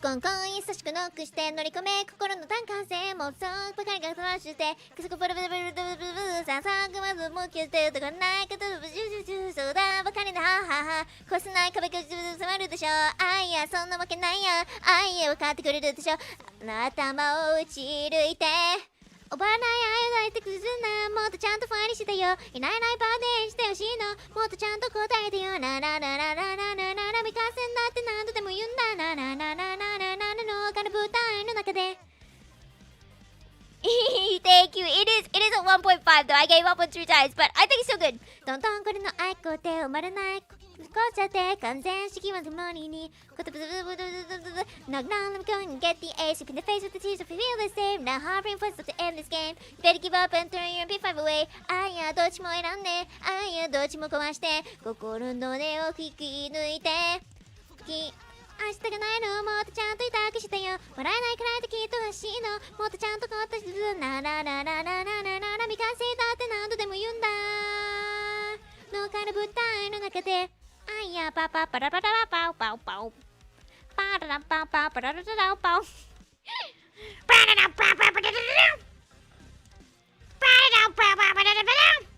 コンコン優しくノックして乗り込め心の単管性妄想ばかりが飛ばしてくすこブルブルブルブルブルブルささくまずもきゅってとかないかとブジュジュジュそうだばかりでははは越せない壁がジュジュ迫るでしょあいやそんなわけないやあいや分かってくれるでしょ頭を打ち抜いておばあないあやだいてくずなもっとちゃんとファイにしてよいないいないパーティーしてほしいのもっとちゃんと答えてよななななななななな未完成だって何度でも言うんだななななななななの他の舞台の中でThank you. It is a 1.5 though. I gave up on 3 times, but I think it's still good. どんどんこれの愛好で生まれないこっちゃって完全式は共ににことぶずぶずぶずぶず Knock down, I'm going to get the ace. Look in the face with the tears if you feel the same. Now harboring for us to end this game. You better give up and turn your P5 away. あいやどっちも選んであいやどっちも壊して心の根を引き抜いて愛したくないのもっとちゃんと痛くしてよ笑えないくらいできっと欲しいのもっとちゃんとこっとするななななななななな未完成だって何度でも言うんだのかの舞台の中であいやパパパラパララパウパウパウパララパウパウパララララパウパララパウパウパラララパララパウパウパラララ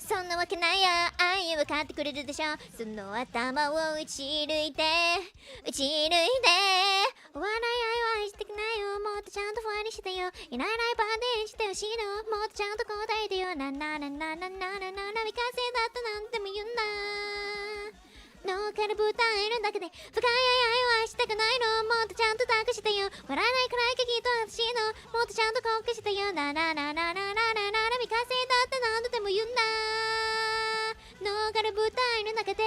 そんなわけないや愛分かってくれるでしょその頭を打ち抜いて打ち抜いて終わらない愛を愛してくないよもっとちゃんとファイにしてよいないいないパーティーしてほしいのもっとちゃんと答えてよななななななななな未完成だってなんでも言うんだのかの舞台の中で深い愛を愛したくないのもっとちゃんと託してよ笑えないくらいがきっと欲しいのもっとちゃんと告白してよなななななななな未完成だって何度でも言うんだのかの舞台の中で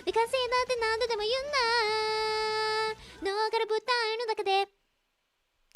未完成だって何度でも言うんだのかの舞台の中で